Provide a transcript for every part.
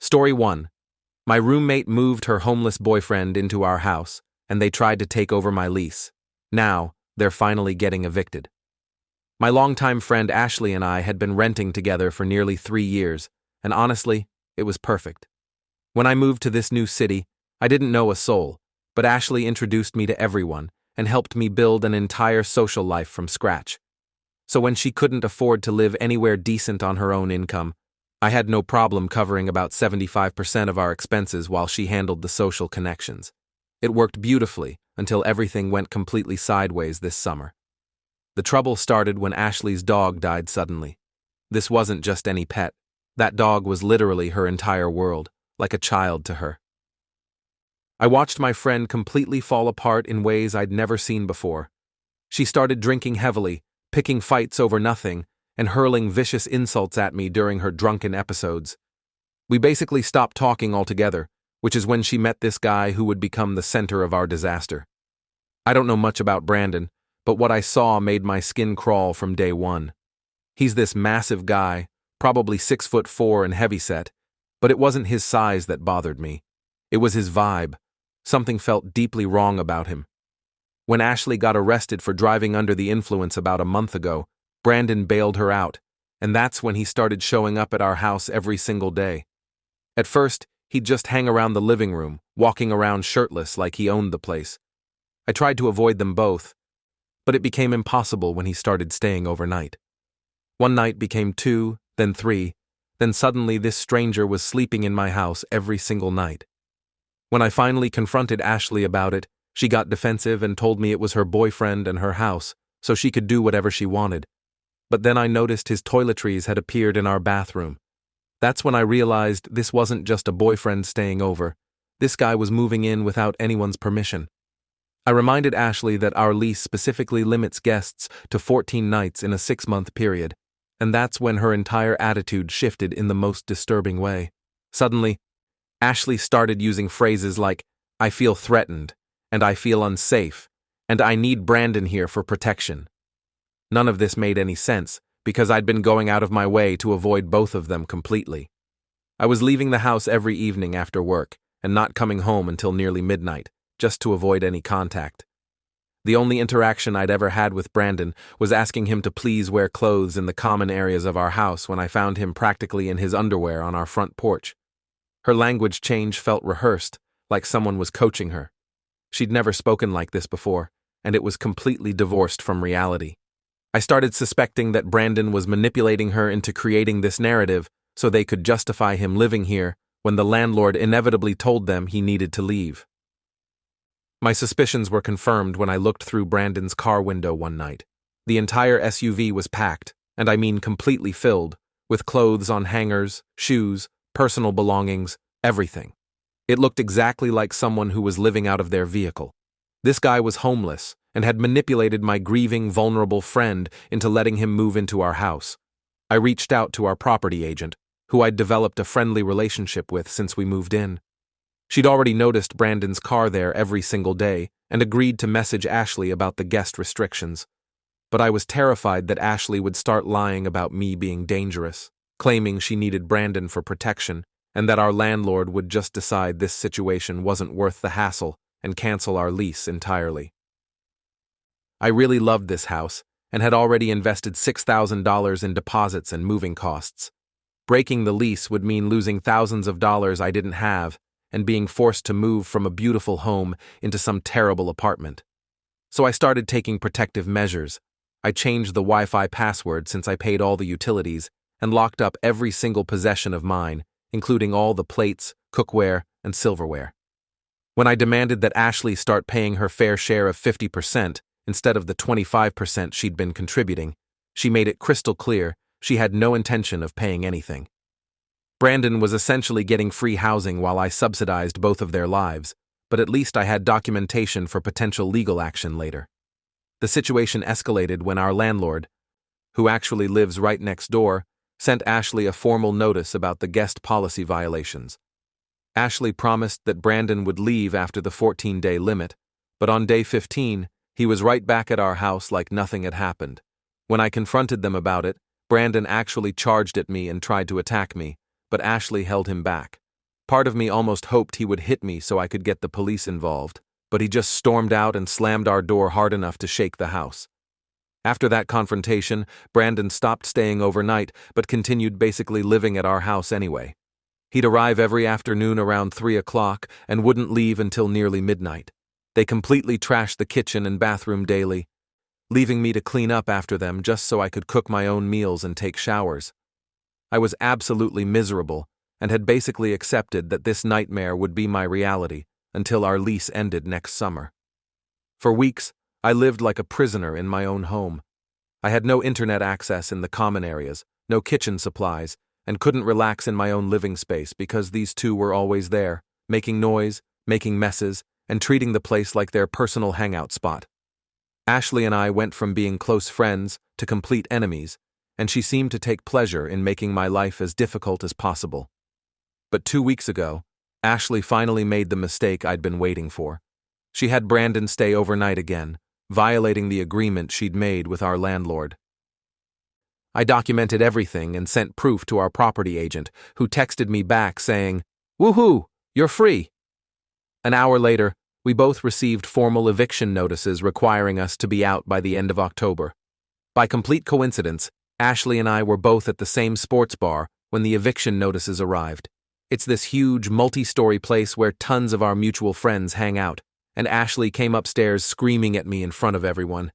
Story 1. My roommate moved her homeless boyfriend into our house, and they tried to take over my lease. Now, they're finally getting evicted. My longtime friend Ashley and I had been renting together for nearly 3 years, and honestly, it was perfect. When I moved to this new city, I didn't know a soul, but Ashley introduced me to everyone and helped me build an entire social life from scratch. So when she couldn't afford to live anywhere decent on her own income, I had no problem covering about 75% of our expenses while she handled the social connections. It worked beautifully until everything went completely sideways this summer. The trouble started when Ashley's dog died suddenly. This wasn't just any pet. That dog was literally her entire world, like a child to her. I watched my friend completely fall apart in ways I'd never seen before. She started drinking heavily, picking fights over nothing, and hurling vicious insults at me during her drunken episodes. We basically stopped talking altogether, which is when she met this guy who would become the center of our disaster. I don't know much about Brandon, but what I saw made my skin crawl from day one. He's this massive guy, probably 6'4" and heavyset, but it wasn't his size that bothered me. It was his vibe. Something felt deeply wrong about him. When Ashley got arrested for driving under the influence about a month ago, Brandon bailed her out, and that's when he started showing up at our house every single day. At first, he'd just hang around the living room, walking around shirtless like he owned the place. I tried to avoid them both, but it became impossible when he started staying overnight. One night became 2, then 3, then suddenly this stranger was sleeping in my house every single night. When I finally confronted Ashley about it, she got defensive and told me it was her boyfriend and her house, so she could do whatever she wanted. But then I noticed his toiletries had appeared in our bathroom. That's when I realized this wasn't just a boyfriend staying over. This guy was moving in without anyone's permission. I reminded Ashley that our lease specifically limits guests to 14 nights in a 6-month period, and that's when her entire attitude shifted in the most disturbing way. Suddenly, Ashley started using phrases like, "I feel threatened," and "I feel unsafe," and "I need Brandon here for protection." None of this made any sense, because I'd been going out of my way to avoid both of them completely. I was leaving the house every evening after work, and not coming home until nearly midnight, just to avoid any contact. The only interaction I'd ever had with Brandon was asking him to please wear clothes in the common areas of our house when I found him practically in his underwear on our front porch. Her language change felt rehearsed, like someone was coaching her. She'd never spoken like this before, and it was completely divorced from reality. I started suspecting that Brandon was manipulating her into creating this narrative so they could justify him living here when the landlord inevitably told them he needed to leave. My suspicions were confirmed when I looked through Brandon's car window one night. The entire SUV was packed, and I mean completely filled, with clothes on hangers, shoes, personal belongings, everything. It looked exactly like someone who was living out of their vehicle. This guy was homeless and had manipulated my grieving, vulnerable friend into letting him move into our house. I reached out to our property agent, who I'd developed a friendly relationship with since we moved in. She'd already noticed Brandon's car there every single day and agreed to message Ashley about the guest restrictions. But I was terrified that Ashley would start lying about me being dangerous, claiming she needed Brandon for protection, and that our landlord would just decide this situation wasn't worth the hassle and cancel our lease entirely. I really loved this house and had already invested $6,000 in deposits and moving costs. Breaking the lease would mean losing thousands of dollars I didn't have and being forced to move from a beautiful home into some terrible apartment. So I started taking protective measures. I changed the Wi-Fi password since I paid all the utilities and locked up every single possession of mine, including all the plates, cookware, and silverware. When I demanded that Ashley start paying her fair share of 50%, instead of the 25% she'd been contributing, she made it crystal clear she had no intention of paying anything. Brandon was essentially getting free housing while I subsidized both of their lives, but at least I had documentation for potential legal action later. The situation escalated when our landlord, who actually lives right next door, sent Ashley a formal notice about the guest policy violations. Ashley promised that Brandon would leave after the 14-day limit, but on day 15, he was right back at our house like nothing had happened. When I confronted them about it, Brandon actually charged at me and tried to attack me, but Ashley held him back, Part of me almost hoped he would hit me so I could get the police involved, but he just stormed out and slammed our door hard enough to shake the house. After that confrontation, Brandon stopped staying overnight but continued basically living at our house anyway. He'd arrive every afternoon around 3 o'clock and wouldn't leave until nearly midnight. They completely trashed the kitchen and bathroom daily, leaving me to clean up after them just so I could cook my own meals and take showers. I was absolutely miserable and had basically accepted that this nightmare would be my reality until our lease ended next summer. For weeks, I lived like a prisoner in my own home. I had no internet access in the common areas, no kitchen supplies, and couldn't relax in my own living space because these two were always there, making noise, making messes, and treating the place like their personal hangout spot. Ashley and I went from being close friends to complete enemies, and she seemed to take pleasure in making my life as difficult as possible. But 2 weeks ago, Ashley finally made the mistake I'd been waiting for. She had Brandon stay overnight again, violating the agreement she'd made with our landlord. I documented everything and sent proof to our property agent, who texted me back saying, "Woohoo, you're free." An hour later, we both received formal eviction notices requiring us to be out by the end of October. By complete coincidence, Ashley and I were both at the same sports bar when the eviction notices arrived. It's this huge, multi-story place where tons of our mutual friends hang out, and Ashley came upstairs screaming at me in front of everyone.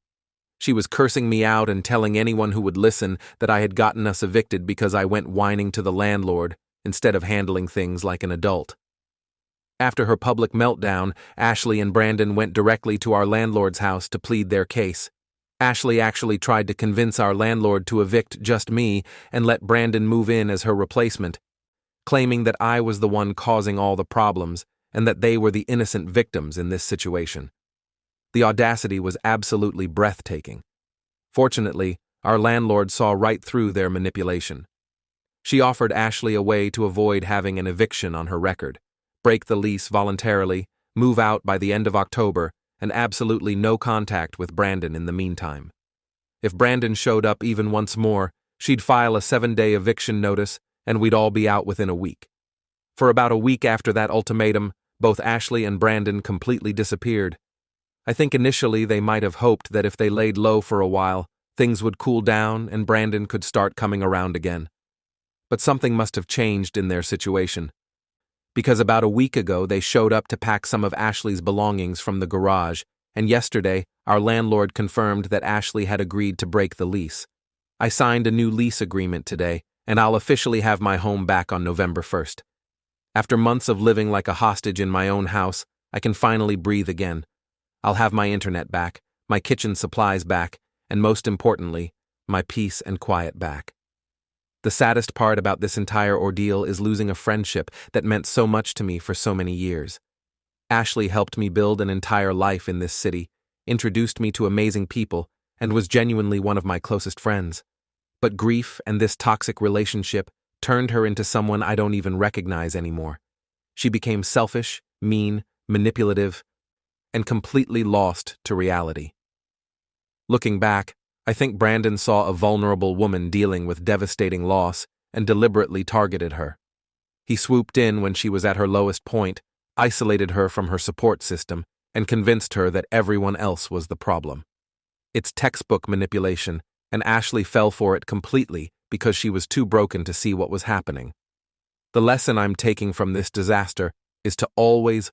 She was cursing me out and telling anyone who would listen that I had gotten us evicted because I went whining to the landlord instead of handling things like an adult. After her public meltdown, Ashley and Brandon went directly to our landlord's house to plead their case. Ashley actually tried to convince our landlord to evict just me and let Brandon move in as her replacement, claiming that I was the one causing all the problems and that they were the innocent victims in this situation. The audacity was absolutely breathtaking. Fortunately, our landlord saw right through their manipulation. She offered Ashley a way to avoid having an eviction on her record, break the lease voluntarily, move out by the end of October, and absolutely no contact with Brandon in the meantime. If Brandon showed up even once more, she'd file a 7-day eviction notice, and we'd all be out within a week. For about a week after that ultimatum, both Ashley and Brandon completely disappeared. I think initially they might have hoped that if they laid low for a while, things would cool down and Brandon could start coming around again. But something must have changed in their situation, because about a week ago they showed up to pack some of Ashley's belongings from the garage, and yesterday our landlord confirmed that Ashley had agreed to break the lease. I signed a new lease agreement today, and I'll officially have my home back on November 1st. After months of living like a hostage in my own house, I can finally breathe again. I'll have my internet back, my kitchen supplies back, and most importantly, my peace and quiet back. The saddest part about this entire ordeal is losing a friendship that meant so much to me for so many years. Ashley helped me build an entire life in this city, introduced me to amazing people, and was genuinely one of my closest friends. But grief and this toxic relationship turned her into someone I don't even recognize anymore. She became selfish, mean, manipulative, and completely lost to reality. Looking back, I think Brandon saw a vulnerable woman dealing with devastating loss and deliberately targeted her. He swooped in when she was at her lowest point, isolated her from her support system, and convinced her that everyone else was the problem. It's textbook manipulation, and Ashley fell for it completely because she was too broken to see what was happening. The lesson I'm taking from this disaster is to always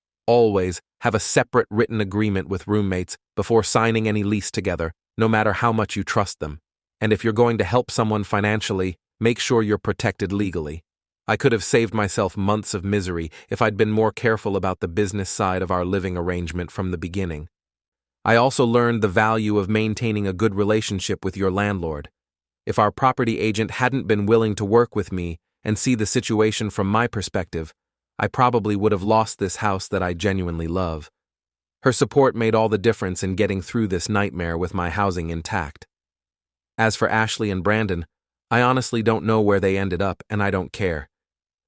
have a separate written agreement with roommates before signing any lease together, no matter how much you trust them. And if you're going to help someone financially, make sure you're protected legally. I could have saved myself months of misery if I'd been more careful about the business side of our living arrangement from the beginning. I also learned the value of maintaining a good relationship with your landlord. If our property agent hadn't been willing to work with me and see the situation from my perspective, I probably would have lost this house that I genuinely love. Her support made all the difference in getting through this nightmare with my housing intact. As for Ashley and Brandon, I honestly don't know where they ended up, and I don't care.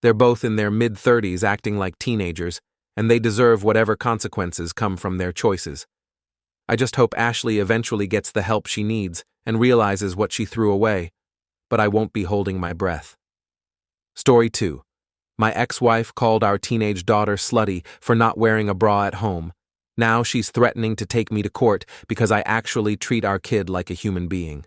They're both in their mid-30s acting like teenagers, and they deserve whatever consequences come from their choices. I just hope Ashley eventually gets the help she needs and realizes what she threw away, but I won't be holding my breath. Story 2. My ex-wife called our teenage daughter slutty for not wearing a bra at home. Now she's threatening to take me to court because I actually treat our kid like a human being.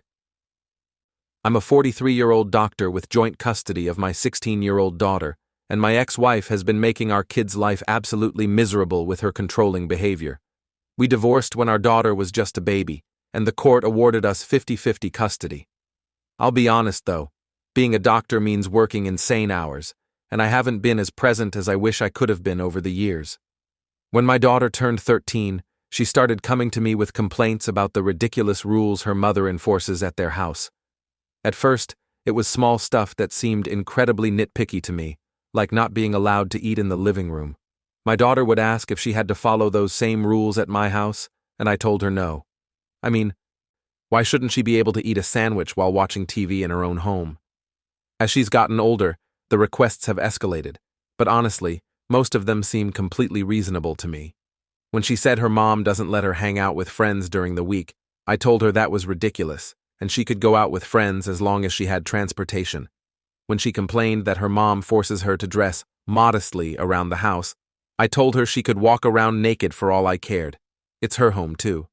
I'm a 43-year-old doctor with joint custody of my 16-year-old daughter, and my ex-wife has been making our kid's life absolutely miserable with her controlling behavior. We divorced when our daughter was just a baby, and the court awarded us 50-50 custody. I'll be honest though, being a doctor means working insane hours, and I haven't been as present as I wish I could have been over the years. When my daughter turned 13, she started coming to me with complaints about the ridiculous rules her mother enforces at their house. At first, it was small stuff that seemed incredibly nitpicky to me, like not being allowed to eat in the living room. My daughter would ask if she had to follow those same rules at my house, and I told her no. I mean, why shouldn't she be able to eat a sandwich while watching TV in her own home? As she's gotten older, the requests have escalated, but honestly, most of them seem completely reasonable to me. When she said her mom doesn't let her hang out with friends during the week, I told her that was ridiculous, and she could go out with friends as long as she had transportation. When she complained that her mom forces her to dress modestly around the house, I told her she could walk around naked for all I cared. It's her home too.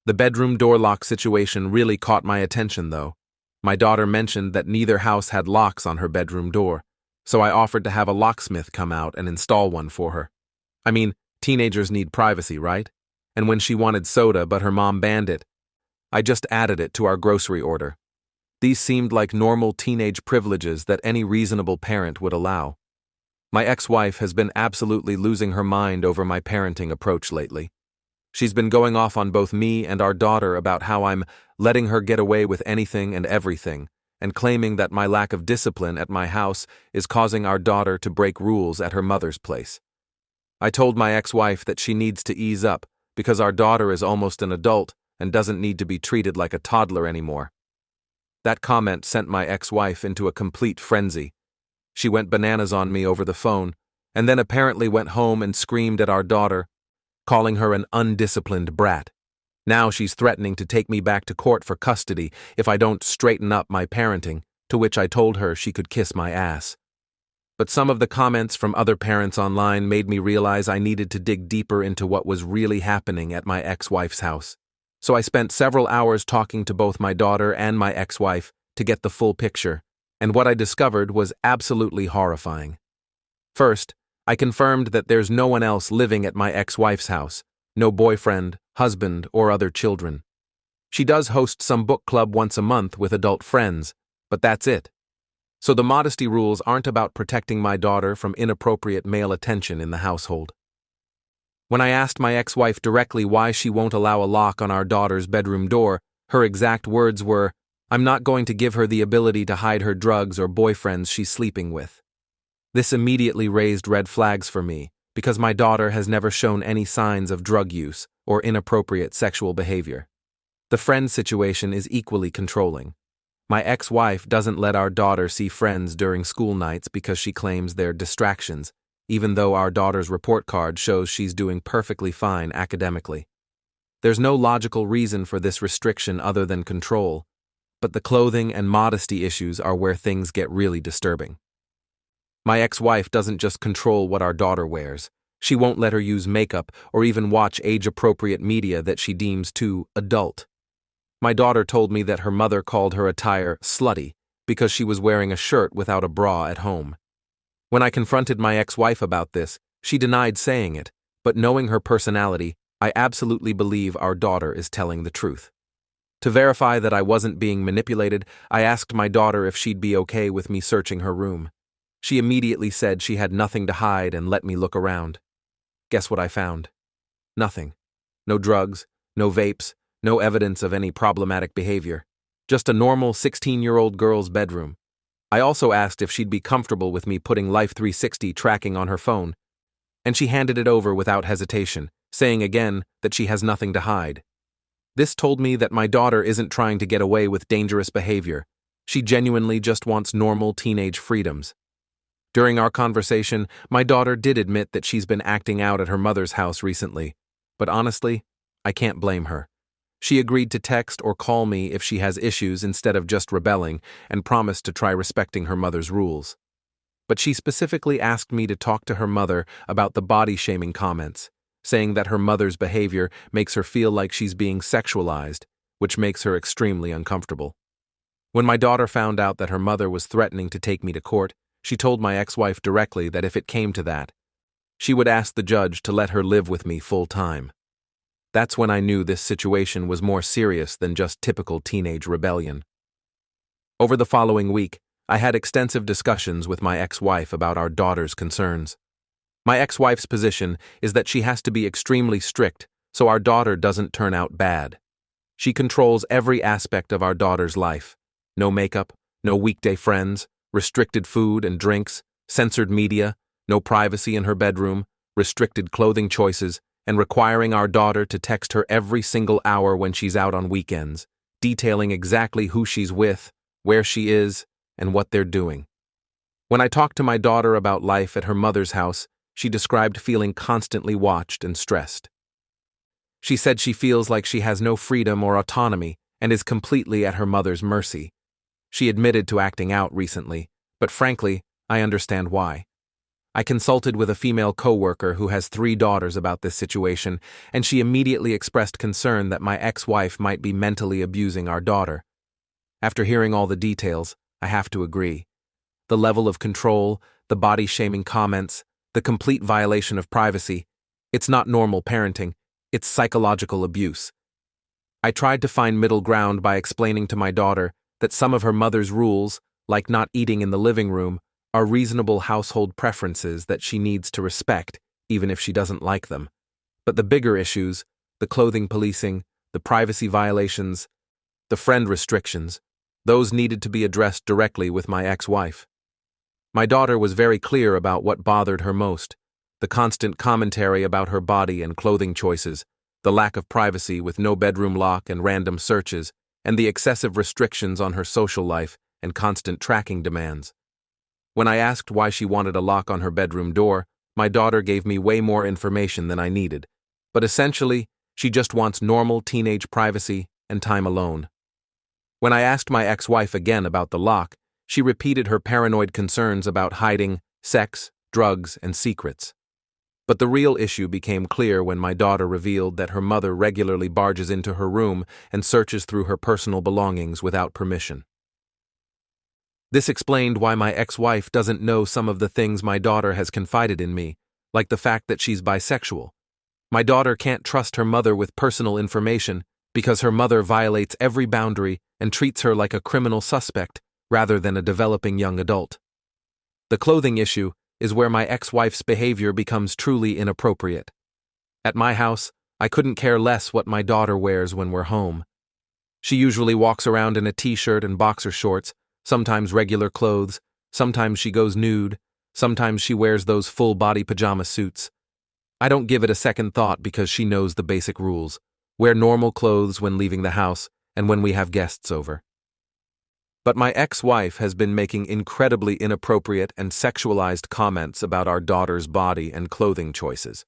The bedroom door lock situation really caught my attention though. My daughter mentioned that neither house had locks on her bedroom door, so I offered to have a locksmith come out and install one for her. I mean, teenagers need privacy, right? And when she wanted soda but her mom banned it, I just added it to our grocery order. These seemed like normal teenage privileges that any reasonable parent would allow. My ex-wife has been absolutely losing her mind over my parenting approach lately. She's been going off on both me and our daughter about how I'm letting her get away with anything and everything, and claiming that my lack of discipline at my house is causing our daughter to break rules at her mother's place. I told my ex-wife that she needs to ease up because our daughter is almost an adult and doesn't need to be treated like a toddler anymore. That comment sent my ex-wife into a complete frenzy. She went bananas on me over the phone, and then apparently went home and screamed at our daughter, calling her an undisciplined brat. Now she's threatening to take me back to court for custody if I don't straighten up my parenting, to which I told her she could kiss my ass. But some of the comments from other parents online made me realize I needed to dig deeper into what was really happening at my ex-wife's house. So I spent several hours talking to both my daughter and my ex-wife to get the full picture, and what I discovered was absolutely horrifying. First, I confirmed that there's no one else living at my ex-wife's house, no boyfriend, husband, or other children. She does host some book club once a month with adult friends, but that's it. So the modesty rules aren't about protecting my daughter from inappropriate male attention in the household. When I asked my ex-wife directly why she won't allow a lock on our daughter's bedroom door, her exact words were, "I'm not going to give her the ability to hide her drugs or boyfriends she's sleeping with." This immediately raised red flags for me, because my daughter has never shown any signs of drug use or inappropriate sexual behavior. The friend situation is equally controlling. My ex-wife doesn't let our daughter see friends during school nights because she claims they're distractions, even though our daughter's report card shows she's doing perfectly fine academically. There's no logical reason for this restriction other than control, but the clothing and modesty issues are where things get really disturbing. My ex-wife doesn't just control what our daughter wears. She won't let her use makeup or even watch age-appropriate media that she deems too adult. My daughter told me that her mother called her attire slutty because she was wearing a shirt without a bra at home. When I confronted my ex-wife about this, she denied saying it, but knowing her personality, I absolutely believe our daughter is telling the truth. To verify that I wasn't being manipulated, I asked my daughter if she'd be okay with me searching her room. She immediately said she had nothing to hide and let me look around. Guess what I found? Nothing. No drugs, no vapes, no evidence of any problematic behavior. Just a normal 16-year-old girl's bedroom. I also asked if she'd be comfortable with me putting Life 360 tracking on her phone, and she handed it over without hesitation, saying again that she has nothing to hide. This told me that my daughter isn't trying to get away with dangerous behavior. She genuinely just wants normal teenage freedoms. During our conversation, my daughter did admit that she's been acting out at her mother's house recently, but honestly, I can't blame her. She agreed to text or call me if she has issues instead of just rebelling, and promised to try respecting her mother's rules. but she specifically asked me to talk to her mother about the body-shaming comments, saying that her mother's behavior makes her feel like she's being sexualized, which makes her extremely uncomfortable. When my daughter found out that her mother was threatening to take me to court, she told my ex-wife directly that if it came to that, she would ask the judge to let her live with me full-time. That's when I knew this situation was more serious than just typical teenage rebellion. Over the following week, I had extensive discussions with my ex-wife about our daughter's concerns. My ex-wife's position is that she has to be extremely strict so our daughter doesn't turn out bad. She controls every aspect of our daughter's life. No makeup, no weekday friends, restricted food and drinks, censored media, no privacy in her bedroom, restricted clothing choices, and requiring our daughter to text her every single hour when she's out on weekends, detailing exactly who she's with, where she is, and what they're doing. When I talked to my daughter about life at her mother's house, she described feeling constantly watched and stressed. She said she feels like she has no freedom or autonomy and is completely at her mother's mercy. She admitted to acting out recently, but frankly, I understand why. I consulted with a female coworker who has 3 daughters about this situation, and she immediately expressed concern that my ex-wife might be mentally abusing our daughter. After hearing all the details, I have to agree. The level of control, the body-shaming comments, the complete violation of privacy, it's not normal parenting, it's psychological abuse. I tried to find middle ground by explaining to my daughter that some of her mother's rules, like not eating in the living room, are reasonable household preferences that she needs to respect, even if she doesn't like them. But the bigger issues, the clothing policing, the privacy violations, the friend restrictions, those needed to be addressed directly with my ex-wife. My daughter was very clear about what bothered her most: the constant commentary about her body and clothing choices, the lack of privacy with no bedroom lock and random searches, and the excessive restrictions on her social life and constant tracking demands. When I asked why she wanted a lock on her bedroom door, my daughter gave me way more information than I needed, but essentially, she just wants normal teenage privacy and time alone. When I asked my ex-wife again about the lock, she repeated her paranoid concerns about hiding sex, drugs, and secrets. But the real issue became clear when my daughter revealed that her mother regularly barges into her room and searches through her personal belongings without permission. This explained why my ex-wife doesn't know some of the things my daughter has confided in me, like the fact that she's bisexual. My daughter can't trust her mother with personal information because her mother violates every boundary and treats her like a criminal suspect rather than a developing young adult. The clothing issue is where my ex-wife's behavior becomes truly inappropriate. At my house, I couldn't care less what my daughter wears when we're home. She usually walks around in a t-shirt and boxer shorts, sometimes regular clothes, sometimes she goes nude, sometimes she wears those full-body pajama suits. I don't give it a second thought because she knows the basic rules: wear normal clothes when leaving the house and when we have guests over. But my ex-wife has been making incredibly inappropriate and sexualized comments about our daughter's body and clothing choices.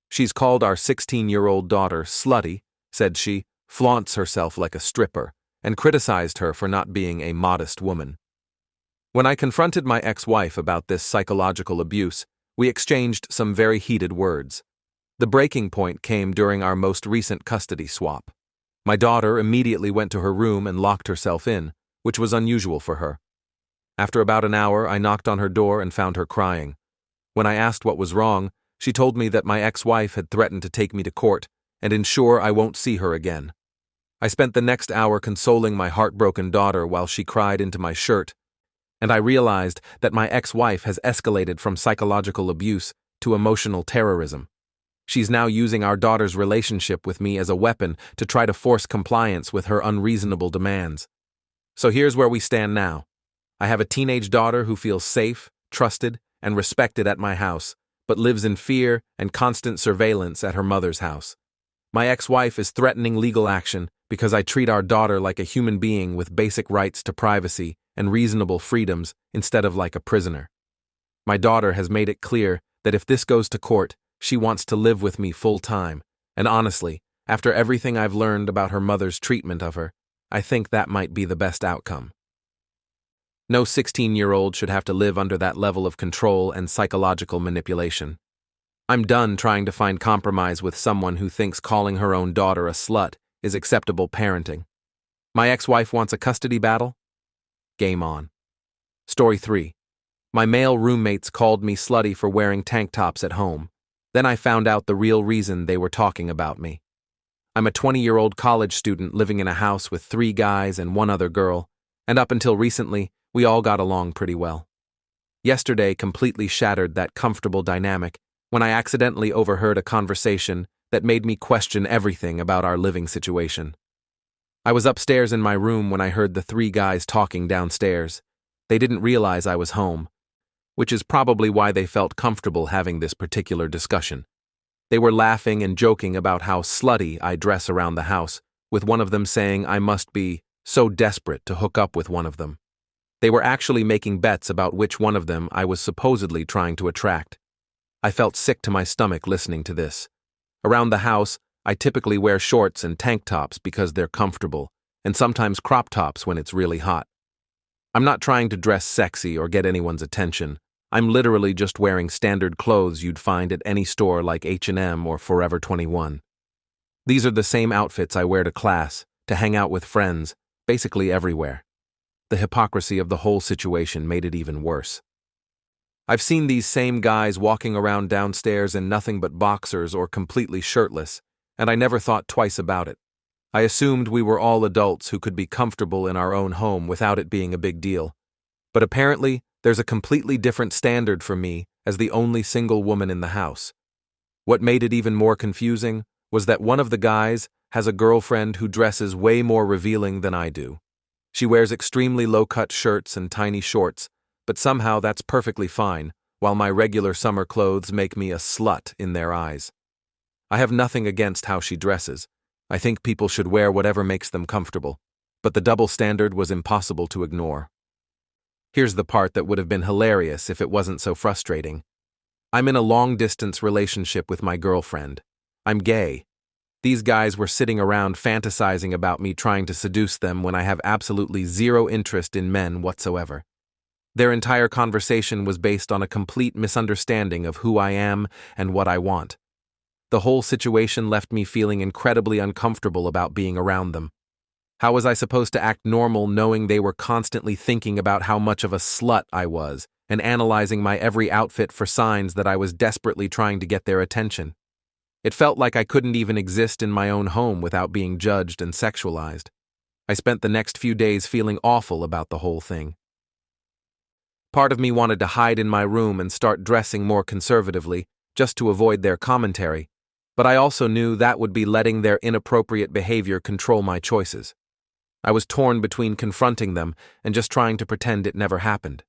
She's called our 16-year-old daughter slutty, said she flaunts herself like a stripper, and criticized her for not being a modest woman. When I confronted my ex-wife about this psychological abuse, we exchanged some very heated words. The breaking point came during our most recent custody swap. My daughter immediately went to her room and locked herself in, which was unusual for her. After about an hour, I knocked on her door and found her crying. When I asked what was wrong, she told me that my ex-wife had threatened to take me to court and ensure I won't see her again. I spent the next hour consoling my heartbroken daughter while she cried into my shirt, and I realized that my ex-wife has escalated from psychological abuse to emotional terrorism. She's now using our daughter's relationship with me as a weapon to try to force compliance with her unreasonable demands. So here's where we stand now. I have a teenage daughter who feels safe, trusted, and respected at my house, but lives in fear and constant surveillance at her mother's house. My ex-wife is threatening legal action because I treat our daughter like a human being with basic rights to privacy and reasonable freedoms instead of like a prisoner. My daughter has made it clear that if this goes to court, she wants to live with me full-time, and honestly, after everything I've learned about her mother's treatment of her, I think that might be the best outcome. No 16-year-old should have to live under that level of control and psychological manipulation. I'm done trying to find compromise with someone who thinks calling her own daughter a slut is acceptable parenting. My ex-wife wants a custody battle? Game on. Story 3. My male roommates called me slutty for wearing tank tops at home. Then I found out the real reason they were talking about me. I'm a 20-year-old college student living in a house with 3 guys and 1 other girl, and up until recently, we all got along pretty well. Yesterday completely shattered that comfortable dynamic when I accidentally overheard a conversation that made me question everything about our living situation. I was upstairs in my room when I heard the 3 guys talking downstairs. They didn't realize I was home, which is probably why they felt comfortable having this particular discussion. They were laughing and joking about how slutty I dress around the house, with one of them saying I must be so desperate to hook up with one of them. They were actually making bets about which one of them I was supposedly trying to attract. I felt sick to my stomach listening to this. Around the house, I typically wear shorts and tank tops because they're comfortable, and sometimes crop tops when it's really hot. I'm not trying to dress sexy or get anyone's attention. I'm literally just wearing standard clothes you'd find at any store like H&M or Forever 21. These are the same outfits I wear to class, to hang out with friends, basically everywhere. The hypocrisy of the whole situation made it even worse. I've seen these same guys walking around downstairs in nothing but boxers or completely shirtless, and I never thought twice about it. I assumed we were all adults who could be comfortable in our own home without it being a big deal. But apparently, there's a completely different standard for me as the only single woman in the house. What made it even more confusing was that one of the guys has a girlfriend who dresses way more revealing than I do. She wears extremely low-cut shirts and tiny shorts, but somehow that's perfectly fine, while my regular summer clothes make me a slut in their eyes. I have nothing against how she dresses. I think people should wear whatever makes them comfortable, but the double standard was impossible to ignore. Here's the part that would have been hilarious if it wasn't so frustrating. I'm in a long-distance relationship with my girlfriend. I'm gay. These guys were sitting around fantasizing about me trying to seduce them when I have absolutely zero interest in men whatsoever. Their entire conversation was based on a complete misunderstanding of who I am and what I want. The whole situation left me feeling incredibly uncomfortable about being around them. How was I supposed to act normal knowing they were constantly thinking about how much of a slut I was and analyzing my every outfit for signs that I was desperately trying to get their attention? It felt like I couldn't even exist in my own home without being judged and sexualized. I spent the next few days feeling awful about the whole thing. Part of me wanted to hide in my room and start dressing more conservatively, just to avoid their commentary, but I also knew that would be letting their inappropriate behavior control my choices. I was torn between confronting them and just trying to pretend it never happened.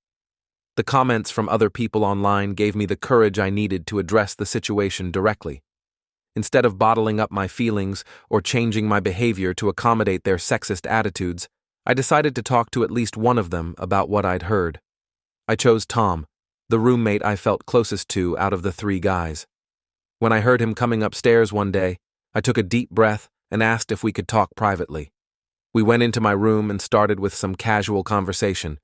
The comments from other people online gave me the courage I needed to address the situation directly. Instead of bottling up my feelings or changing my behavior to accommodate their sexist attitudes, I decided to talk to at least one of them about what I'd heard. I chose Tom, the roommate I felt closest to out of the 3 guys. When I heard him coming upstairs one day, I took a deep breath and asked if we could talk privately. We went into my room and started with some casual conversation.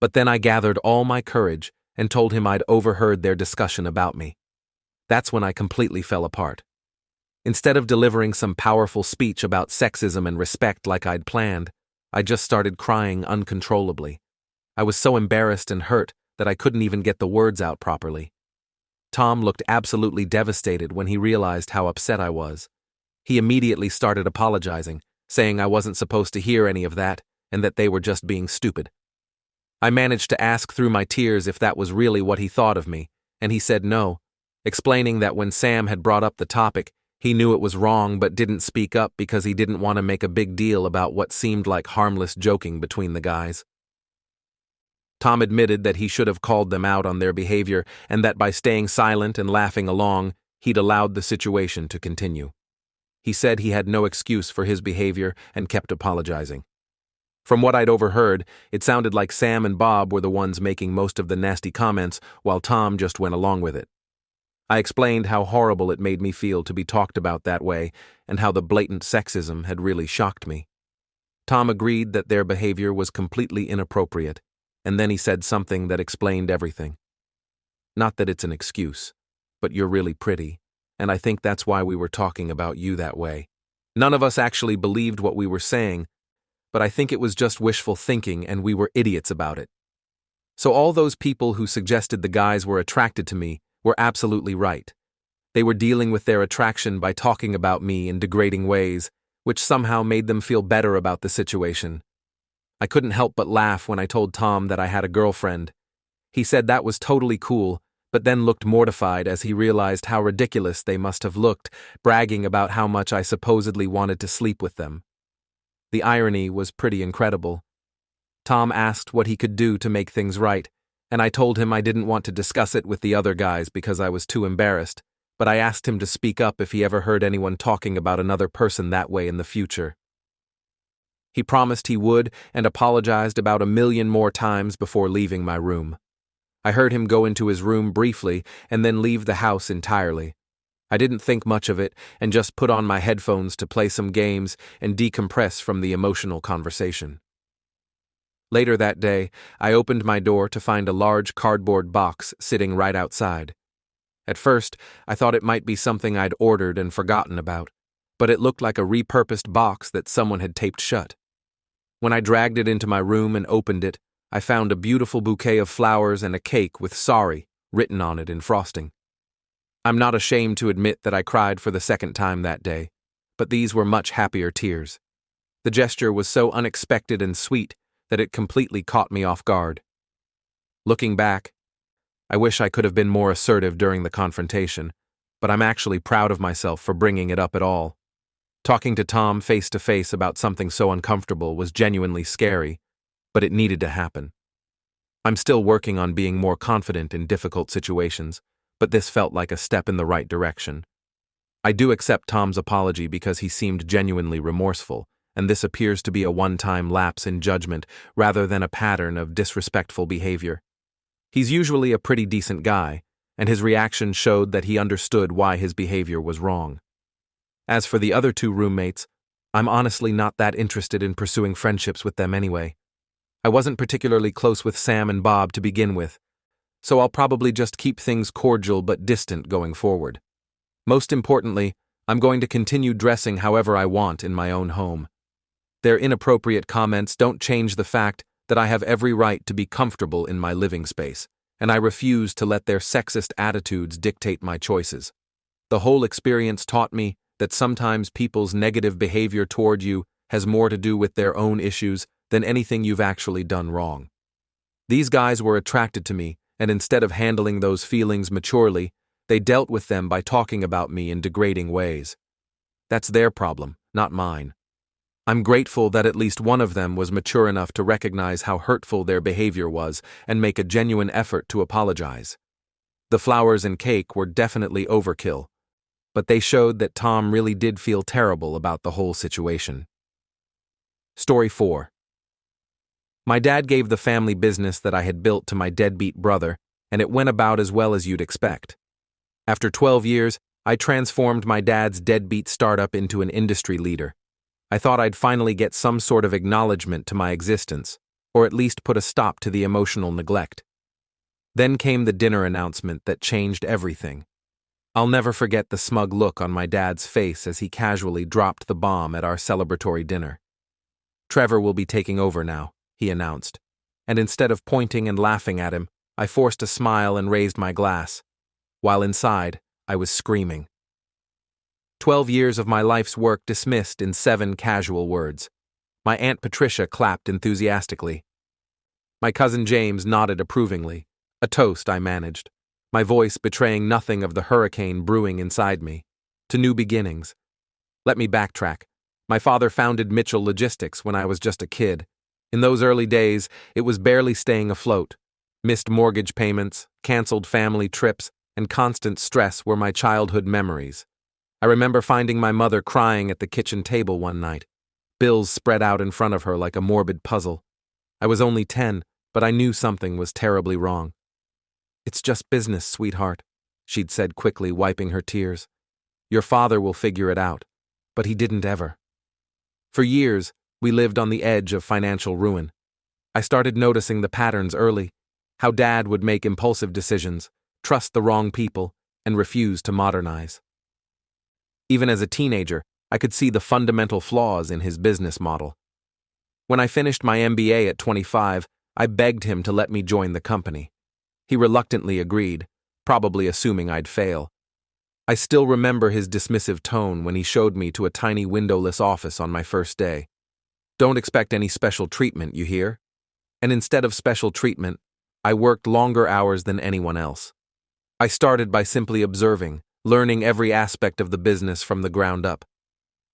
But then I gathered all my courage and told him I'd overheard their discussion about me. That's when I completely fell apart. Instead of delivering some powerful speech about sexism and respect like I'd planned, I just started crying uncontrollably. I was so embarrassed and hurt that I couldn't even get the words out properly. Tom looked absolutely devastated when he realized how upset I was. He immediately started apologizing, saying I wasn't supposed to hear any of that and that they were just being stupid. I managed to ask through my tears if that was really what he thought of me, and he said no, explaining that when Sam had brought up the topic, he knew it was wrong but didn't speak up because he didn't want to make a big deal about what seemed like harmless joking between the guys. Tom admitted that he should have called them out on their behavior and that by staying silent and laughing along, he'd allowed the situation to continue. He said he had no excuse for his behavior and kept apologizing. From what I'd overheard, it sounded like Sam and Bob were the ones making most of the nasty comments while Tom just went along with it. I explained how horrible it made me feel to be talked about that way and how the blatant sexism had really shocked me. Tom agreed that their behavior was completely inappropriate. and then he said something that explained everything. Not that it's an excuse, but you're really pretty, and I think that's why we were talking about you that way. None of us actually believed what we were saying, but I think it was just wishful thinking and we were idiots about it. So all those people who suggested the guys were attracted to me were absolutely right. They were dealing with their attraction by talking about me in degrading ways, which somehow made them feel better about the situation. I couldn't help but laugh when I told Tom that I had a girlfriend. He said that was totally cool, but then looked mortified as he realized how ridiculous they must have looked, bragging about how much I supposedly wanted to sleep with them. The irony was pretty incredible. Tom asked what he could do to make things right, and I told him I didn't want to discuss it with the other guys because I was too embarrassed, but I asked him to speak up if he ever heard anyone talking about another person that way in the future. He promised he would and apologized about 1,000,000 more times before leaving my room. I heard him go into his room briefly and then leave the house entirely. I didn't think much of it and just put on my headphones to play some games and decompress from the emotional conversation. Later that day, I opened my door to find a large cardboard box sitting right outside. At first, I thought it might be something I'd ordered and forgotten about, but it looked like a repurposed box that someone had taped shut. When I dragged it into my room and opened it, I found a beautiful bouquet of flowers and a cake with "Sorry" written on it in frosting. I'm not ashamed to admit that I cried for the second time that day, but these were much happier tears. The gesture was so unexpected and sweet that it completely caught me off guard. Looking back, I wish I could have been more assertive during the confrontation, but I'm actually proud of myself for bringing it up at all. Talking to Tom face to face about something so uncomfortable was genuinely scary, but it needed to happen. I'm still working on being more confident in difficult situations, but this felt like a step in the right direction. I do accept Tom's apology because he seemed genuinely remorseful, and this appears to be a one-time lapse in judgment rather than a pattern of disrespectful behavior. He's usually a pretty decent guy, and his reaction showed that he understood why his behavior was wrong. As for the other 2 roommates, I'm honestly not that interested in pursuing friendships with them anyway. I wasn't particularly close with Sam and Bob to begin with, so I'll probably just keep things cordial but distant going forward. Most importantly, I'm going to continue dressing however I want in my own home. Their inappropriate comments don't change the fact that I have every right to be comfortable in my living space, and I refuse to let their sexist attitudes dictate my choices. The whole experience taught me that sometimes people's negative behavior toward you has more to do with their own issues than anything you've actually done wrong. These guys were attracted to me, and instead of handling those feelings maturely, they dealt with them by talking about me in degrading ways. That's their problem, not mine. I'm grateful that at least one of them was mature enough to recognize how hurtful their behavior was and make a genuine effort to apologize. The flowers and cake were definitely overkill, but they showed that Tom really did feel terrible about the whole situation. Story 4. My dad gave the family business that I had built to my deadbeat brother, and it went about as well as you'd expect. After 12 years, I transformed my dad's deadbeat startup into an industry leader. I thought I'd finally get some sort of acknowledgement to my existence, or at least put a stop to the emotional neglect. Then came the dinner announcement that changed everything. I'll never forget the smug look on my dad's face as he casually dropped the bomb at our celebratory dinner. "Trevor will be taking over now," he announced, and instead of pointing and laughing at him, I forced a smile and raised my glass, while inside, I was screaming. 12 years of my life's work dismissed in 7 casual words. My Aunt Patricia clapped enthusiastically. My cousin James nodded approvingly, a toast I managed, my voice betraying nothing of the hurricane brewing inside me. To new beginnings. Let me backtrack. My father founded Mitchell Logistics when I was just a kid. In those early days, it was barely staying afloat. Missed mortgage payments, canceled family trips, and constant stress were my childhood memories. I remember finding my mother crying at the kitchen table one night, bills spread out in front of her like a morbid puzzle. I was only 10, but I knew something was terribly wrong. "It's just business, sweetheart," she'd said quickly, wiping her tears. "Your father will figure it out." But he didn't ever. For years, we lived on the edge of financial ruin. I started noticing the patterns early, how Dad would make impulsive decisions, trust the wrong people, and refuse to modernize. Even as a teenager, I could see the fundamental flaws in his business model. When I finished my MBA at 25, I begged him to let me join the company. He reluctantly agreed, probably assuming I'd fail. I still remember his dismissive tone when he showed me to a tiny windowless office on my first day. "Don't expect any special treatment, you hear?" And instead of special treatment, I worked longer hours than anyone else. I started by simply observing, learning every aspect of the business from the ground up.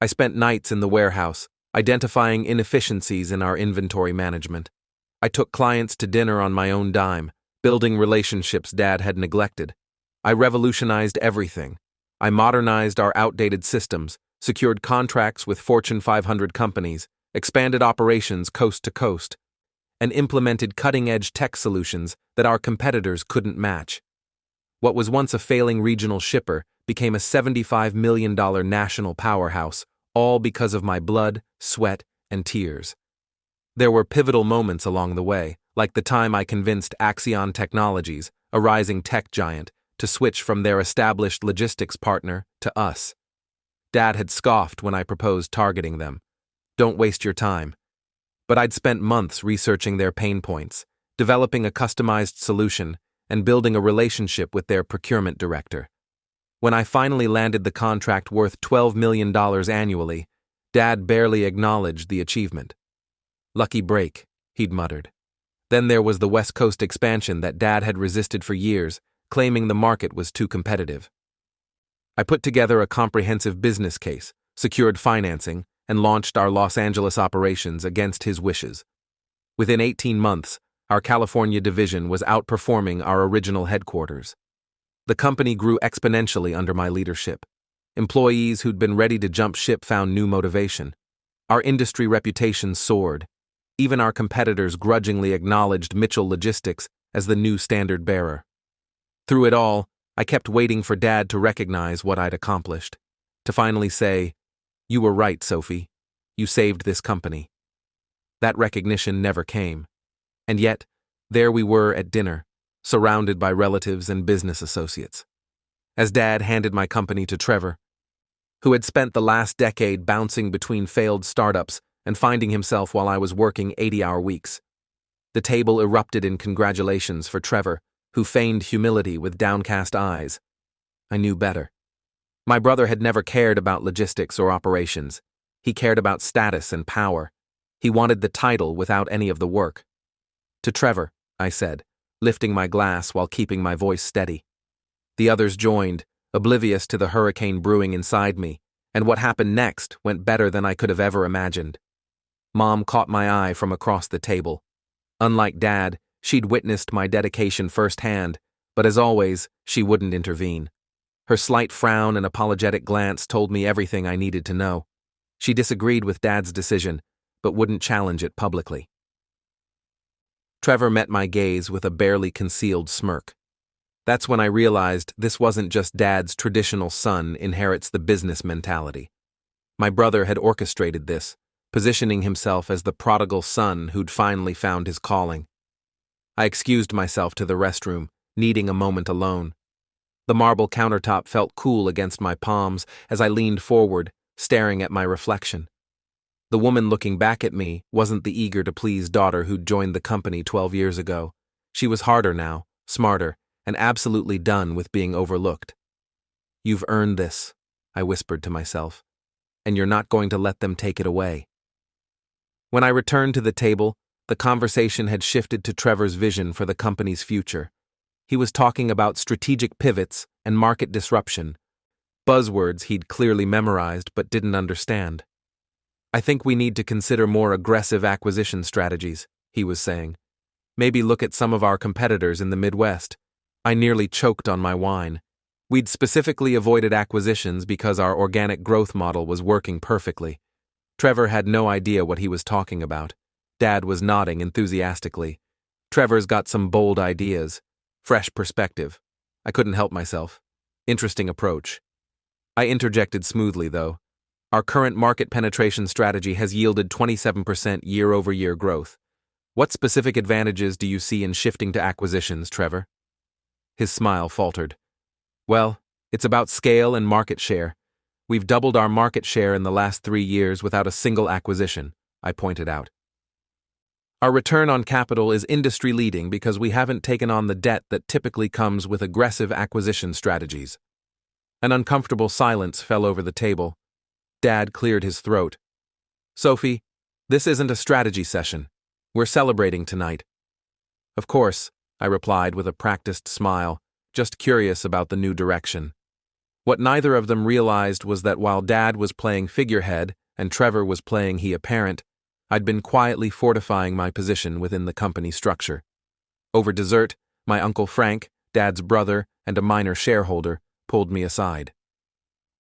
I spent nights in the warehouse, identifying inefficiencies in our inventory management. I took clients to dinner on my own dime, building relationships Dad had neglected. I revolutionized everything. I modernized our outdated systems, secured contracts with Fortune 500 companies, expanded operations coast to coast, and implemented cutting-edge tech solutions that our competitors couldn't match. What was once a failing regional shipper became a $75 million national powerhouse, all because of my blood, sweat, and tears. There were pivotal moments along the way, like the time I convinced Axion Technologies, a rising tech giant, to switch from their established logistics partner to us. Dad had scoffed when I proposed targeting them. "Don't waste your time." But I'd spent months researching their pain points, developing a customized solution, and building a relationship with their procurement director. When I finally landed the contract worth $12 million annually, Dad barely acknowledged the achievement. "Lucky break," he'd muttered. Then there was the West Coast expansion that Dad had resisted for years, claiming the market was too competitive. I put together a comprehensive business case, secured financing, and launched our Los Angeles operations against his wishes. Within 18 months, our California division was outperforming our original headquarters. The company grew exponentially under my leadership. Employees who'd been ready to jump ship found new motivation. Our industry reputation soared. Even our competitors grudgingly acknowledged Mitchell Logistics as the new standard bearer. Through it all, I kept waiting for Dad to recognize what I'd accomplished, to finally say, "You were right, Sophie. You saved this company." That recognition never came. And yet, there we were at dinner, surrounded by relatives and business associates. As Dad handed my company to Trevor, who had spent the last decade bouncing between failed startups and finding himself while I was working 80-hour weeks. The table erupted in congratulations for Trevor, who feigned humility with downcast eyes. I knew better. My brother had never cared about logistics or operations. He cared about status and power. He wanted the title without any of the work. "To Trevor," I said, lifting my glass while keeping my voice steady. The others joined, oblivious to the hurricane brewing inside me, and what happened next went better than I could have ever imagined. Mom caught my eye from across the table. Unlike Dad, she'd witnessed my dedication firsthand, but as always, she wouldn't intervene. Her slight frown and apologetic glance told me everything I needed to know. She disagreed with Dad's decision, but wouldn't challenge it publicly. Trevor met my gaze with a barely concealed smirk. That's when I realized this wasn't just Dad's traditional son inherits the business mentality. My brother had orchestrated this, positioning himself as the prodigal son who'd finally found his calling. I excused myself to the restroom, needing a moment alone. The marble countertop felt cool against my palms as I leaned forward, staring at my reflection. The woman looking back at me wasn't the eager-to-please daughter who'd joined the company 12 years ago. She was harder now, smarter, and absolutely done with being overlooked. "You've earned this," I whispered to myself, "and you're not going to let them take it away." When I returned to the table, the conversation had shifted to Trevor's vision for the company's future. He was talking about strategic pivots and market disruption, buzzwords he'd clearly memorized but didn't understand. "I think we need to consider more aggressive acquisition strategies," he was saying. "Maybe look at some of our competitors in the Midwest." I nearly choked on my wine. We'd specifically avoided acquisitions because our organic growth model was working perfectly. Trevor had no idea what he was talking about. Dad was nodding enthusiastically. Trevor's got some bold ideas. Fresh perspective. I couldn't help myself. Interesting approach. I interjected smoothly, though. Our current market penetration strategy has yielded 27% year-over-year growth. What specific advantages do you see in shifting to acquisitions, Trevor? His smile faltered. Well, it's about scale and market share. We've doubled our market share in the last 3 years without a single acquisition, I pointed out. Our return on capital is industry-leading because we haven't taken on the debt that typically comes with aggressive acquisition strategies. An uncomfortable silence fell over the table. Dad cleared his throat. Sophie, this isn't a strategy session. We're celebrating tonight. Of course, I replied with a practiced smile, just curious about the new direction. What neither of them realized was that while Dad was playing figurehead and Trevor was playing he apparent, I'd been quietly fortifying my position within the company structure. Over dessert, my Uncle Frank, Dad's brother, and a minor shareholder pulled me aside.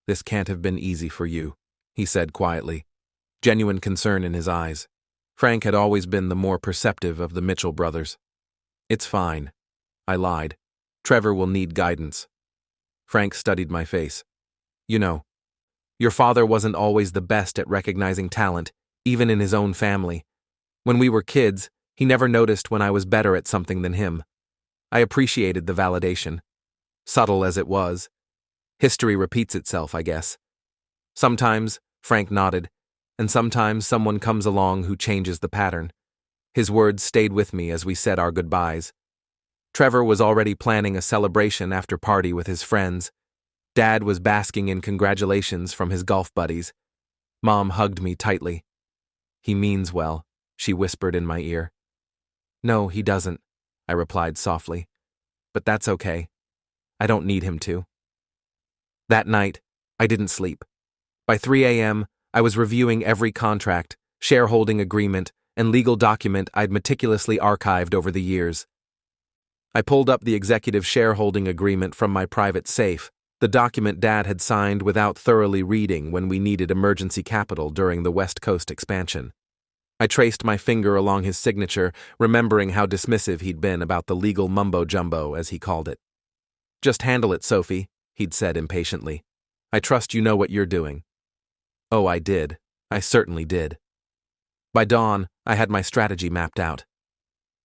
This can't have been easy for you, he said quietly, genuine concern in his eyes. Frank had always been the more perceptive of the Mitchell brothers. It's fine, I lied. Trevor will need guidance. Frank studied my face. You know, your father wasn't always the best at recognizing talent, even in his own family. When we were kids, he never noticed when I was better at something than him. I appreciated the validation. Subtle as it was. History repeats itself, I guess. Sometimes, Frank nodded, and sometimes someone comes along who changes the pattern. His words stayed with me as we said our goodbyes. Trevor was already planning a celebration after party with his friends. Dad was basking in congratulations from his golf buddies. Mom hugged me tightly. He means well, she whispered in my ear. No, he doesn't, I replied softly. But that's okay. I don't need him to. That night, I didn't sleep. By 3 a.m., I was reviewing every contract, shareholding agreement, and legal document I'd meticulously archived over the years. I pulled up the executive shareholding agreement from my private safe, the document Dad had signed without thoroughly reading when we needed emergency capital during the West Coast expansion. I traced my finger along his signature, remembering how dismissive he'd been about the legal mumbo-jumbo, as he called it. Just handle it, Sophie, he'd said impatiently. I trust you know what you're doing. Oh, I did. I certainly did. By dawn, I had my strategy mapped out.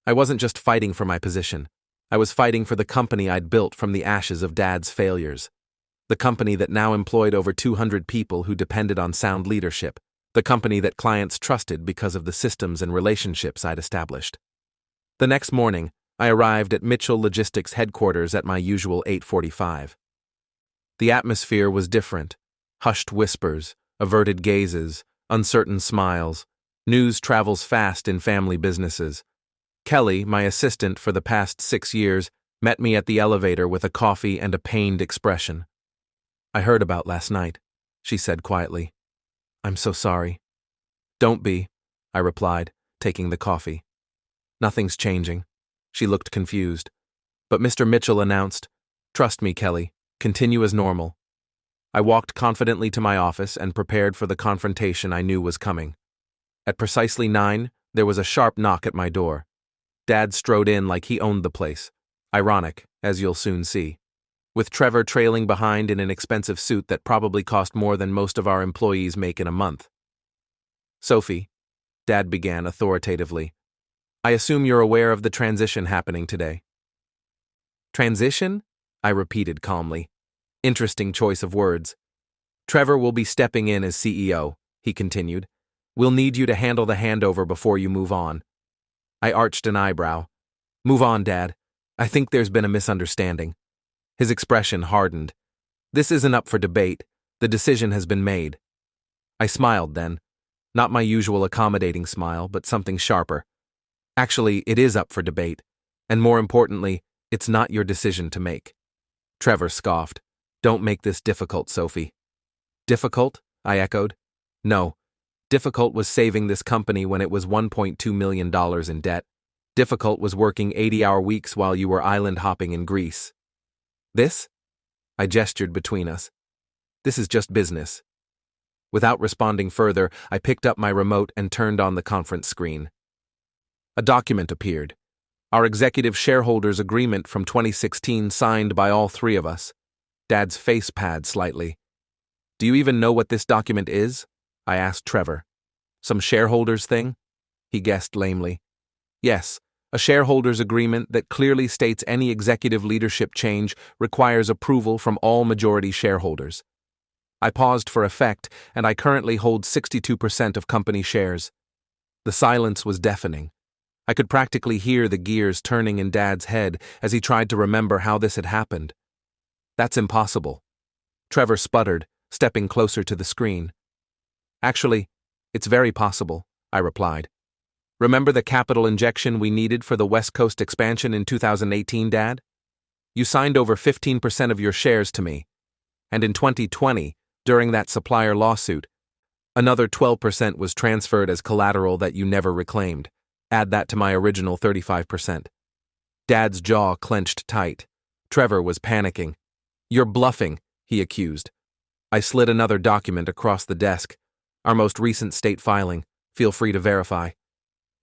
I wasn't just fighting for my position. I was fighting for the company I'd built from the ashes of Dad's failures. The company that now employed over 200 people who depended on sound leadership. The company that clients trusted because of the systems and relationships I'd established. The next morning, I arrived at Mitchell Logistics headquarters at my usual 8:45. The atmosphere was different. Hushed whispers, averted gazes, uncertain smiles. News travels fast in family businesses. Kelly, my assistant for the past 6 years, met me at the elevator with a coffee and a pained expression. I heard about last night, she said quietly. I'm so sorry. Don't be, I replied, taking the coffee. Nothing's changing. She looked confused. But Mr. Mitchell announced, Trust me, Kelly, continue as normal. I walked confidently to my office and prepared for the confrontation I knew was coming. At precisely 9, there was a sharp knock at my door. Dad strode in like he owned the place. Ironic, as you'll soon see. With Trevor trailing behind in an expensive suit that probably cost more than most of our employees make in a month. Sophie, Dad began authoritatively, I assume you're aware of the transition happening today. Transition? I repeated calmly. Interesting choice of words. Trevor will be stepping in as CEO, he continued. We'll need you to handle the handover before you move on. I arched an eyebrow. Move on, Dad. I think there's been a misunderstanding. His expression hardened. This isn't up for debate. The decision has been made. I smiled then. Not my usual accommodating smile, but something sharper. Actually, it is up for debate. And more importantly, it's not your decision to make. Trevor scoffed. Don't make this difficult, Sophie. Difficult? I echoed. No. Difficult was saving this company when it was $1.2 million in debt. Difficult was working 80-hour weeks while you were island hopping in Greece. This? I gestured between us. This is just business. Without responding further, I picked up my remote and turned on the conference screen. A document appeared. Our executive shareholders' agreement from 2016 signed by all 3 of us. Dad's face pad slightly. Do you even know what this document is? I asked Trevor. Some shareholders thing? He guessed lamely. Yes, a shareholders agreement that clearly states any executive leadership change requires approval from all majority shareholders. I paused for effect, and I currently hold 62% of company shares. The silence was deafening. I could practically hear the gears turning in Dad's head as he tried to remember how this had happened. That's impossible. Trevor sputtered, stepping closer to the screen. Actually, it's very possible, I replied. Remember the capital injection we needed for the West Coast expansion in 2018, Dad? You signed over 15% of your shares to me. And in 2020, during that supplier lawsuit, another 12% was transferred as collateral that you never reclaimed. Add that to my original 35%. Dad's jaw clenched tight. Trevor was panicking. You're bluffing, he accused. I slid another document across the desk. Our most recent state filing. Feel free to verify.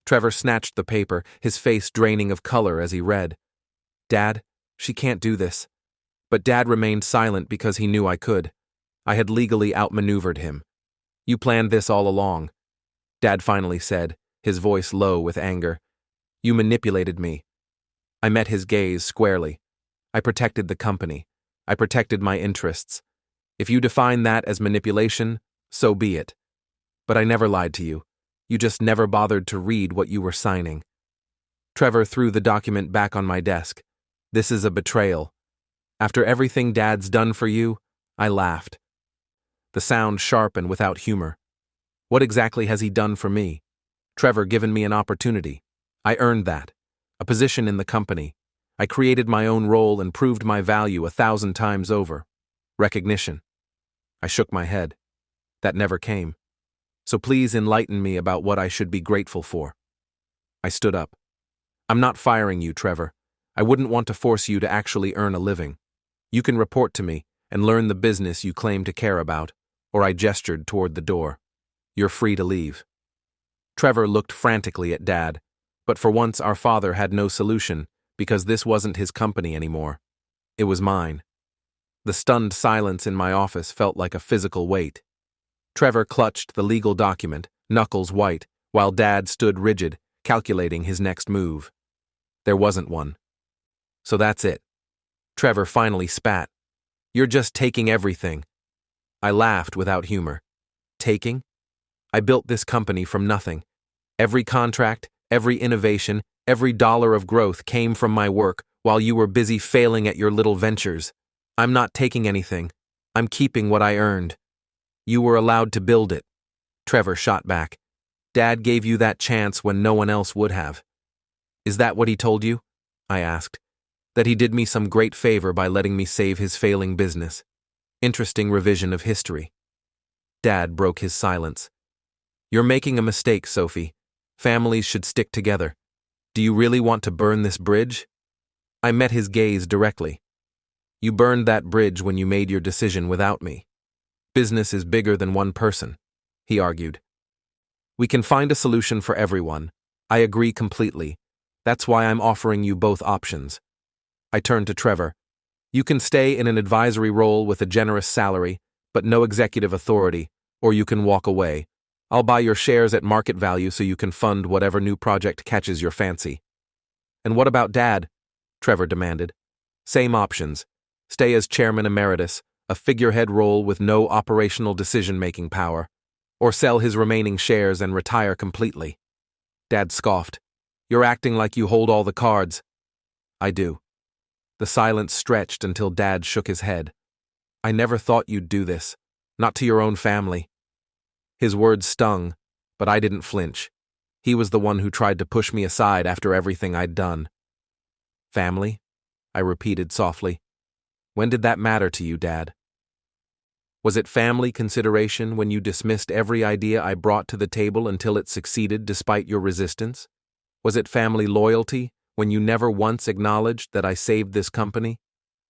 Trevor snatched the paper, his face draining of color as he read. Dad, she can't do this. But Dad remained silent because he knew I could. I had legally outmaneuvered him. You planned this all along, Dad finally said, his voice low with anger. You manipulated me. I met his gaze squarely. I protected the company. I protected my interests. If you define that as manipulation, so be it. But I never lied to you. You just never bothered to read what you were signing. Trevor threw the document back on my desk. This is a betrayal. After everything Dad's done for you, I laughed. The sound sharp and without humor. What exactly has he done for me? Trevor given me an opportunity. I earned that. A position in the company. I created my own role and proved my value 1,000 times over. Recognition. I shook my head. That never came. So please enlighten me about what I should be grateful for. I stood up. I'm not firing you, Trevor. I wouldn't want to force you to actually earn a living. You can report to me and learn the business you claim to care about, or I gestured toward the door. You're free to leave. Trevor looked frantically at Dad, but for once our father had no solution because this wasn't his company anymore. It was mine. The stunned silence in my office felt like a physical weight. Trevor clutched the legal document, knuckles white, while Dad stood rigid, calculating his next move. There wasn't one. So that's it. Trevor finally spat. You're just taking everything. I laughed without humor. Taking? I built this company from nothing. Every contract, every innovation, every dollar of growth came from my work while you were busy failing at your little ventures. I'm not taking anything. I'm keeping what I earned. You were allowed to build it. Trevor shot back. Dad gave you that chance when no one else would have. Is that what he told you? I asked. That he did me some great favor by letting me save his failing business. Interesting revision of history. Dad broke his silence. You're making a mistake, Sophie. Families should stick together. Do you really want to burn this bridge? I met his gaze directly. You burned that bridge when you made your decision without me. Business is bigger than one person, he argued. We can find a solution for everyone. I agree completely. That's why I'm offering you both options. I turned to Trevor. You can stay in an advisory role with a generous salary, but no executive authority, or you can walk away. I'll buy your shares at market value so you can fund whatever new project catches your fancy. And what about Dad? Trevor demanded. Same options. Stay as chairman emeritus, a figurehead role with no operational decision-making power, or sell his remaining shares and retire completely. Dad scoffed. You're acting like you hold all the cards. I do. The silence stretched until Dad shook his head. I never thought you'd do this. Not to your own family. His words stung, but I didn't flinch. He was the one who tried to push me aside after everything I'd done. Family? I repeated softly. When did that matter to you, Dad? Was it family consideration when you dismissed every idea I brought to the table until it succeeded despite your resistance? Was it family loyalty when you never once acknowledged that I saved this company?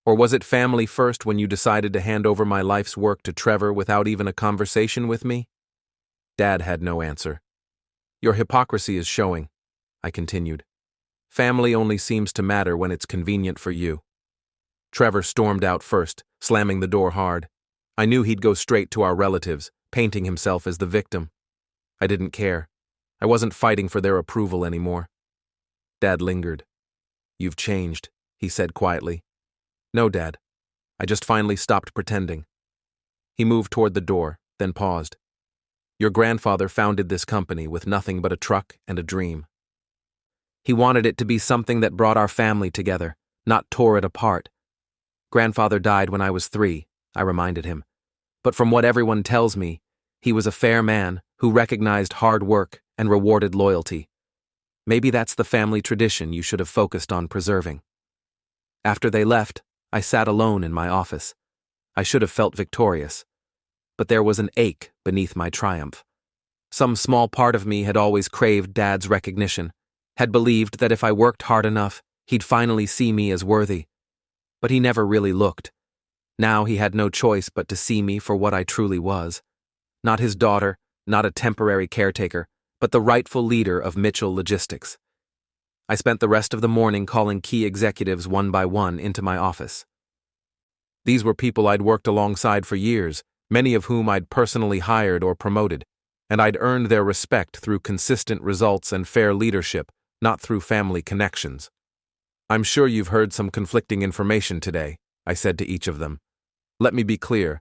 Or was it family first when you decided to hand over my life's work to Trevor without even a conversation with me? Dad had no answer. Your hypocrisy is showing, I continued. Family only seems to matter when it's convenient for you. Trevor stormed out first, slamming the door hard. I knew he'd go straight to our relatives, painting himself as the victim. I didn't care. I wasn't fighting for their approval anymore. Dad lingered. "You've changed," he said quietly. "No, Dad. I just finally stopped pretending." He moved toward the door, then paused. "Your grandfather founded this company with nothing but a truck and a dream. He wanted it to be something that brought our family together, not tore it apart. Grandfather died when I was 3, I reminded him. But from what everyone tells me, he was a fair man who recognized hard work and rewarded loyalty. Maybe that's the family tradition you should have focused on preserving." After they left, I sat alone in my office. I should have felt victorious. But there was an ache beneath my triumph. Some small part of me had always craved Dad's recognition, had believed that if I worked hard enough, he'd finally see me as worthy. But he never really looked. Now he had no choice but to see me for what I truly was. Not his daughter, not a temporary caretaker, but the rightful leader of Mitchell Logistics. I spent the rest of the morning calling key executives one by one into my office. These were people I'd worked alongside for years, many of whom I'd personally hired or promoted, and I'd earned their respect through consistent results and fair leadership, not through family connections. "I'm sure you've heard some conflicting information today," I said to each of them. "Let me be clear.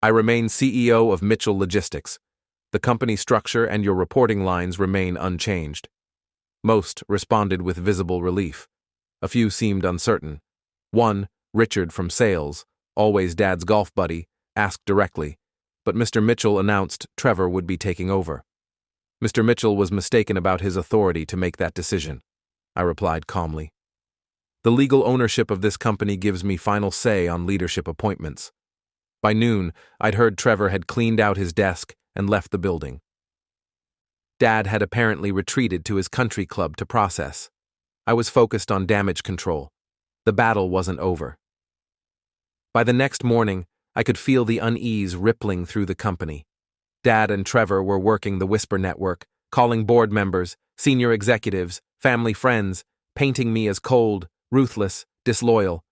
I remain CEO of Mitchell Logistics. The company structure and your reporting lines remain unchanged." Most responded with visible relief. A few seemed uncertain. One, Richard from sales, always Dad's golf buddy, asked directly, but Mr. Mitchell announced Trevor would be taking over. "Mr. Mitchell was mistaken about his authority to make that decision," I replied calmly. "The legal ownership of this company gives me final say on leadership appointments." By noon, I'd heard Trevor had cleaned out his desk and left the building. Dad had apparently retreated to his country club to process. I was focused on damage control. The battle wasn't over. By the next morning, I could feel the unease rippling through the company. Dad and Trevor were working the Whisper Network, calling board members, senior executives, family friends, painting me as cold, ruthless, disloyal.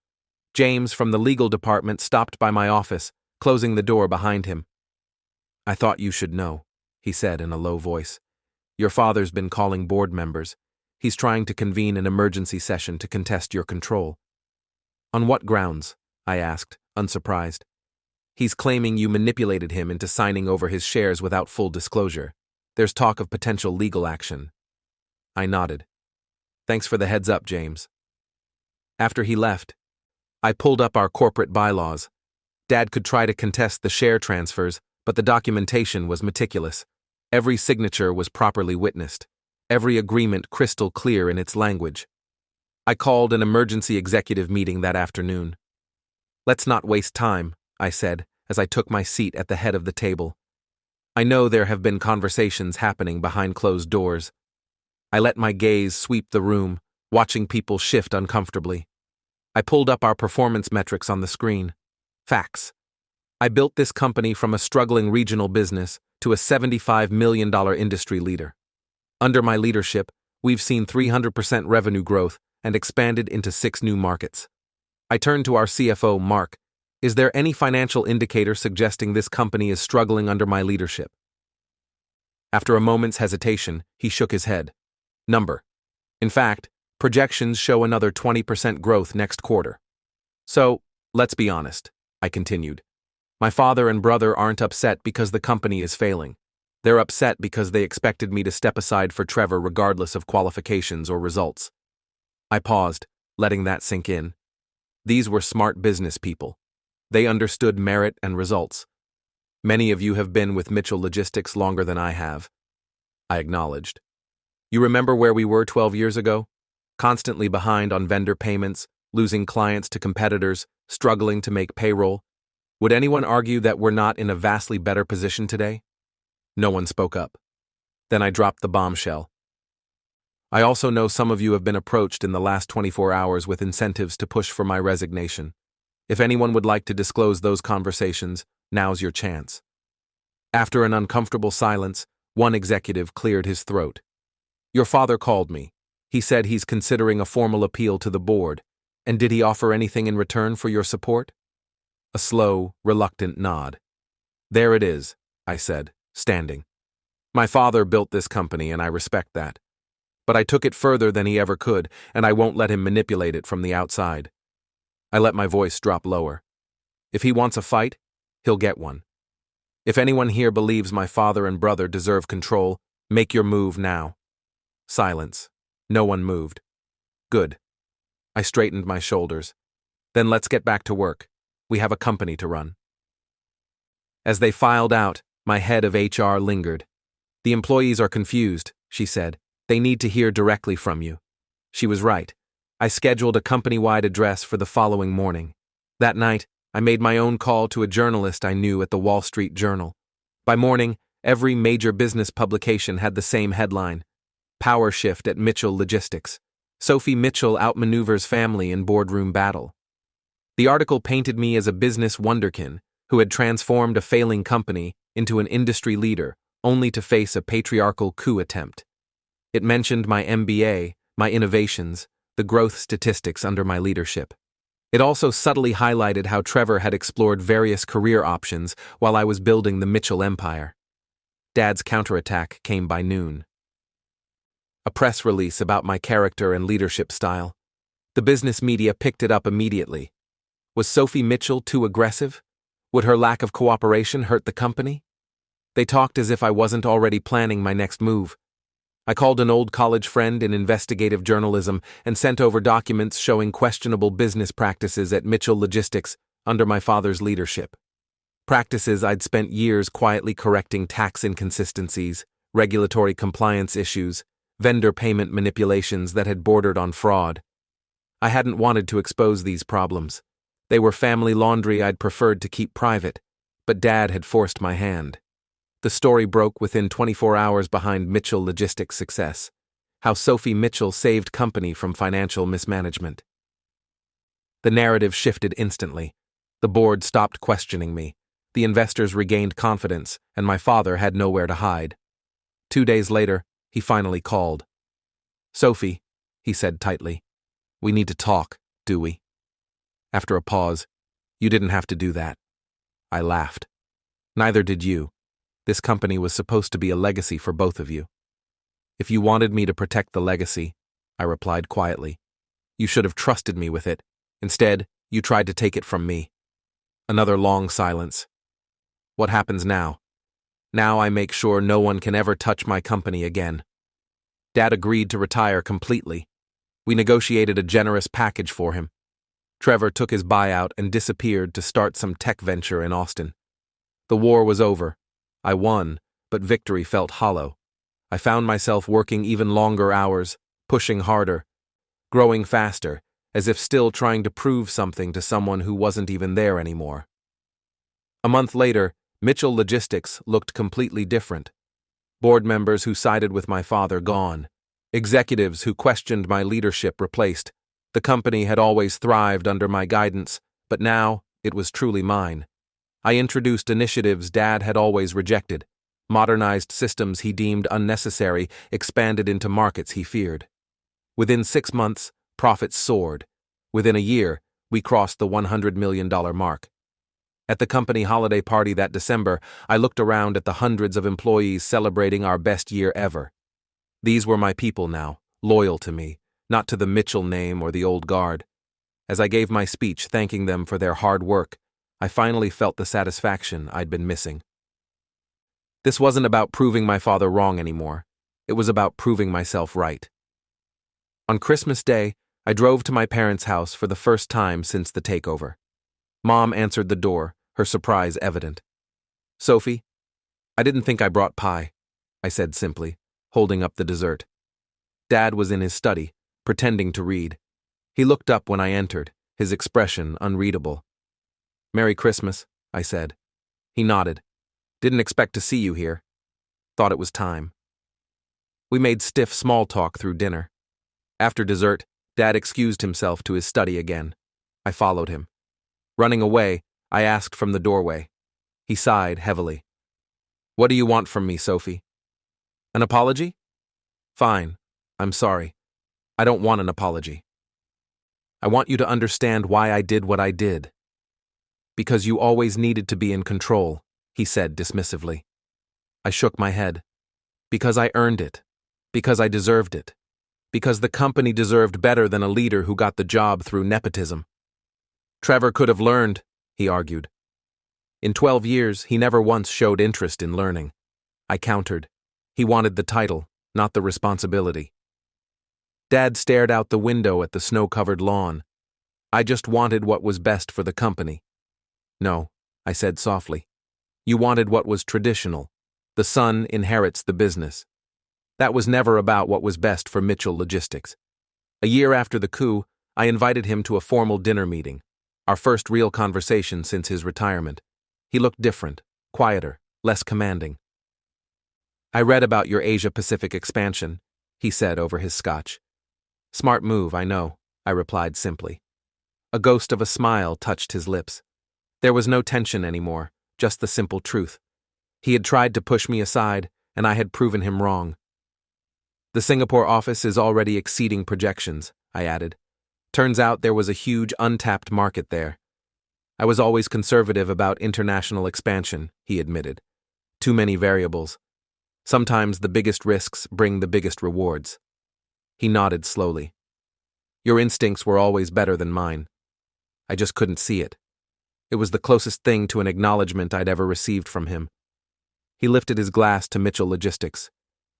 James from the legal department stopped by my office, closing the door behind him. "I thought you should know," he said in a low voice. "Your father's been calling board members. He's trying to convene an emergency session to contest your control." "On what grounds?" I asked, unsurprised. "He's claiming you manipulated him into signing over his shares without full disclosure. There's talk of potential legal action." I nodded. "Thanks for the heads up, James." After he left, I pulled up our corporate bylaws. Dad could try to contest the share transfers, but the documentation was meticulous. Every signature was properly witnessed. Every agreement crystal clear in its language. I called an emergency executive meeting that afternoon. "Let's not waste time," I said, as I took my seat at the head of the table. "I know there have been conversations happening behind closed doors." I let my gaze sweep the room, watching people shift uncomfortably. I pulled up our performance metrics on the screen. Facts. I built this company from a struggling regional business to a $75 million industry leader. Under my leadership, we've seen 300% revenue growth and expanded into 6 new markets. I turned to our CFO, Mark. "Is there any financial indicator suggesting this company is struggling under my leadership?" After a moment's hesitation, he shook his head. "Number. In fact, projections show another 20% growth next quarter." "So, let's be honest," I continued. "My father and brother aren't upset because the company is failing. They're upset because they expected me to step aside for Trevor regardless of qualifications or results." I paused, letting that sink in. These were smart business people. They understood merit and results. "Many of you have been with Mitchell Logistics longer than I have," I acknowledged. "You remember where we were 12 years ago? Constantly behind on vendor payments, losing clients to competitors, struggling to make payroll. Would anyone argue that we're not in a vastly better position today?" No one spoke up. Then I dropped the bombshell. "I also know some of you have been approached in the last 24 hours with incentives to push for my resignation. If anyone would like to disclose those conversations, now's your chance." After an uncomfortable silence, one executive cleared his throat. "Your father called me. He said he's considering a formal appeal to the board. And did he offer anything in return for your support?" A slow, reluctant nod. "There it is," I said, standing. "My father built this company and I respect that. But I took it further than he ever could, and I won't let him manipulate it from the outside. I let my voice drop lower. If he wants a fight, he'll get one. If anyone here believes my father and brother deserve control, make your move now. Silence. No one moved. Good. I straightened my shoulders. Then let's get back to work. We have a company to run. As they filed out, my head of HR lingered. The employees are confused, she said. They need to hear directly from you. She was right. I scheduled a company-wide address for the following morning. That night, I made my own call to a journalist I knew at the Wall Street Journal. By morning, every major business publication had the same headline: Power Shift at Mitchell Logistics. Sophie Mitchell outmaneuvers family in boardroom battle. The article painted me as a business wunderkind who had transformed a failing company into an industry leader, only to face a patriarchal coup attempt. It mentioned my MBA, my innovations, the growth statistics under my leadership. It also subtly highlighted how Trevor had explored various career options while I was building the Mitchell empire. Dad's counterattack came by noon. A press release about my character and leadership style. The business media picked it up immediately. Was Sophie Mitchell too aggressive? Would her lack of cooperation hurt the company? They talked as if I wasn't already planning my next move. I called an old college friend in investigative journalism and sent over documents showing questionable business practices at Mitchell Logistics under my father's leadership. Practices I'd spent years quietly correcting: tax inconsistencies, regulatory compliance issues, vendor payment manipulations that had bordered on fraud. I hadn't wanted to expose these problems. They were family laundry I'd preferred to keep private, but Dad had forced my hand. The story broke within 24 hours behind Mitchell Logistics' success: how Sophie Mitchell saved company from financial mismanagement. The narrative shifted instantly. The board stopped questioning me. The investors regained confidence, and my father had nowhere to hide. 2 days later, he finally called. "Sophie," he said tightly, "we need to talk, do we?" After a pause, "You didn't have to do that." I laughed. "Neither did you. This company was supposed to be a legacy for both of you." "If you wanted me to protect the legacy," I replied quietly, "you should have trusted me with it. Instead, you tried to take it from me." Another long silence. "What happens now?" "Now I make sure no one can ever touch my company again." Dad agreed to retire completely. We negotiated a generous package for him. Trevor took his buyout and disappeared to start some tech venture in Austin. The war was over. I won, but victory felt hollow. I found myself working even longer hours, pushing harder, growing faster, as if still trying to prove something to someone who wasn't even there anymore. A month later, Mitchell Logistics looked completely different. Board members who sided with my father gone. Executives who questioned my leadership replaced. The company had always thrived under my guidance, but now it was truly mine. I introduced initiatives Dad had always rejected, modernized systems he deemed unnecessary, expanded into markets he feared. Within 6 months, profits soared. Within a year, we crossed the $100 million mark. At the company holiday party that December, I looked around at the hundreds of employees celebrating our best year ever. These were my people now, loyal to me, not to the Mitchell name or the old guard. As I gave my speech thanking them for their hard work, I finally felt the satisfaction I'd been missing. This wasn't about proving my father wrong anymore. It was about proving myself right. On Christmas Day, I drove to my parents' house for the first time since the takeover. Mom answered the door, her surprise evident. "Sophie, I didn't think I brought pie," I said simply, holding up the dessert. Dad was in his study, pretending to read. He looked up when I entered, his expression unreadable. "Merry Christmas," I said. He nodded. "Didn't expect to see you here. Thought it was time." We made stiff small talk through dinner. After dessert, Dad excused himself to his study again. I followed him. Running away, I asked from the doorway. He sighed heavily. "What do you want from me, Sophie?" "An apology?" "Fine. I'm sorry. I don't want an apology. I want you to understand why I did what I did." "Because you always needed to be in control," he said dismissively. I shook my head. "Because I earned it. Because I deserved it. because the company deserved better than a leader who got the job through nepotism. Trevor could have learned, he argued. In 12 years, he never once showed interest in learning. I countered. He wanted the title, not the responsibility. Dad stared out the window at the snow-covered lawn. I just wanted what was best for the company. No, I said softly. You wanted what was traditional. The son inherits the business. That was never about what was best for Mitchell Logistics. A year after the coup, I invited him to a formal dinner meeting, our first real conversation since his retirement. He looked different, quieter, less commanding. I read about your Asia-Pacific expansion, he said over his scotch. Smart move, I know, I replied simply. A ghost of a smile touched his lips. There was no tension anymore, just the simple truth. He had tried to push me aside, and I had proven him wrong. The Singapore office is already exceeding projections, I added. Turns out there was a huge untapped market there. I was always conservative about international expansion, he admitted. Too many variables. Sometimes the biggest risks bring the biggest rewards. He nodded slowly. Your instincts were always better than mine. I just couldn't see it. It was the closest thing to an acknowledgement I'd ever received from him. He lifted his glass to Mitchell Logistics.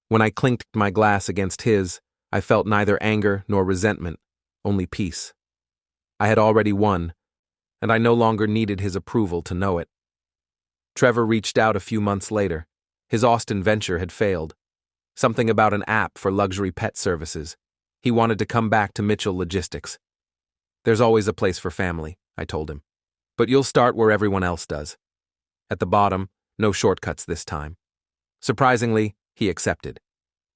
When I clinked my glass against his, I felt neither anger nor resentment, only peace. I had already won, and I no longer needed his approval to know it. Trevor reached out a few months later. His Austin venture had failed. Something about an app for luxury pet services. He wanted to come back to Mitchell Logistics. There's always a place for family, I told him. But you'll start where everyone else does. At the bottom, no shortcuts this time. Surprisingly, he accepted.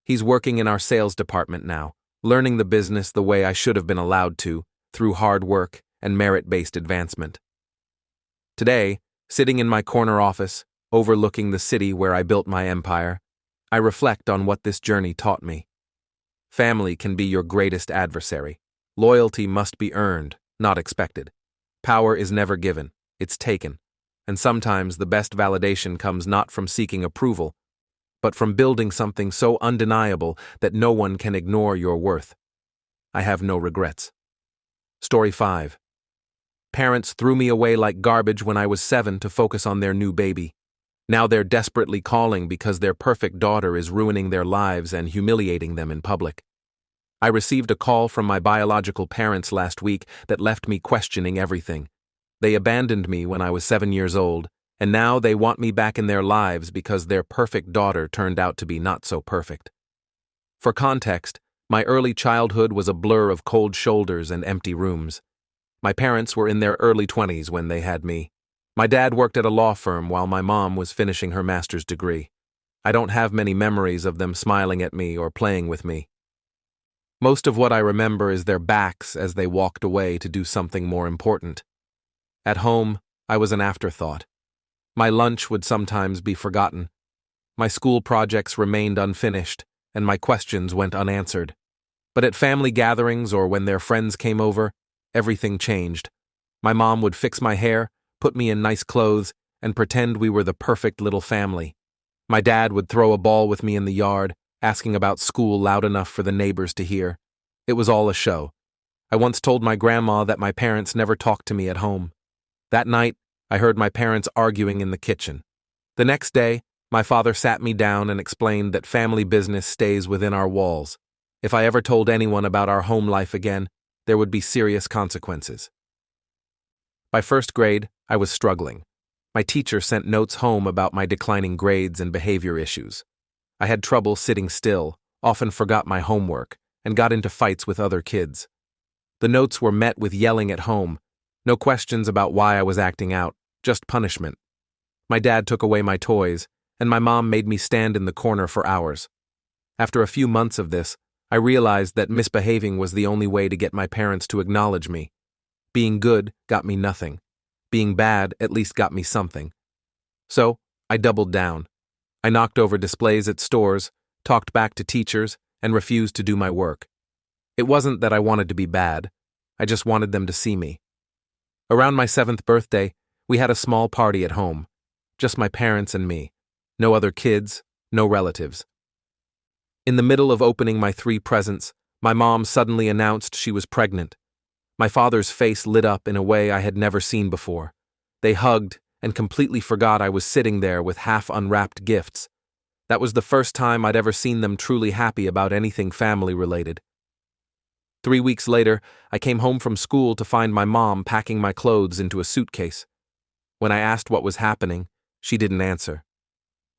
He's working in our sales department now, learning the business the way I should have been allowed to, through hard work and merit-based advancement. Today, sitting in my corner office, overlooking the city where I built my empire, I reflect on what this journey taught me. Family can be your greatest adversary. Loyalty must be earned, not expected. Power is never given, it's taken. And sometimes the best validation comes not from seeking approval, but from building something so undeniable that no one can ignore your worth. I have no regrets. Story 5. Parents threw me away like garbage when I was 7 to focus on their new baby. Now they're desperately calling because their perfect daughter is ruining their lives and humiliating them in public. I received a call from my biological parents last week that left me questioning everything. They abandoned me when I was 7 years old, and now they want me back in their lives because their perfect daughter turned out to be not so perfect. For context, my early childhood was a blur of cold shoulders and empty rooms. My parents were in their early 20s when they had me. My dad worked at a law firm while my mom was finishing her master's degree. I don't have many memories of them smiling at me or playing with me. Most of what I remember is their backs as they walked away to do something more important. At home, I was an afterthought. My lunch would sometimes be forgotten. My school projects remained unfinished, and my questions went unanswered. But at family gatherings or when their friends came over, everything changed. My mom would fix my hair, put me in nice clothes, and pretend we were the perfect little family. My dad would throw a ball with me in the yard, asking about school loud enough for the neighbors to hear. It was all a show. I once told my grandma that my parents never talked to me at home. That night, I heard my parents arguing in the kitchen. The next day, my father sat me down and explained that family business stays within our walls. If I ever told anyone about our home life again, there would be serious consequences. By first grade, I was struggling. My teacher sent notes home about my declining grades and behavior issues. I had trouble sitting still, often forgot my homework, and got into fights with other kids. The notes were met with yelling at home. No questions about why I was acting out, just punishment. My dad took away my toys, and my mom made me stand in the corner for hours. After a few months of this, I realized that misbehaving was the only way to get my parents to acknowledge me. Being good got me nothing. Being bad at least got me something. So, I doubled down. I knocked over displays at stores, talked back to teachers, and refused to do my work. It wasn't that I wanted to be bad. I just wanted them to see me. Around my 7th birthday, we had a small party at home. Just my parents and me. No other kids, no relatives. In the middle of opening my 3 presents, My mom suddenly announced she was pregnant. My father's face lit up in a way I had never seen before. They hugged and completely forgot I was sitting there with half-unwrapped gifts. That was the first time I'd ever seen them truly happy about anything family-related. 3 weeks later, I came home from school to find my mom packing my clothes into a suitcase. When I asked what was happening, she didn't answer.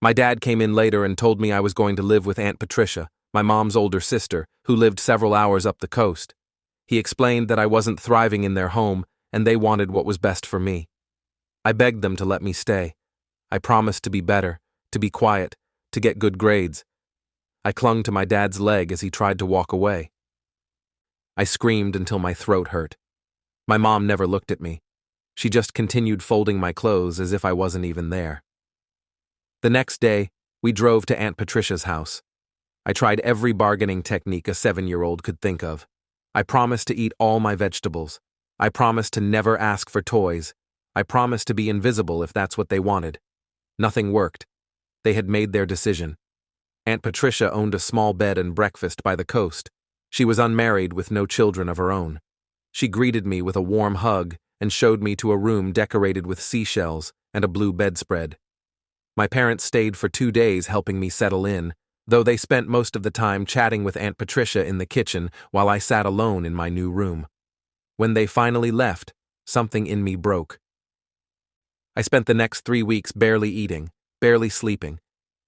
My dad came in later and told me I was going to live with Aunt Patricia, my mom's older sister, who lived several hours up the coast. He explained that I wasn't thriving in their home and they wanted what was best for me. I begged them to let me stay. I promised to be better, to be quiet, to get good grades. I clung to my dad's leg as he tried to walk away. I screamed until my throat hurt. My mom never looked at me. She just continued folding my clothes as if I wasn't even there. The next day, we drove to Aunt Patricia's house. I tried every bargaining technique a 7-year-old could think of. I promised to eat all my vegetables. I promised to never ask for toys. I promised to be invisible if that's what they wanted. Nothing worked. They had made their decision. Aunt Patricia owned a small bed and breakfast by the coast. She was unmarried with no children of her own. She greeted me with a warm hug and showed me to a room decorated with seashells and a blue bedspread. My parents stayed for 2 days helping me settle in, though they spent most of the time chatting with Aunt Patricia in the kitchen while I sat alone in my new room. When they finally left, something in me broke. I spent the next 3 weeks barely eating, barely sleeping,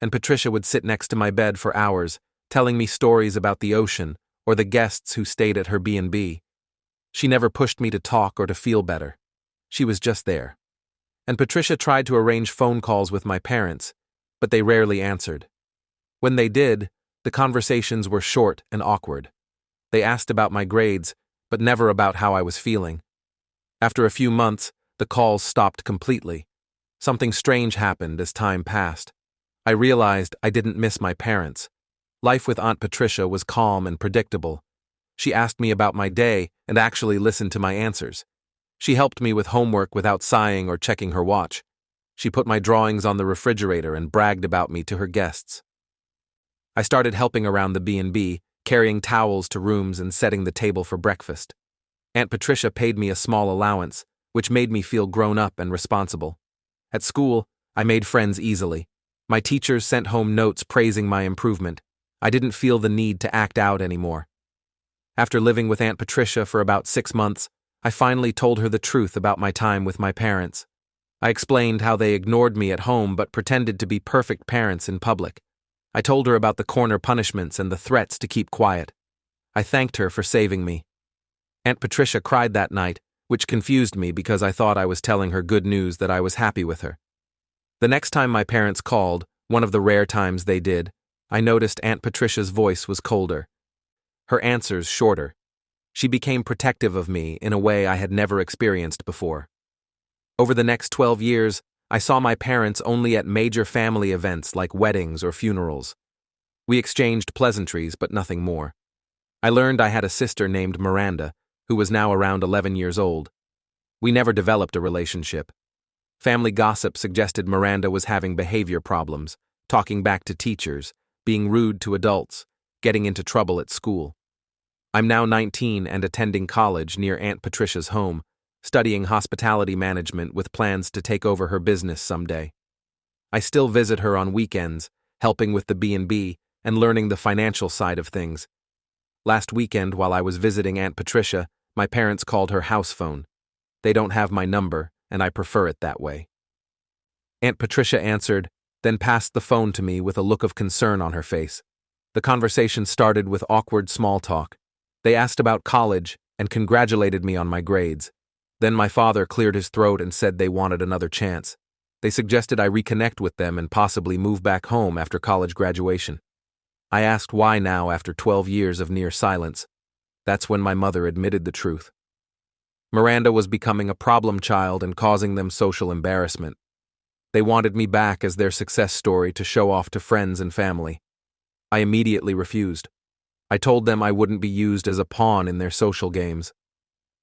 and Patricia would sit next to my bed for hours, telling me stories about the ocean or the guests who stayed at her B&B. She never pushed me to talk or to feel better. She was just there. And Patricia tried to arrange phone calls with my parents, but they rarely answered. When they did, the conversations were short and awkward. They asked about my grades, but never about how I was feeling. After a few months, the calls stopped completely. Something strange happened as time passed. I realized I didn't miss my parents. Life with Aunt Patricia was calm and predictable. She asked me about my day and actually listened to my answers. She helped me with homework without sighing or checking her watch. She put my drawings on the refrigerator and bragged about me to her guests. I started helping around the B&B, carrying towels to rooms and setting the table for breakfast. Aunt Patricia paid me a small allowance, which made me feel grown up and responsible. At school, I made friends easily. My teachers sent home notes praising my improvement. I didn't feel the need to act out anymore. After living with Aunt Patricia for about 6 months, I finally told her the truth about my time with my parents. I explained how they ignored me at home but pretended to be perfect parents in public. I told her about the corner punishments and the threats to keep quiet. I thanked her for saving me. Aunt Patricia cried that night, which confused me because I thought I was telling her good news that I was happy with her. The next time my parents called, one of the rare times they did, I noticed Aunt Patricia's voice was colder. Her answers shorter. She became protective of me in a way I had never experienced before. Over the next 12 years, I saw my parents only at major family events like weddings or funerals. We exchanged pleasantries, but nothing more. I learned I had a sister named Miranda, who was now around 11 years old. We never developed a relationship. Family gossip suggested Miranda was having behavior problems, talking back to teachers, being rude to adults, getting into trouble at school. I'm now 19 and attending college near Aunt Patricia's home, studying hospitality management with plans to take over her business someday. I still visit her on weekends, helping with the B&B and learning the financial side of things. Last weekend, while I was visiting Aunt Patricia, my parents called her house phone. They don't have my number, and I prefer it that way. Aunt Patricia answered, then passed the phone to me with a look of concern on her face. The conversation started with awkward small talk. They asked about college and congratulated me on my grades. Then my father cleared his throat and said they wanted another chance. They suggested I reconnect with them and possibly move back home after college graduation. I asked why now after 12 years of near silence. That's when my mother admitted the truth. Miranda was becoming a problem child and causing them social embarrassment. They wanted me back as their success story to show off to friends and family. I immediately refused. I told them I wouldn't be used as a pawn in their social games.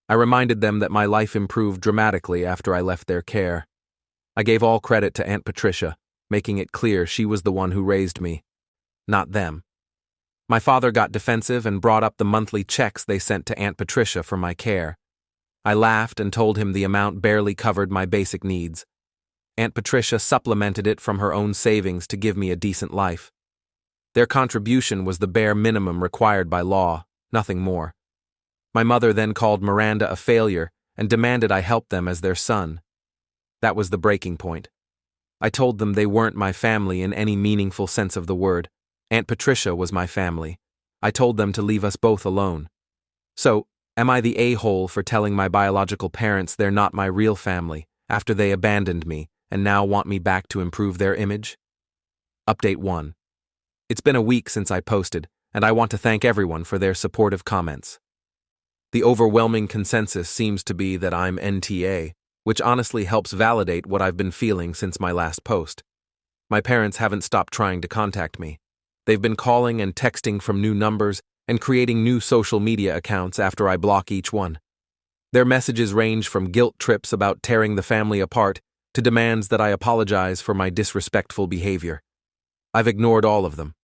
I reminded them that my life improved dramatically after I left their care. I gave all credit to Aunt Patricia, making it clear she was the one who raised me, not them. My father got defensive and brought up the monthly checks they sent to Aunt Patricia for my care. I laughed and told him the amount barely covered my basic needs. Aunt Patricia supplemented it from her own savings to give me a decent life. Their contribution was the bare minimum required by law, nothing more. My mother then called Miranda a failure and demanded I help them as their son. That was the breaking point. I told them they weren't my family in any meaningful sense of the word. Aunt Patricia was my family. I told them to leave us both alone. So, am I the a-hole for telling my biological parents they're not my real family after they abandoned me and now want me back to improve their image? Update 1. It's been a week since I posted, and I want to thank everyone for their supportive comments. The overwhelming consensus seems to be that I'm NTA, which honestly helps validate what I've been feeling since my last post. My parents haven't stopped trying to contact me. They've been calling and texting from new numbers and creating new social media accounts after I block each one. Their messages range from guilt trips about tearing the family apart to demands that I apologize for my disrespectful behavior. I've ignored all of them.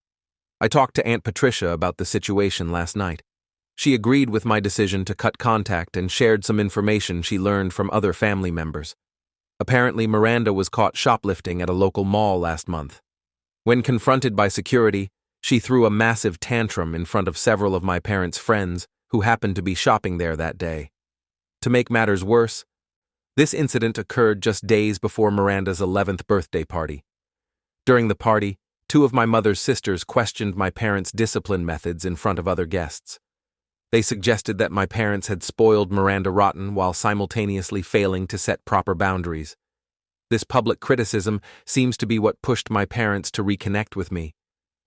I talked to Aunt Patricia about the situation last night. She agreed with my decision to cut contact and shared some information she learned from other family members. Apparently, Miranda was caught shoplifting at a local mall last month. When confronted by security, she threw a massive tantrum in front of several of my parents' friends who happened to be shopping there that day. To make matters worse, this incident occurred just days before Miranda's 11th birthday party. During the party, 2 of my mother's sisters questioned my parents' discipline methods in front of other guests. They suggested that my parents had spoiled Miranda rotten while simultaneously failing to set proper boundaries. This public criticism seems to be what pushed my parents to reconnect with me.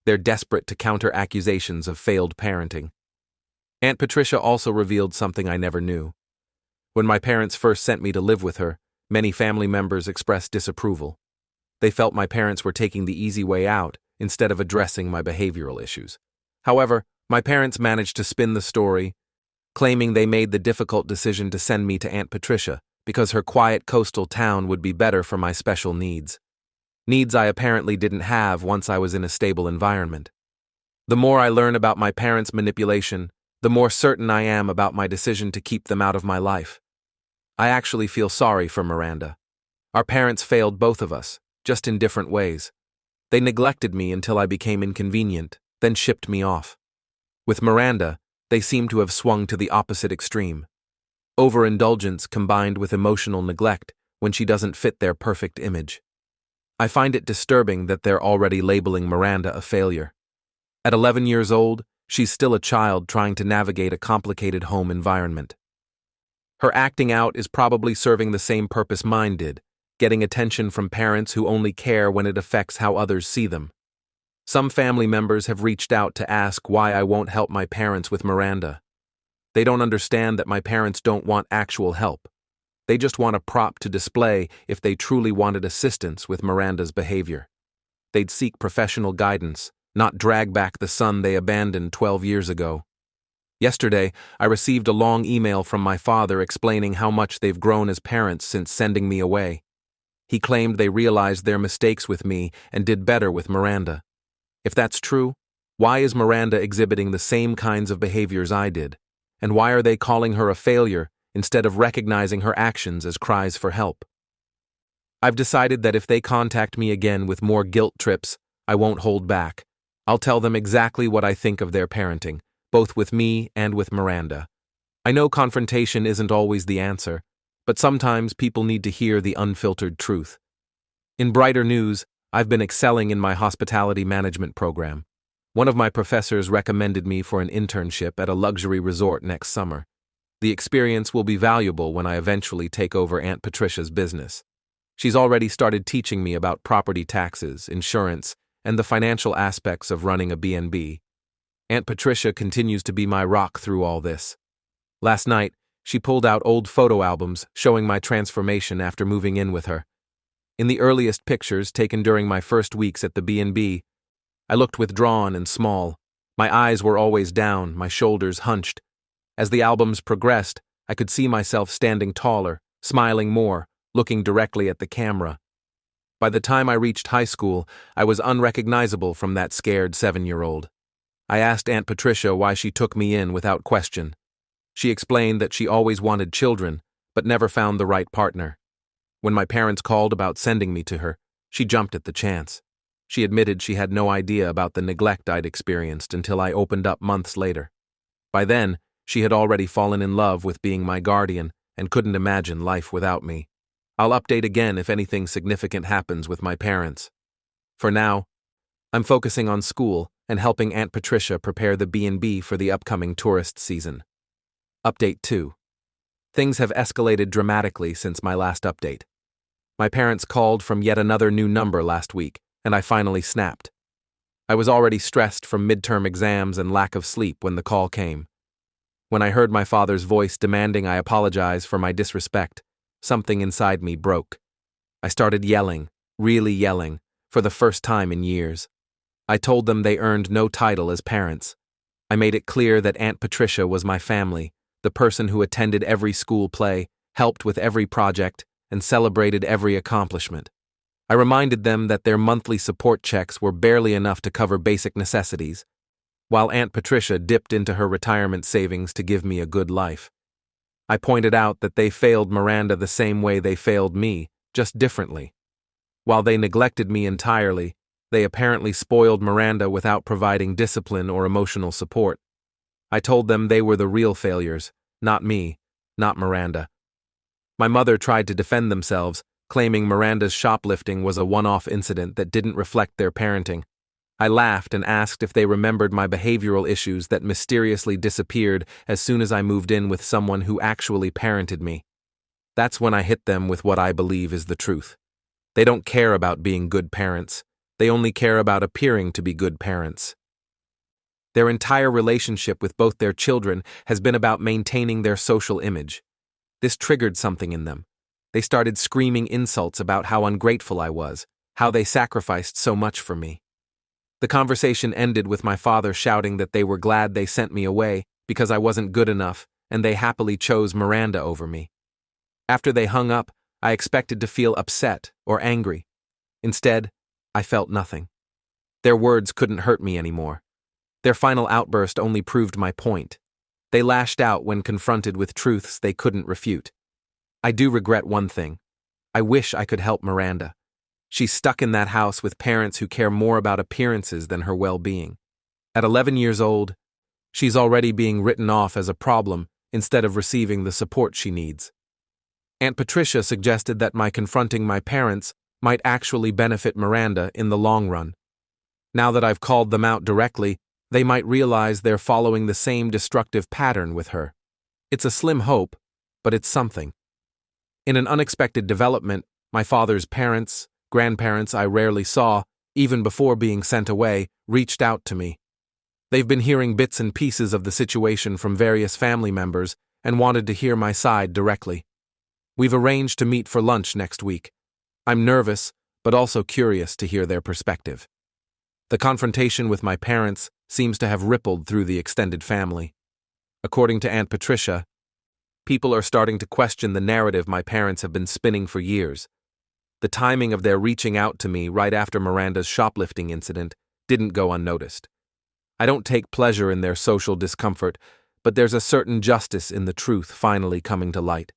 They're desperate to counter accusations of failed parenting. Aunt Patricia also revealed something I never knew. When my parents first sent me to live with her, many family members expressed disapproval. They felt my parents were taking the easy way out instead of addressing my behavioral issues. However, my parents managed to spin the story, claiming they made the difficult decision to send me to Aunt Patricia because her quiet coastal town would be better for my special needs. Needs I apparently didn't have once I was in a stable environment. The more I learn about my parents' manipulation, the more certain I am about my decision to keep them out of my life. I actually feel sorry for Miranda. Our parents failed both of us, just in different ways. They neglected me until I became inconvenient, then shipped me off. With Miranda, they seem to have swung to the opposite extreme. Overindulgence combined with emotional neglect when she doesn't fit their perfect image. I find it disturbing that they're already labeling Miranda a failure. At 11 years old, she's still a child trying to navigate a complicated home environment. Her acting out is probably serving the same purpose mine did, getting attention from parents who only care when it affects how others see them. Some family members have reached out to ask why I won't help my parents with Miranda. They don't understand that my parents don't want actual help. They just want a prop to display if they truly wanted assistance with Miranda's behavior. They'd seek professional guidance, not drag back the son they abandoned 12 years ago. Yesterday, I received a long email from my father explaining how much they've grown as parents since sending me away. He claimed they realized their mistakes with me and did better with Miranda. If that's true, why is Miranda exhibiting the same kinds of behaviors I did? And why are they calling her a failure instead of recognizing her actions as cries for help? I've decided that if they contact me again with more guilt trips, I won't hold back. I'll tell them exactly what I think of their parenting, both with me and with Miranda. I know confrontation isn't always the answer, but sometimes people need to hear the unfiltered truth. In brighter news, I've been excelling in my hospitality management program. One of my professors recommended me for an internship at a luxury resort next summer. The experience will be valuable when I eventually take over Aunt Patricia's business. She's already started teaching me about property taxes, insurance, and the financial aspects of running a B&B. Aunt Patricia continues to be my rock through all this. Last night, she pulled out old photo albums showing my transformation after moving in with her. In the earliest pictures taken during my first weeks at the B&B, I looked withdrawn and small. My eyes were always down, my shoulders hunched. As the albums progressed, I could see myself standing taller, smiling more, looking directly at the camera. By the time I reached high school, I was unrecognizable from that scared 7-year-old. I asked Aunt Patricia why she took me in without question. She explained that she always wanted children, but never found the right partner. When my parents called about sending me to her, she jumped at the chance. She admitted she had no idea about the neglect I'd experienced until I opened up months later. By then, she had already fallen in love with being my guardian and couldn't imagine life without me. I'll update again if anything significant happens with my parents. For now, I'm focusing on school and helping Aunt Patricia prepare the B&B for the upcoming tourist season. Update 2. Things have escalated dramatically since my last update. My parents called from yet another new number last week, and I finally snapped. I was already stressed from midterm exams and lack of sleep when the call came. When I heard my father's voice demanding I apologize for my disrespect, something inside me broke. I started yelling, really yelling, for the first time in years. I told them they earned no title as parents. I made it clear that Aunt Patricia was my family, the person who attended every school play, helped with every project, and celebrated every accomplishment. I reminded them that their monthly support checks were barely enough to cover basic necessities, while Aunt Patricia dipped into her retirement savings to give me a good life. I pointed out that they failed Miranda the same way they failed me, just differently. While they neglected me entirely, they apparently spoiled Miranda without providing discipline or emotional support. I told them they were the real failures, not me, not Miranda. My mother tried to defend themselves, claiming Miranda's shoplifting was a one-off incident that didn't reflect their parenting. I laughed and asked if they remembered my behavioral issues that mysteriously disappeared as soon as I moved in with someone who actually parented me. That's when I hit them with what I believe is the truth. They don't care about being good parents. They only care about appearing to be good parents. Their entire relationship with both their children has been about maintaining their social image. This triggered something in them. They started screaming insults about how ungrateful I was, how they sacrificed so much for me. The conversation ended with my father shouting that they were glad they sent me away because I wasn't good enough and they happily chose Miranda over me. After they hung up, I expected to feel upset or angry. Instead, I felt nothing. Their words couldn't hurt me anymore. Their final outburst only proved my point. They lashed out when confronted with truths they couldn't refute. I do regret one thing. I wish I could help Miranda. She's stuck in that house with parents who care more about appearances than her well-being. At 11 years old, she's already being written off as a problem instead of receiving the support she needs. Aunt Patricia suggested that my confronting my parents might actually benefit Miranda in the long run. Now that I've called them out directly, they might realize they're following the same destructive pattern with her. It's a slim hope, but it's something. In an unexpected development, my father's parents, grandparents I rarely saw, even before being sent away, reached out to me. They've been hearing bits and pieces of the situation from various family members and wanted to hear my side directly. We've arranged to meet for lunch next week. I'm nervous, but also curious to hear their perspective. The confrontation with my parents seems to have rippled through the extended family. According to Aunt Patricia, people are starting to question the narrative my parents have been spinning for years. The timing of their reaching out to me right after Miranda's shoplifting incident didn't go unnoticed. I don't take pleasure in their social discomfort, but there's a certain justice in the truth finally coming to light.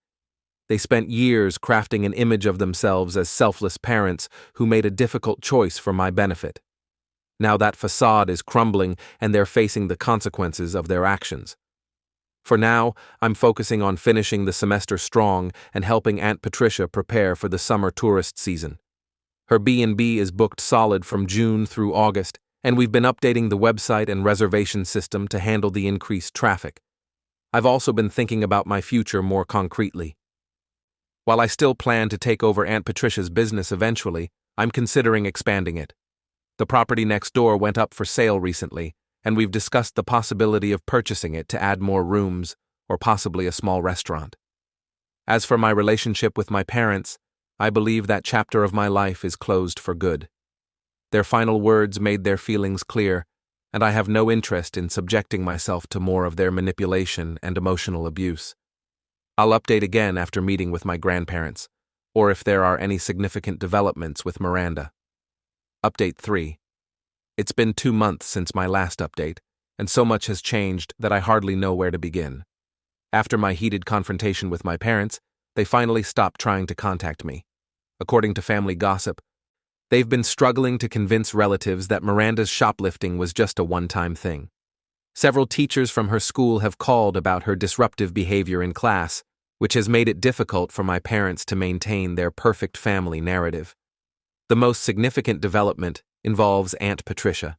They spent years crafting an image of themselves as selfless parents who made a difficult choice for my benefit. Now that facade is crumbling and they're facing the consequences of their actions. For now, I'm focusing on finishing the semester strong and helping Aunt Patricia prepare for the summer tourist season. Her B&B is booked solid from June through August, and we've been updating the website and reservation system to handle the increased traffic. I've also been thinking about my future more concretely. While I still plan to take over Aunt Patricia's business eventually, I'm considering expanding it. The property next door went up for sale recently, and we've discussed the possibility of purchasing it to add more rooms or possibly a small restaurant. As for my relationship with my parents, I believe that chapter of my life is closed for good. Their final words made their feelings clear, and I have no interest in subjecting myself to more of their manipulation and emotional abuse. I'll update again after meeting with my grandparents, or if there are any significant developments with Miranda. Update 3. It's been 2 months since my last update, and so much has changed that I hardly know where to begin. After my heated confrontation with my parents, they finally stopped trying to contact me. According to family gossip, they've been struggling to convince relatives that Miranda's shoplifting was just a one-time thing. Several teachers from her school have called about her disruptive behavior in class, which has made it difficult for my parents to maintain their perfect family narrative. The most significant development involves Aunt Patricia.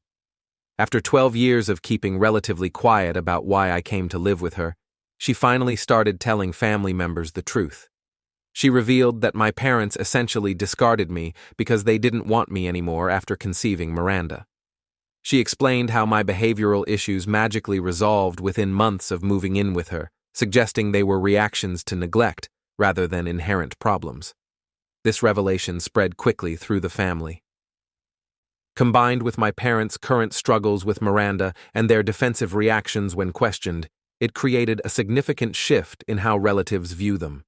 After 12 years of keeping relatively quiet about why I came to live with her, she finally started telling family members the truth. She revealed that my parents essentially discarded me because they didn't want me anymore after conceiving Miranda. She explained how my behavioral issues magically resolved within months of moving in with her, suggesting they were reactions to neglect rather than inherent problems. This revelation spread quickly through the family. Combined with my parents' current struggles with Miranda and their defensive reactions when questioned, it created a significant shift in how relatives view them.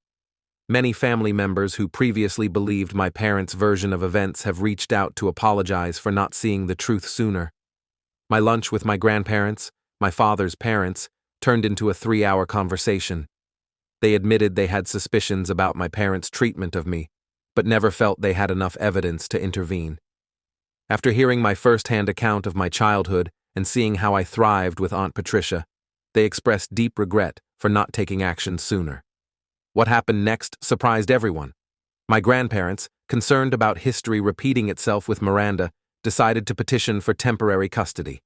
Many family members who previously believed my parents' version of events have reached out to apologize for not seeing the truth sooner. My lunch with my grandparents, my father's parents, turned into a 3-hour conversation. They admitted they had suspicions about my parents' treatment of me, but never felt they had enough evidence to intervene. After hearing my first-hand account of my childhood and seeing how I thrived with Aunt Patricia, they expressed deep regret for not taking action sooner. What happened next surprised everyone. My grandparents, concerned about history repeating itself with Miranda, decided to petition for temporary custody.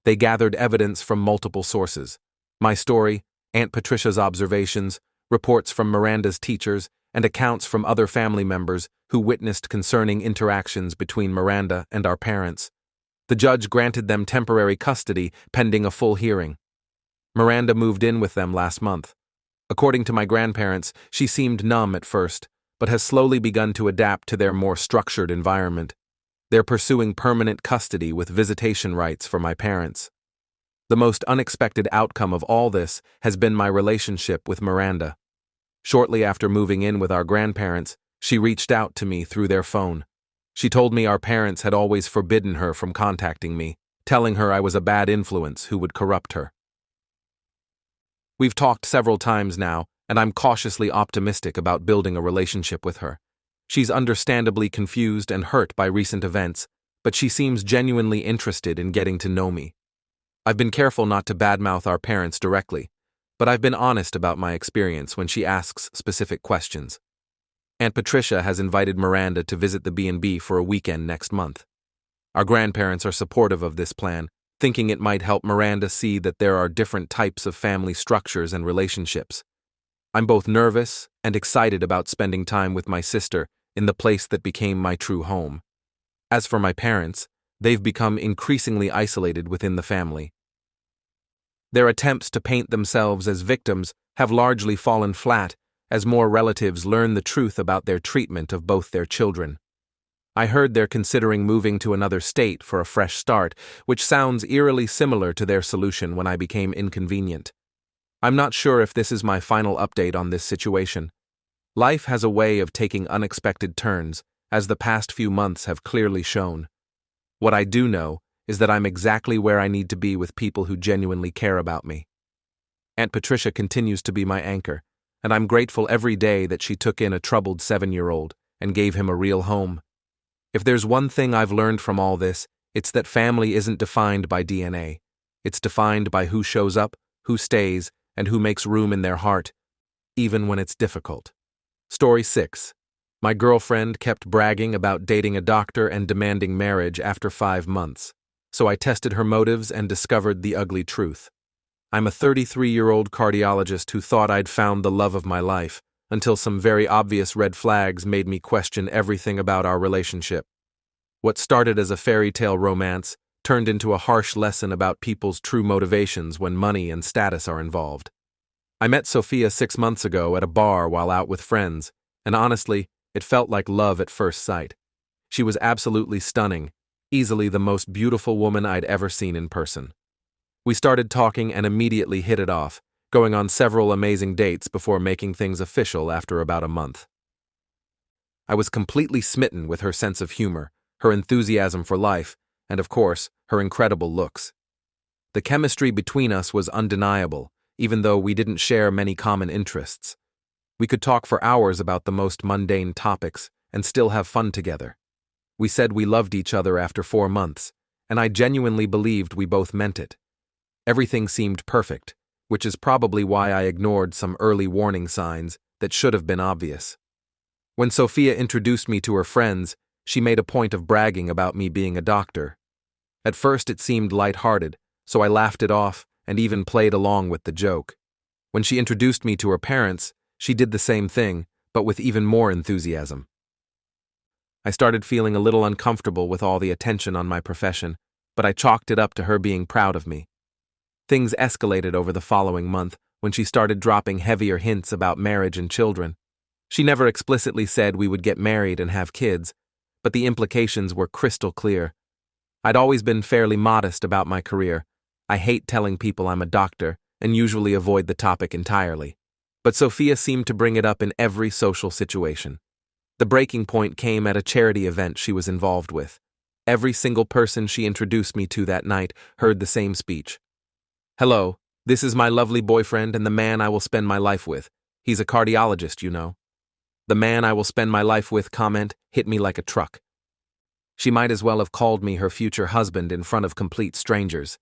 They gathered evidence from multiple sources: my story, Aunt Patricia's observations, reports from Miranda's teachers, and accounts from other family members who witnessed concerning interactions between Miranda and our parents. The judge granted them temporary custody pending a full hearing. Miranda moved in with them last month. According to my grandparents, she seemed numb at first, but has slowly begun to adapt to their more structured environment. They're pursuing permanent custody with visitation rights for my parents. The most unexpected outcome of all this has been my relationship with Miranda. Shortly after moving in with our grandparents, she reached out to me through their phone. She told me our parents had always forbidden her from contacting me, telling her I was a bad influence who would corrupt her. We've talked several times now, and I'm cautiously optimistic about building a relationship with her. She's understandably confused and hurt by recent events, but she seems genuinely interested in getting to know me. I've been careful not to badmouth our parents directly, but I've been honest about my experience when she asks specific questions. Aunt Patricia has invited Miranda to visit the B&B for a weekend next month. Our grandparents are supportive of this plan, thinking it might help Miranda see that there are different types of family structures and relationships. I'm both nervous and excited about spending time with my sister in the place that became my true home. As for my parents, they've become increasingly isolated within the family. Their attempts to paint themselves as victims have largely fallen flat as more relatives learn the truth about their treatment of both their children. I heard they're considering moving to another state for a fresh start, which sounds eerily similar to their solution when I became inconvenient. I'm not sure if this is my final update on this situation. Life has a way of taking unexpected turns, as the past few months have clearly shown. What I do know is that I'm exactly where I need to be with people who genuinely care about me. Aunt Patricia continues to be my anchor, and I'm grateful every day that she took in a troubled 7-year-old and gave him a real home. If there's one thing I've learned from all this, it's that family isn't defined by DNA. It's defined by who shows up, who stays, and who makes room in their heart, even when it's difficult. Story 6. My girlfriend kept bragging about dating a doctor and demanding marriage after 5 months, so I tested her motives and discovered the ugly truth. I'm a 33-year-old cardiologist who thought I'd found the love of my life, until some very obvious red flags made me question everything about our relationship. What started as a fairy tale romance turned into a harsh lesson about people's true motivations when money and status are involved. I met Sophia 6 months ago at a bar while out with friends, and honestly, it felt like love at first sight. She was absolutely stunning, easily the most beautiful woman I'd ever seen in person. We started talking and immediately hit it off, going on several amazing dates before making things official after about a month. I was completely smitten with her sense of humor, her enthusiasm for life, and of course, her incredible looks. The chemistry between us was undeniable, even though we didn't share many common interests. We could talk for hours about the most mundane topics and still have fun together. We said we loved each other after 4 months, and I genuinely believed we both meant it. Everything seemed perfect, which is probably why I ignored some early warning signs that should have been obvious. When Sophia introduced me to her friends, she made a point of bragging about me being a doctor. At first it seemed light-hearted, so I laughed it off and even played along with the joke. When she introduced me to her parents, she did the same thing, but with even more enthusiasm. I started feeling a little uncomfortable with all the attention on my profession, but I chalked it up to her being proud of me. Things escalated over the following month when she started dropping heavier hints about marriage and children. She never explicitly said we would get married and have kids, but the implications were crystal clear. I'd always been fairly modest about my career. I hate telling people I'm a doctor and usually avoid the topic entirely. But Sophia seemed to bring it up in every social situation. The breaking point came at a charity event she was involved with. Every single person she introduced me to that night heard the same speech. "Hello, this is my lovely boyfriend and the man I will spend my life with. He's a cardiologist, you know." The "man I will spend my life with" comment hit me like a truck. She might as well have called me her future husband in front of complete strangers.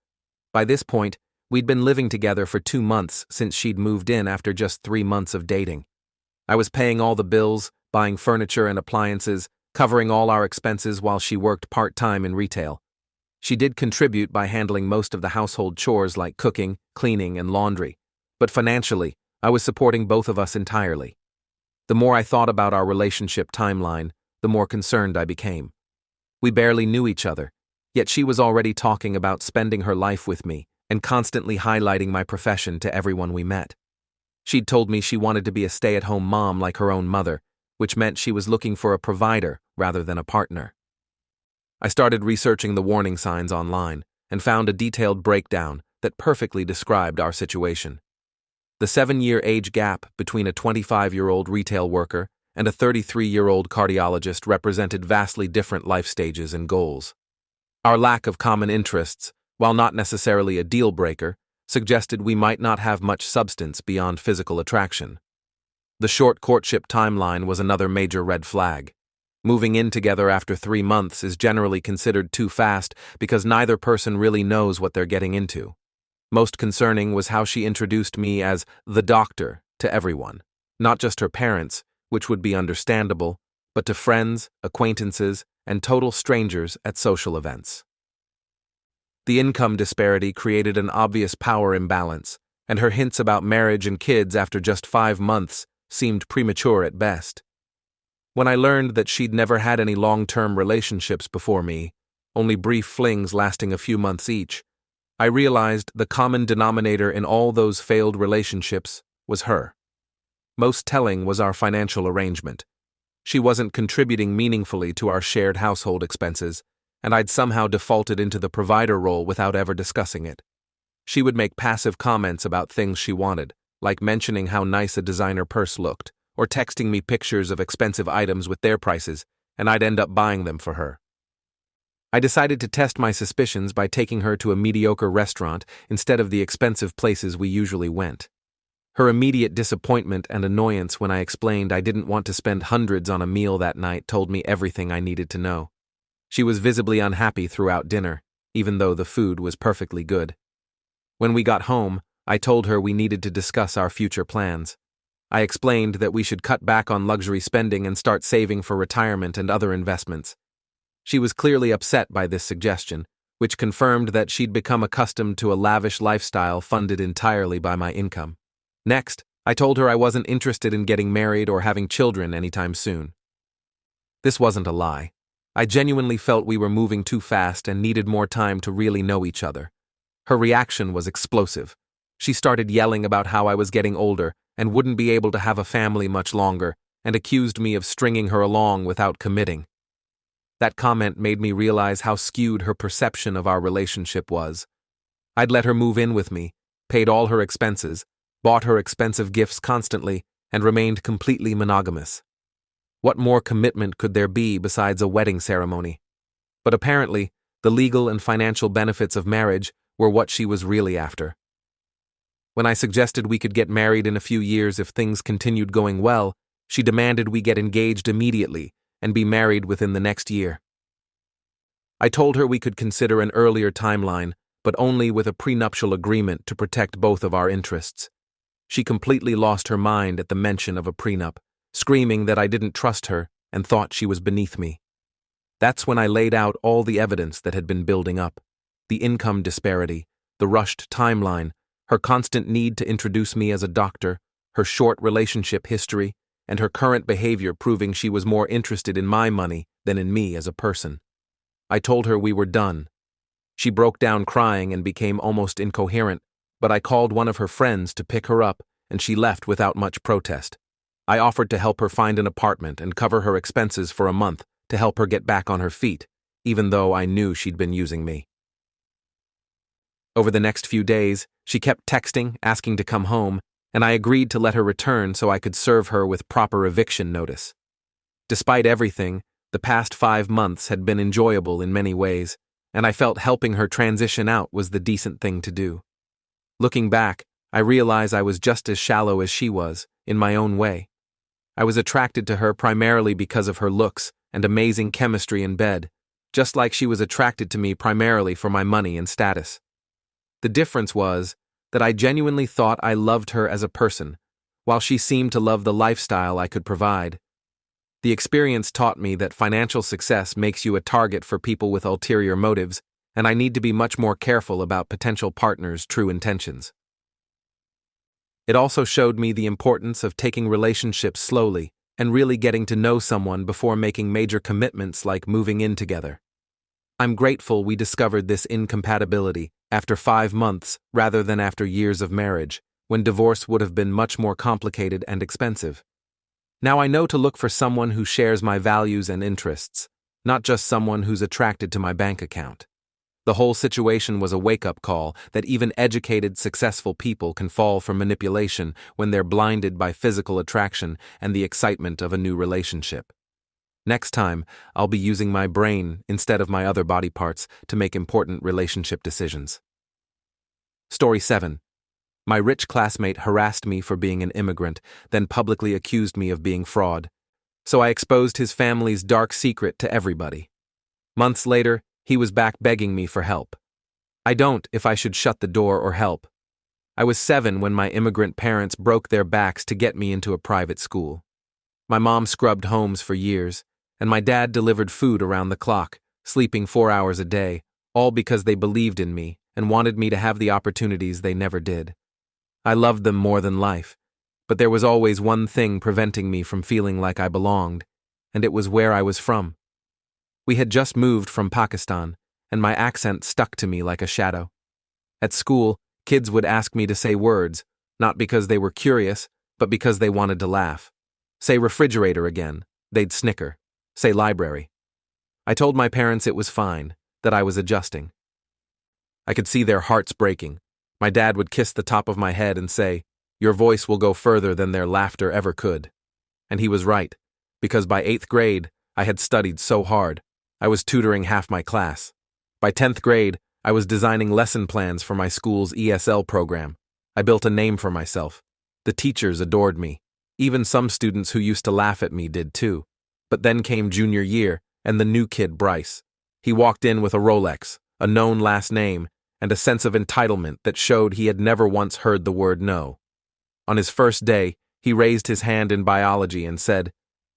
By this point, we'd been living together for 2 months since she'd moved in after just 3 months of dating. I was paying all the bills, buying furniture and appliances, covering all our expenses while she worked part-time in retail. She did contribute by handling most of the household chores like cooking, cleaning, and laundry, but financially, I was supporting both of us entirely. The more I thought about our relationship timeline, the more concerned I became. We barely knew each other, yet she was already talking about spending her life with me and constantly highlighting my profession to everyone we met. She'd told me she wanted to be a stay-at-home mom like her own mother, which meant she was looking for a provider rather than a partner. I started researching the warning signs online and found a detailed breakdown that perfectly described our situation. The 7-year age gap between a 25-year-old retail worker and a 33-year-old cardiologist represented vastly different life stages and goals. Our lack of common interests, while not necessarily a deal-breaker, suggested we might not have much substance beyond physical attraction. The short courtship timeline was another major red flag. Moving in together after 3 months is generally considered too fast because neither person really knows what they're getting into. Most concerning was how she introduced me as the doctor to everyone, not just her parents, which would be understandable, but to friends, acquaintances, and total strangers at social events. The income disparity created an obvious power imbalance, and her hints about marriage and kids after just 5 months seemed premature at best. When I learned that she'd never had any long-term relationships before me, only brief flings lasting a few months each, I realized the common denominator in all those failed relationships was her. Most telling was our financial arrangement. She wasn't contributing meaningfully to our shared household expenses, and I'd somehow defaulted into the provider role without ever discussing it. She would make passive comments about things she wanted, like mentioning how nice a designer purse looked, or texting me pictures of expensive items with their prices, and I'd end up buying them for her. I decided to test my suspicions by taking her to a mediocre restaurant instead of the expensive places we usually went. Her immediate disappointment and annoyance when I explained I didn't want to spend hundreds on a meal that night told me everything I needed to know. She was visibly unhappy throughout dinner, even though the food was perfectly good. When we got home, I told her we needed to discuss our future plans. I explained that we should cut back on luxury spending and start saving for retirement and other investments. She was clearly upset by this suggestion, which confirmed that she'd become accustomed to a lavish lifestyle funded entirely by my income. Next, I told her I wasn't interested in getting married or having children anytime soon. This wasn't a lie. I genuinely felt we were moving too fast and needed more time to really know each other. Her reaction was explosive. She started yelling about how I was getting older and wouldn't be able to have a family much longer, and accused me of stringing her along without committing. That comment made me realize how skewed her perception of our relationship was. I'd let her move in with me, paid all her expenses, bought her expensive gifts constantly, and remained completely monogamous. What more commitment could there be besides a wedding ceremony? But apparently, the legal and financial benefits of marriage were what she was really after. When I suggested we could get married in a few years if things continued going well, she demanded we get engaged immediately and be married within the next year. I told her we could consider an earlier timeline, but only with a prenuptial agreement to protect both of our interests. She completely lost her mind at the mention of a prenup, screaming that I didn't trust her and thought she was beneath me. That's when I laid out all the evidence that had been building up: the income disparity, the rushed timeline, her constant need to introduce me as a doctor, her short relationship history, and her current behavior proving she was more interested in my money than in me as a person. I told her we were done. She broke down crying and became almost incoherent, but I called one of her friends to pick her up, and she left without much protest. I offered to help her find an apartment and cover her expenses for a month to help her get back on her feet, even though I knew she'd been using me. Over the next few days, she kept texting, asking to come home, and I agreed to let her return so I could serve her with proper eviction notice. Despite everything, the past 5 months had been enjoyable in many ways, and I felt helping her transition out was the decent thing to do. Looking back, I realize I was just as shallow as she was, in my own way. I was attracted to her primarily because of her looks and amazing chemistry in bed, just like she was attracted to me primarily for my money and status. The difference was that I genuinely thought I loved her as a person, while she seemed to love the lifestyle I could provide. The experience taught me that financial success makes you a target for people with ulterior motives, and I need to be much more careful about potential partners' true intentions. It also showed me the importance of taking relationships slowly and really getting to know someone before making major commitments like moving in together. I'm grateful we discovered this incompatibility after 5 months rather than after years of marriage, when divorce would have been much more complicated and expensive. Now I know to look for someone who shares my values and interests, not just someone who's attracted to my bank account. The whole situation was a wake-up call that even educated, successful people can fall for manipulation when they're blinded by physical attraction and the excitement of a new relationship. Next time, I'll be using my brain instead of my other body parts to make important relationship decisions. Story 7. My rich classmate harassed me for being an immigrant, then publicly accused me of being fraud. So I exposed his family's dark secret to everybody. Months later, he was back begging me for help. I don't if I should shut the door or help. I was 7 when my immigrant parents broke their backs to get me into a private school. My mom scrubbed homes for years, and my dad delivered food around the clock, sleeping 4 hours a day, all because they believed in me and wanted me to have the opportunities they never did. I loved them more than life, but there was always one thing preventing me from feeling like I belonged, and it was where I was from. We had just moved from Pakistan, and my accent stuck to me like a shadow. At school, kids would ask me to say words, not because they were curious, but because they wanted to laugh. Say refrigerator again, they'd snicker. Say library. I told my parents it was fine, that I was adjusting. I could see their hearts breaking. My dad would kiss the top of my head and say, "Your voice will go further than their laughter ever could." And he was right, because by 8th grade, I had studied so hard. I was tutoring half my class. By 10th grade, I was designing lesson plans for my school's ESL program. I built a name for myself. The teachers adored me. Even some students who used to laugh at me did too. But then came junior year, and the new kid, Bryce. He walked in with a Rolex, a known last name, and a sense of entitlement that showed he had never once heard the word no. On his first day, he raised his hand in biology and said,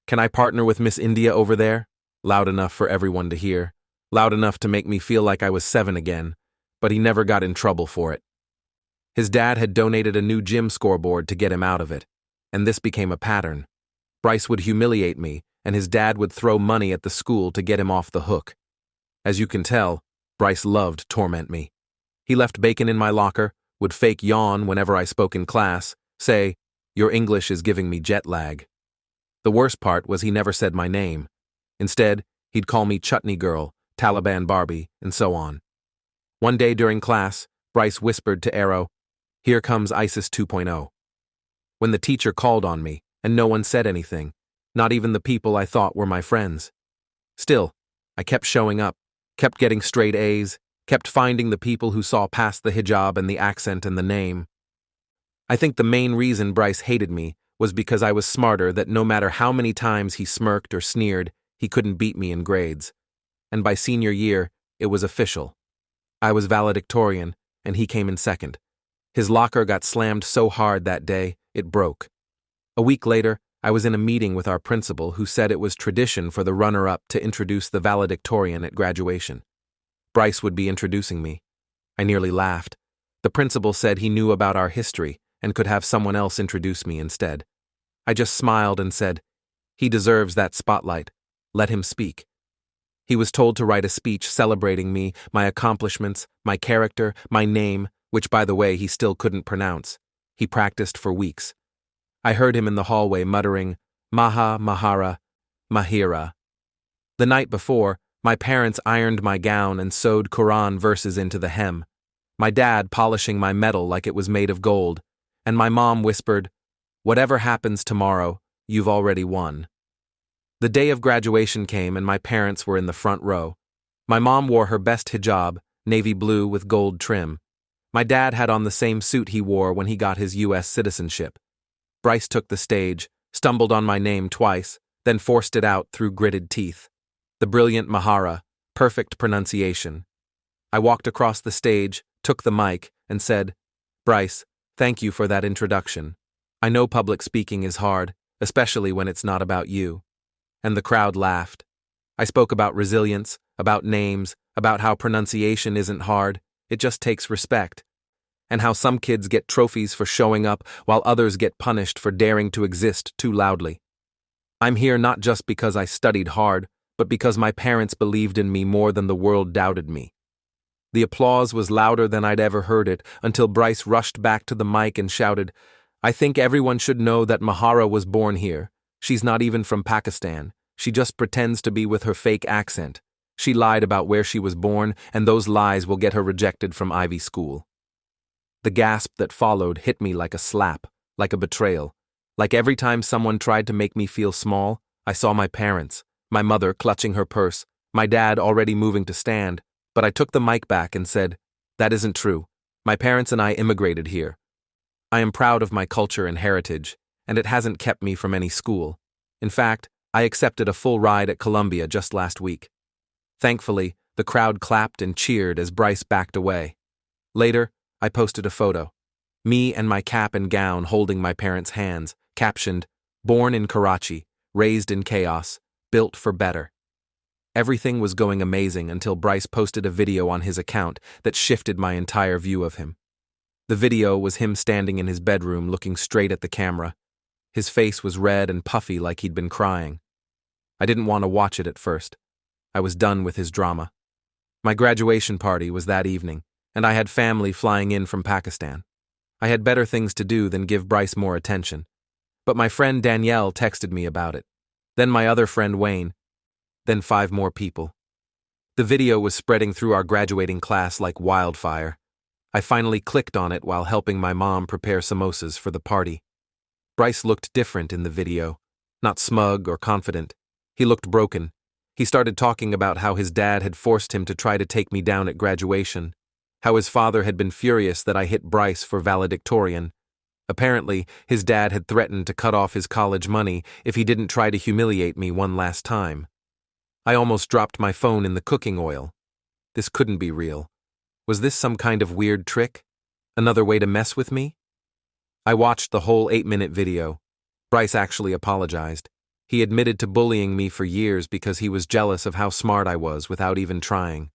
"Can I partner with Miss India over there?" Loud enough for everyone to hear, loud enough to make me feel like I was 7 again, but he never got in trouble for it. His dad had donated a new gym scoreboard to get him out of it, and this became a pattern. Bryce would humiliate me, and his dad would throw money at the school to get him off the hook. As you can tell, Bryce loved torment me. He left bacon in my locker, would fake yawn whenever I spoke in class, say, "Your English is giving me jet lag." The worst part was he never said my name. Instead, he'd call me Chutney Girl, Taliban Barbie, and so on. One day during class, Bryce whispered to Arrow, "Here comes ISIS 2.0. When the teacher called on me, and no one said anything, not even the people I thought were my friends. Still, I kept showing up, kept getting straight A's, Kept finding the people who saw past the hijab and the accent and the name. I think the main reason Bryce hated me was because I was smarter that no matter how many times he smirked or sneered, he couldn't beat me in grades. And by senior year, it was official. I was valedictorian, and he came in second. His locker got slammed so hard that day, it broke. A week later, I was in a meeting with our principal who said it was tradition for the runner-up to introduce the valedictorian at graduation. Bryce would be introducing me. I nearly laughed. The principal said he knew about our history and could have someone else introduce me instead. I just smiled and said, "He deserves that spotlight. Let him speak." He was told to write a speech celebrating me, my accomplishments, my character, my name, which, by the way, he still couldn't pronounce. He practiced for weeks. I heard him in the hallway muttering, "Maha, Mahara, Mahira." The night before, my parents ironed my gown and sewed Quran verses into the hem. My dad polishing my medal like it was made of gold, and my mom whispered, "Whatever happens tomorrow, you've already won." The day of graduation came and my parents were in the front row. My mom wore her best hijab, navy blue with gold trim. My dad had on the same suit he wore when he got his U.S. citizenship. Bryce took the stage, stumbled on my name twice, then forced it out through gritted teeth. The brilliant Mahara, perfect pronunciation. I walked across the stage, took the mic, and said, "Bryce, thank you for that introduction. I know public speaking is hard, especially when it's not about you." And the crowd laughed. I spoke about resilience, about names, about how pronunciation isn't hard, it just takes respect, and how some kids get trophies for showing up while others get punished for daring to exist too loudly. I'm here not just because I studied hard, but because my parents believed in me more than the world doubted me. The applause was louder than I'd ever heard it until Bryce rushed back to the mic and shouted, "I think everyone should know that Mahara was born here. She's not even from Pakistan. She just pretends to be with her fake accent. She lied about where she was born, and those lies will get her rejected from Ivy School." The gasp that followed hit me like a slap, like a betrayal. Like every time someone tried to make me feel small, I saw my parents, my mother clutching her purse, my dad already moving to stand, but I took the mic back and said, "That isn't true. My parents and I immigrated here. I am proud of my culture and heritage, and it hasn't kept me from any school. In fact, I accepted a full ride at Columbia just last week." Thankfully, the crowd clapped and cheered as Bryce backed away. Later, I posted a photo. Me and my cap and gown holding my parents' hands, captioned, "Born in Karachi, raised in chaos, built for better." Everything was going amazing until Bryce posted a video on his account that shifted my entire view of him. The video was him standing in his bedroom looking straight at the camera. His face was red and puffy like he'd been crying. I didn't want to watch it at first. I was done with his drama. My graduation party was that evening, and I had family flying in from Pakistan. I had better things to do than give Bryce more attention. But my friend Danielle texted me about it. Then my other friend Wayne. Then 5 more people. The video was spreading through our graduating class like wildfire. I finally clicked on it while helping my mom prepare samosas for the party. Bryce looked different in the video, not smug or confident. He looked broken. He started talking about how his dad had forced him to try to take me down at graduation, how his father had been furious that I hit Bryce for valedictorian. Apparently, his dad had threatened to cut off his college money if he didn't try to humiliate me one last time. I almost dropped my phone in the cooking oil. This couldn't be real. Was this some kind of weird trick? Another way to mess with me? I watched the whole 8-minute video. Bryce actually apologized. He admitted to bullying me for years because he was jealous of how smart I was without even trying.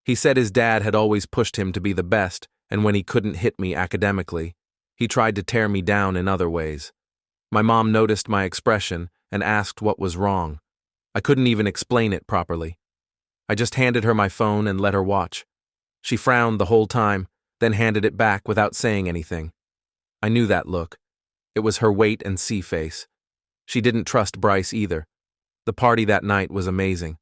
He said his dad had always pushed him to be the best, and when he couldn't hit me academically, he tried to tear me down in other ways. My mom noticed my expression and asked what was wrong. I couldn't even explain it properly. I just handed her my phone and let her watch. She frowned the whole time, then handed it back without saying anything. I knew that look. It was her wait and see face. She didn't trust Bryce either. The party that night was amazing.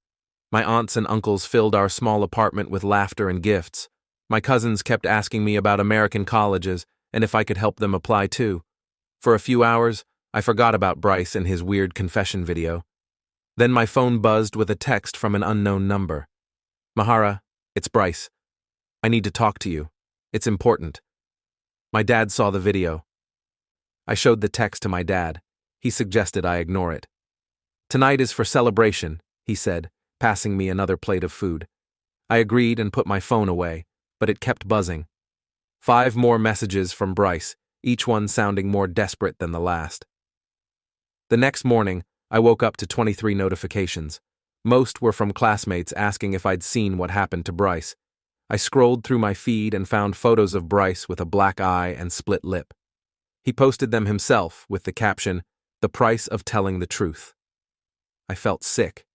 My aunts and uncles filled our small apartment with laughter and gifts. My cousins kept asking me about American colleges and if I could help them apply too. For a few hours, I forgot about Bryce and his weird confession video. Then my phone buzzed with a text from an unknown number. "Mahara, It's Bryce. I need to talk to you. It's important. My dad saw the video. I showed the text to my dad. He suggested I ignore it. Tonight is for celebration, he said, passing me another plate of food. I agreed and put my phone away, but it kept buzzing. 5 more messages from Bryce, each one sounding more desperate than the last. The next morning, I woke up to 23 notifications. Most were from classmates asking if I'd seen what happened to Bryce. I scrolled through my feed and found photos of Bryce with a black eye and split lip. He posted them himself with the caption, "The price of telling the truth." I felt sick.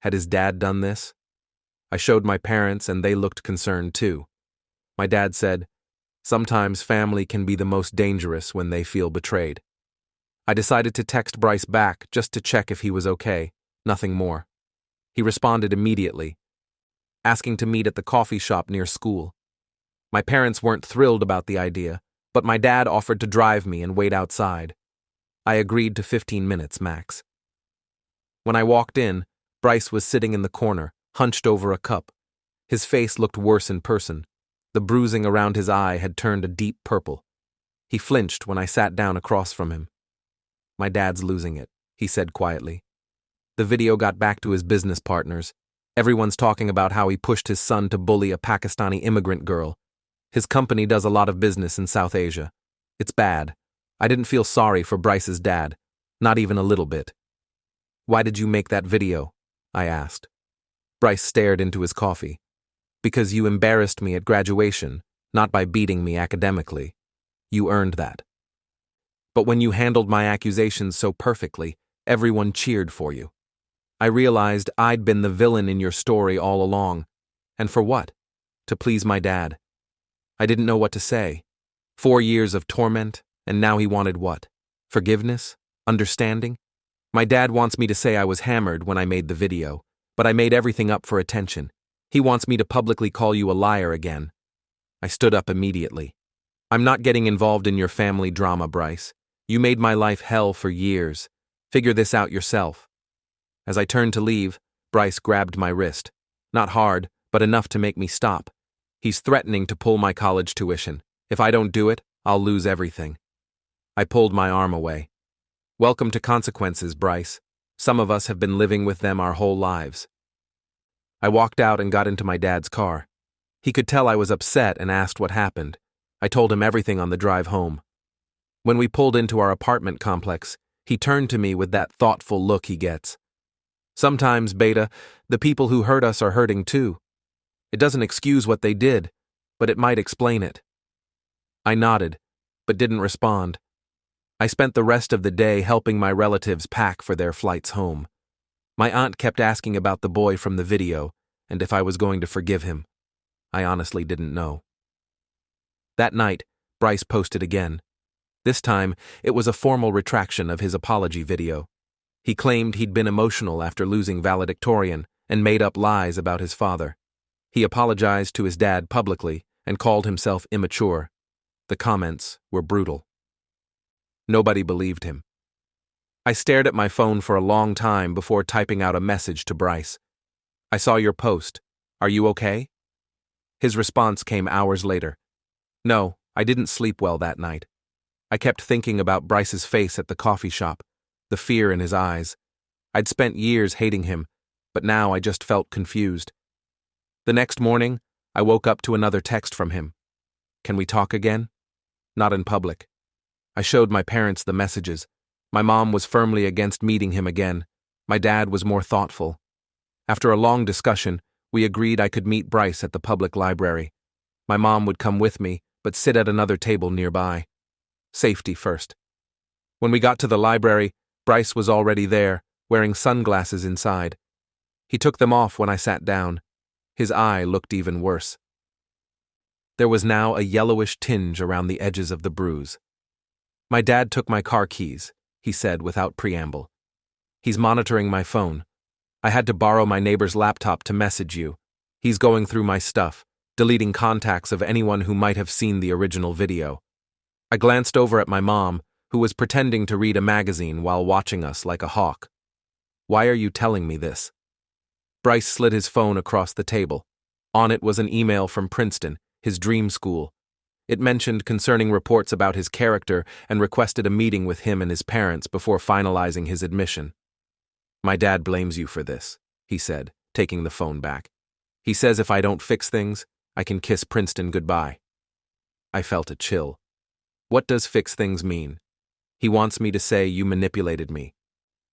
Had his dad done this? I showed my parents and they looked concerned too. My dad said, "Sometimes family can be the most dangerous when they feel betrayed." I decided to text Bryce back just to check if he was okay, nothing more. He responded immediately, asking to meet at the coffee shop near school. My parents weren't thrilled about the idea, but my dad offered to drive me and wait outside. I agreed to 15 minutes max. When I walked in, Bryce was sitting in the corner, hunched over a cup. His face looked worse in person. The bruising around his eye had turned a deep purple. He flinched when I sat down across from him. "My dad's losing it," he said quietly. The video got back to his business partners. Everyone's talking about how he pushed his son to bully a Pakistani immigrant girl. His company does a lot of business in South Asia. It's bad. I didn't feel sorry for Bryce's dad, not even a little bit. "Why did you make that video?" I asked. Bryce stared into his coffee. "Because you embarrassed me at graduation, not by beating me academically. You earned that. But when you handled my accusations so perfectly, everyone cheered for you. I realized I'd been the villain in your story all along. And for what? To please my dad. I didn't know what to say. 4 years of torment, and now he wanted what? Forgiveness? Understanding? My dad wants me to say I was hammered when I made the video, but I made everything up for attention. He wants me to publicly call you a liar again." I stood up immediately. "I'm not getting involved in your family drama, Bryce. You made my life hell for years. Figure this out yourself." As I turned to leave, Bryce grabbed my wrist. Not hard, but enough to make me stop. "He's threatening to pull my college tuition. If I don't do it, I'll lose everything." I pulled my arm away. "Welcome to consequences, Bryce. Some of us have been living with them our whole lives." I walked out and got into my dad's car. He could tell I was upset and asked what happened. I told him everything on the drive home. When we pulled into our apartment complex, he turned to me with that thoughtful look he gets. "Sometimes, Beta, the people who hurt us are hurting too. It doesn't excuse what they did, but it might explain it." I nodded, but didn't respond. I spent the rest of the day helping my relatives pack for their flights home. My aunt kept asking about the boy from the video and if I was going to forgive him. I honestly didn't know. That night, Bryce posted again. This time, it was a formal retraction of his apology video. He claimed he'd been emotional after losing valedictorian and made up lies about his father. He apologized to his dad publicly and called himself immature. The comments were brutal. Nobody believed him. I stared at my phone for a long time before typing out a message to Bryce. "I saw your post. Are you okay?" His response came hours later. "No, I didn't sleep well that night. I kept thinking about Bryce's face at the coffee shop, the fear in his eyes. I'd spent years hating him, but now I just felt confused." The next morning, I woke up to another text from him. "Can we talk again?" "Not in public." I showed my parents the messages. My mom was firmly against meeting him again. My dad was more thoughtful. After a long discussion, we agreed I could meet Bryce at the public library. My mom would come with me, but sit at another table nearby. Safety first. When we got to the library, Bryce was already there, wearing sunglasses inside. He took them off when I sat down. His eye looked even worse. There was now a yellowish tinge around the edges of the bruise. "My dad took my car keys," he said without preamble. "He's monitoring my phone. I had to borrow my neighbor's laptop to message you. He's going through my stuff, deleting contacts of anyone who might have seen the original video." I glanced over at my mom, who was pretending to read a magazine while watching us like a hawk. "Why are you telling me this?" Bryce slid his phone across the table. On it was an email from Princeton, his dream school. It mentioned concerning reports about his character and requested a meeting with him and his parents before finalizing his admission. "My dad blames you for this," he said, taking the phone back. "He says if I don't fix things, I can kiss Princeton goodbye." I felt a chill. What does fix things mean? He wants me to say you manipulated me,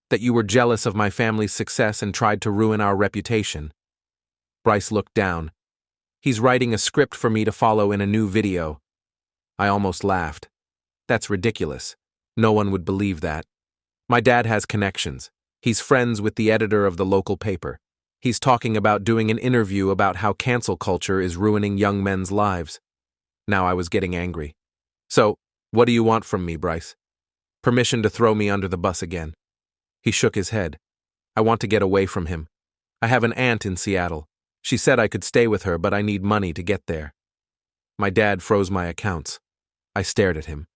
that you were jealous of my family's success and tried to ruin our reputation. Bryce looked down. He's writing a script for me to follow in a new video. I almost laughed. That's ridiculous. No one would believe that. My dad has connections. He's friends with the editor of the local paper. He's talking about doing an interview about how cancel culture is ruining young men's lives. Now I was getting angry. "So, what do you want from me, Bryce?" "Permission to throw me under the bus again." He shook his head. "I want to get away from him. I have an aunt in Seattle. She said I could stay with her, but I need money to get there." My dad froze my accounts. I stared at him.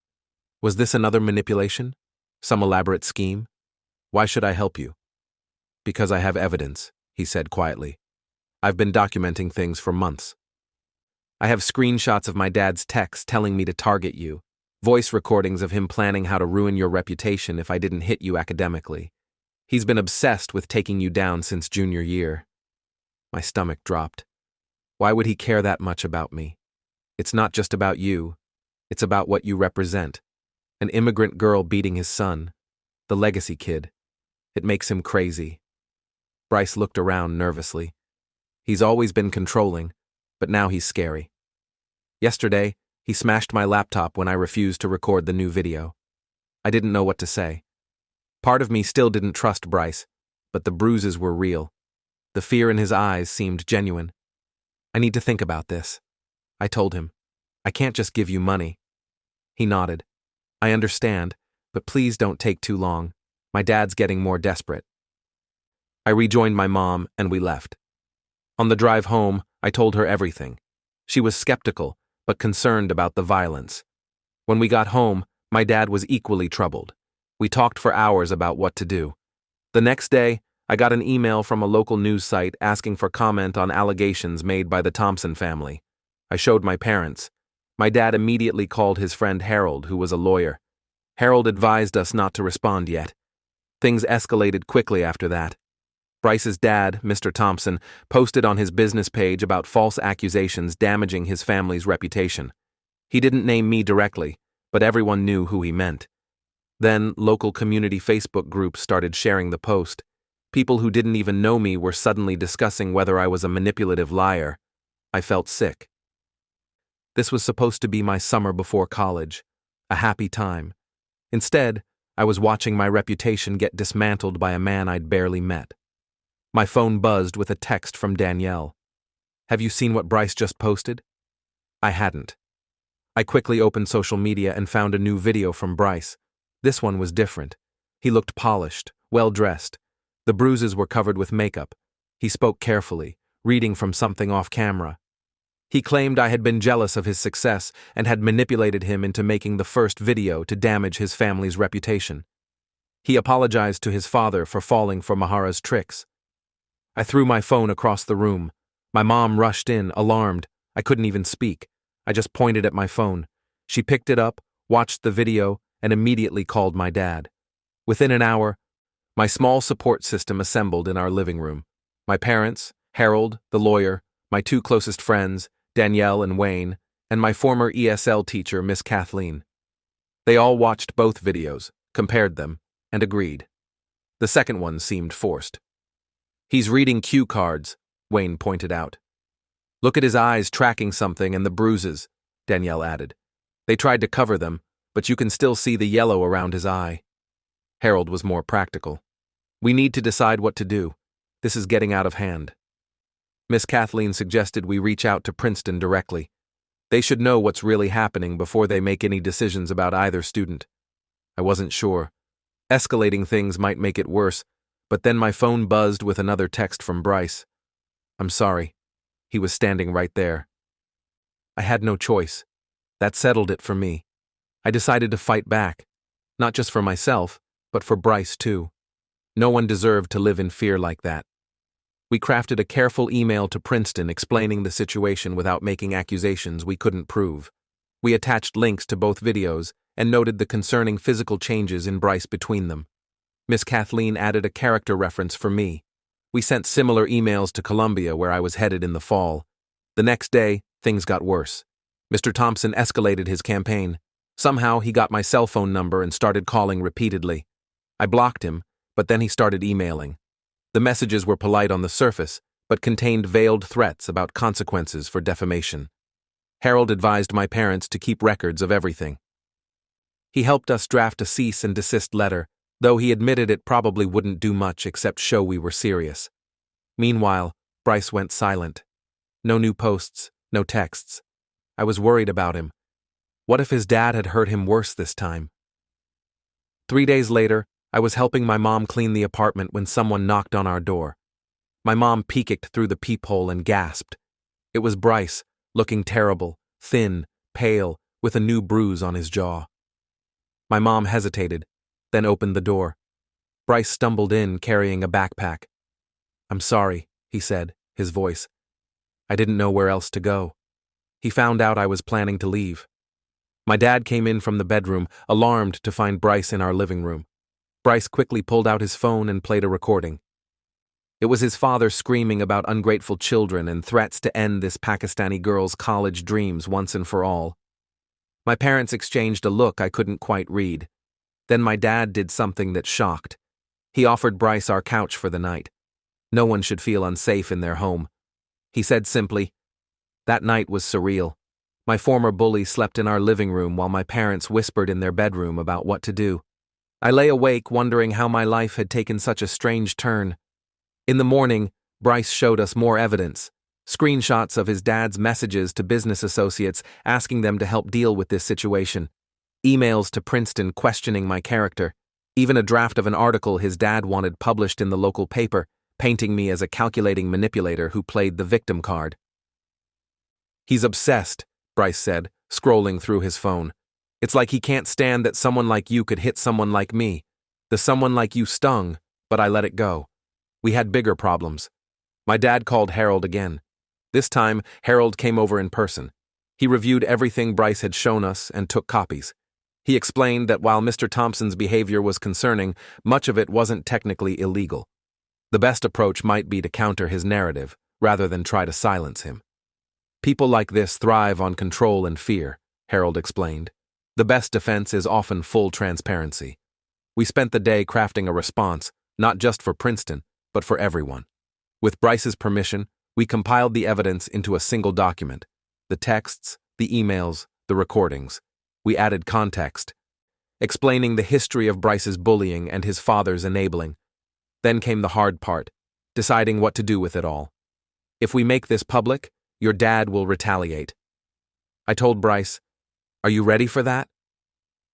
Was this another manipulation? Some elaborate scheme? "Why should I help you?" "Because I have evidence," he said quietly. "I've been documenting things for months. I have screenshots of my dad's texts telling me to target you, voice recordings of him planning how to ruin your reputation if I didn't hit you academically. He's been obsessed with taking you down since junior year." My stomach dropped. Why would he care that much about me? It's not just about you. It's about what you represent. An immigrant girl beating his son. The legacy kid. It makes him crazy. Bryce looked around nervously. He's always been controlling, but now he's scary. Yesterday, he smashed my laptop when I refused to record the new video. I didn't know what to say. Part of me still didn't trust Bryce, but the bruises were real. The fear in his eyes seemed genuine. "I need to think about this," I told him. "I can't just give you money." He nodded. "I understand, but please don't take too long. My dad's getting more desperate." I rejoined my mom and we left. On the drive home, I told her everything. She was skeptical, but concerned about the violence. When we got home, my dad was equally troubled. We talked for hours about what to do. The next day, I got an email from a local news site asking for comment on allegations made by the Thompson family. I showed my parents. My dad immediately called his friend Harold, who was a lawyer. Harold advised us not to respond yet. Things escalated quickly after that. Bryce's dad, Mr. Thompson, posted on his business page about false accusations damaging his family's reputation. He didn't name me directly, but everyone knew who he meant. Then, local community Facebook groups started sharing the post. People who didn't even know me were suddenly discussing whether I was a manipulative liar. I felt sick. This was supposed to be my summer before college, a happy time. Instead, I was watching my reputation get dismantled by a man I'd barely met. My phone buzzed with a text from Danielle. "Have you seen what Bryce just posted?" I hadn't. I quickly opened social media and found a new video from Bryce. This one was different. He looked polished, well-dressed. The bruises were covered with makeup. He spoke carefully, reading from something off camera. He claimed I had been jealous of his success and had manipulated him into making the first video to damage his family's reputation. He apologized to his father for falling for Mahara's tricks. I threw my phone across the room. My mom rushed in, alarmed. I couldn't even speak. I just pointed at my phone. She picked it up, watched the video, and immediately called my dad. Within an hour, my small support system assembled in our living room. My parents, Harold, the lawyer, my two closest friends, Danielle and Wayne, and my former ESL teacher, Miss Kathleen. They all watched both videos, compared them, and agreed. The second one seemed forced. "He's reading cue cards," Wayne pointed out. "Look at his eyes tracking something and the bruises," Danielle added. "They tried to cover them, but you can still see the yellow around his eye." Harold was more practical. "We need to decide what to do. This is getting out of hand." Miss Kathleen suggested we reach out to Princeton directly. They should know what's really happening before they make any decisions about either student. I wasn't sure. Escalating things might make it worse, but then my phone buzzed with another text from Bryce. "I'm sorry." He was standing right there. I had no choice. That settled it for me. I decided to fight back. Not just for myself, but for Bryce too. No one deserved to live in fear like that. We crafted a careful email to Princeton explaining the situation without making accusations we couldn't prove. We attached links to both videos and noted the concerning physical changes in Bryce between them. Miss Kathleen added a character reference for me. We sent similar emails to Columbia, where I was headed in the fall. The next day, things got worse. Mr. Thompson escalated his campaign. Somehow, he got my cell phone number and started calling repeatedly. I blocked him, but then he started emailing. The messages were polite on the surface, but contained veiled threats about consequences for defamation. Harold advised my parents to keep records of everything. He helped us draft a cease and desist letter, though he admitted it probably wouldn't do much except show we were serious. Meanwhile, Bryce went silent. No new posts, no texts. I was worried about him. What if his dad had hurt him worse this time? 3 days later, I was helping my mom clean the apartment when someone knocked on our door. My mom peeked through the peephole and gasped. It was Bryce, looking terrible, thin, pale, with a new bruise on his jaw. My mom hesitated, then opened the door. Bryce stumbled in, carrying a backpack. "I'm sorry," he said, his voice. "I didn't know where else to go." He found out I was planning to leave. My dad came in from the bedroom, alarmed to find Bryce in our living room. Bryce quickly pulled out his phone and played a recording. It was his father screaming about ungrateful children and threats to end this Pakistani girl's college dreams once and for all. My parents exchanged a look I couldn't quite read. Then my dad did something that shocked. He offered Bryce our couch for the night. No one should feel unsafe in their home. He said simply, "That night was surreal. My former bully slept in our living room while my parents whispered in their bedroom about what to do. I lay awake wondering how my life had taken such a strange turn. In the morning, Bryce showed us more evidence. Screenshots of his dad's messages to business associates asking them to help deal with this situation. Emails to Princeton questioning my character. Even a draft of an article his dad wanted published in the local paper, painting me as a calculating manipulator who played the victim card. "He's obsessed," Bryce said, scrolling through his phone. "It's like he can't stand that someone like you could hit someone like me. The someone like you stung, but I let it go. We had bigger problems." My dad called Harold again. This time, Harold came over in person. He reviewed everything Bryce had shown us and took copies. He explained that while Mr. Thompson's behavior was concerning, much of it wasn't technically illegal. The best approach might be to counter his narrative, rather than try to silence him. "People like this thrive on control and fear," Harold explained. "The best defense is often full transparency." We spent the day crafting a response, not just for Princeton, but for everyone. With Bryce's permission, we compiled the evidence into a single document: the texts, the emails, the recordings. We added context, explaining the history of Bryce's bullying and his father's enabling. Then came the hard part, deciding what to do with it all. "If we make this public, your dad will retaliate." I told Bryce, "Are you ready for that?"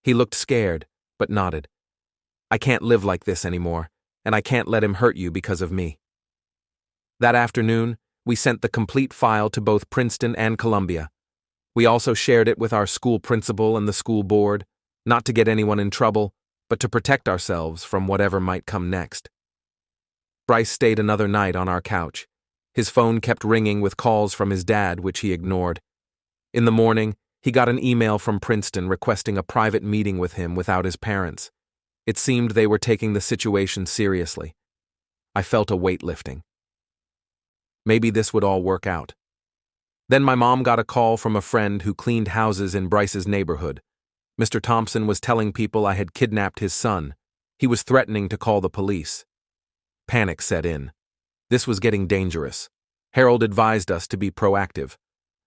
He looked scared, but nodded. "I can't live like this anymore, and I can't let him hurt you because of me." That afternoon, we sent the complete file to both Princeton and Columbia. We also shared it with our school principal and the school board, not to get anyone in trouble, but to protect ourselves from whatever might come next. Bryce stayed another night on our couch. His phone kept ringing with calls from his dad, which he ignored. In the morning, he got an email from Princeton requesting a private meeting with him without his parents. It seemed they were taking the situation seriously. I felt a weight lifting. Maybe this would all work out. Then my mom got a call from a friend who cleaned houses in Bryce's neighborhood. Mr. Thompson was telling people I had kidnapped his son. He was threatening to call the police. Panic set in. This was getting dangerous. Harold advised us to be proactive.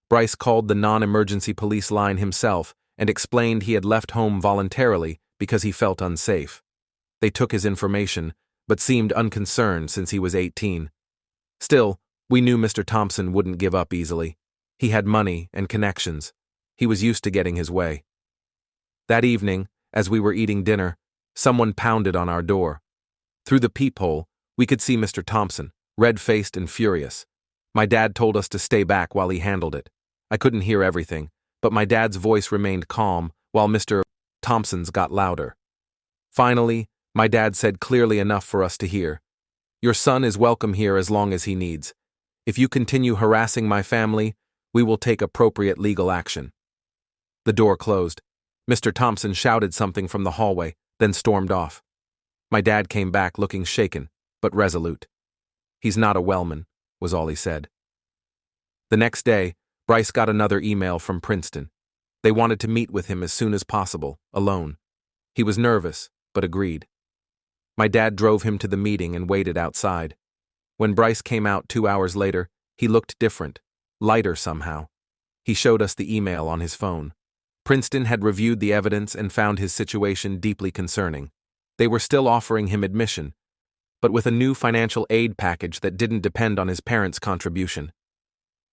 Bryce called the non-emergency police line himself and explained he had left home voluntarily because he felt unsafe. They took his information, but seemed unconcerned since he was 18. Still, we knew Mr. Thompson wouldn't give up easily. He had money and connections. He was used to getting his way. That evening, as we were eating dinner, someone pounded on our door. Through the peephole, we could see Mr. Thompson, red-faced and furious. My dad told us to stay back while he handled it. I couldn't hear everything, but my dad's voice remained calm while Mr. Thompson's got louder. Finally, my dad said clearly enough for us to hear, Your son is welcome here as long as he needs. If you continue harassing my family, we will take appropriate legal action." The door closed. Mr. Thompson shouted something from the hallway, then stormed off. My dad came back looking shaken, but resolute. "He's not a Wellman," was all he said. The next day, Bryce got another email from Princeton. They wanted to meet with him as soon as possible, alone. He was nervous, but agreed. My dad drove him to the meeting and waited outside. When Bryce came out 2 hours later, he looked different, lighter somehow. He showed us the email on his phone. Princeton had reviewed the evidence and found his situation deeply concerning. They were still offering him admission, but with a new financial aid package that didn't depend on his parents' contribution.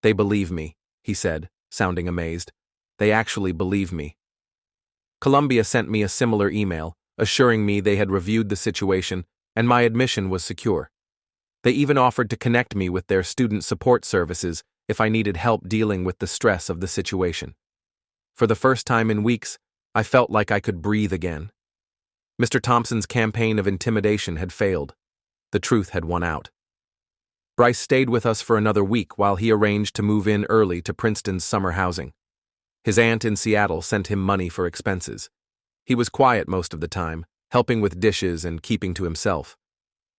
"They believe me," he said, sounding amazed. "They actually believe me." Columbia sent me a similar email, assuring me they had reviewed the situation and my admission was secure. They even offered to connect me with their student support services if I needed help dealing with the stress of the situation. For the first time in weeks, I felt like I could breathe again. Mr. Thompson's campaign of intimidation had failed. The truth had won out. Bryce stayed with us for another week while he arranged to move in early to Princeton's summer housing. His aunt in Seattle sent him money for expenses. He was quiet most of the time, helping with dishes and keeping to himself.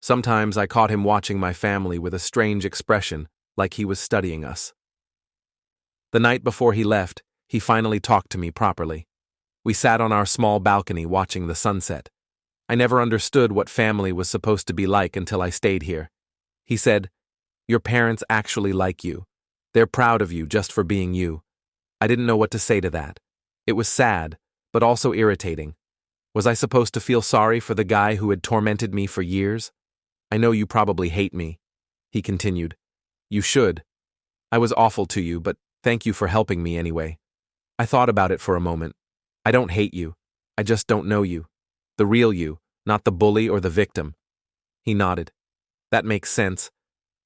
Sometimes I caught him watching my family with a strange expression, like he was studying us. The night before he left, he finally talked to me properly. We sat on our small balcony watching the sunset. I never understood what family was supposed to be like until I stayed here. He said, "Your parents actually like you. They're proud of you just for being you." I didn't know what to say to that. It was sad, but also irritating. Was I supposed to feel sorry for the guy who had tormented me for years? "I know you probably hate me," he continued. "You should. I was awful to you, but thank you for helping me anyway." I thought about it for a moment. I don't hate you. I just don't know you. The real you, not the bully or the victim. He nodded. That makes sense.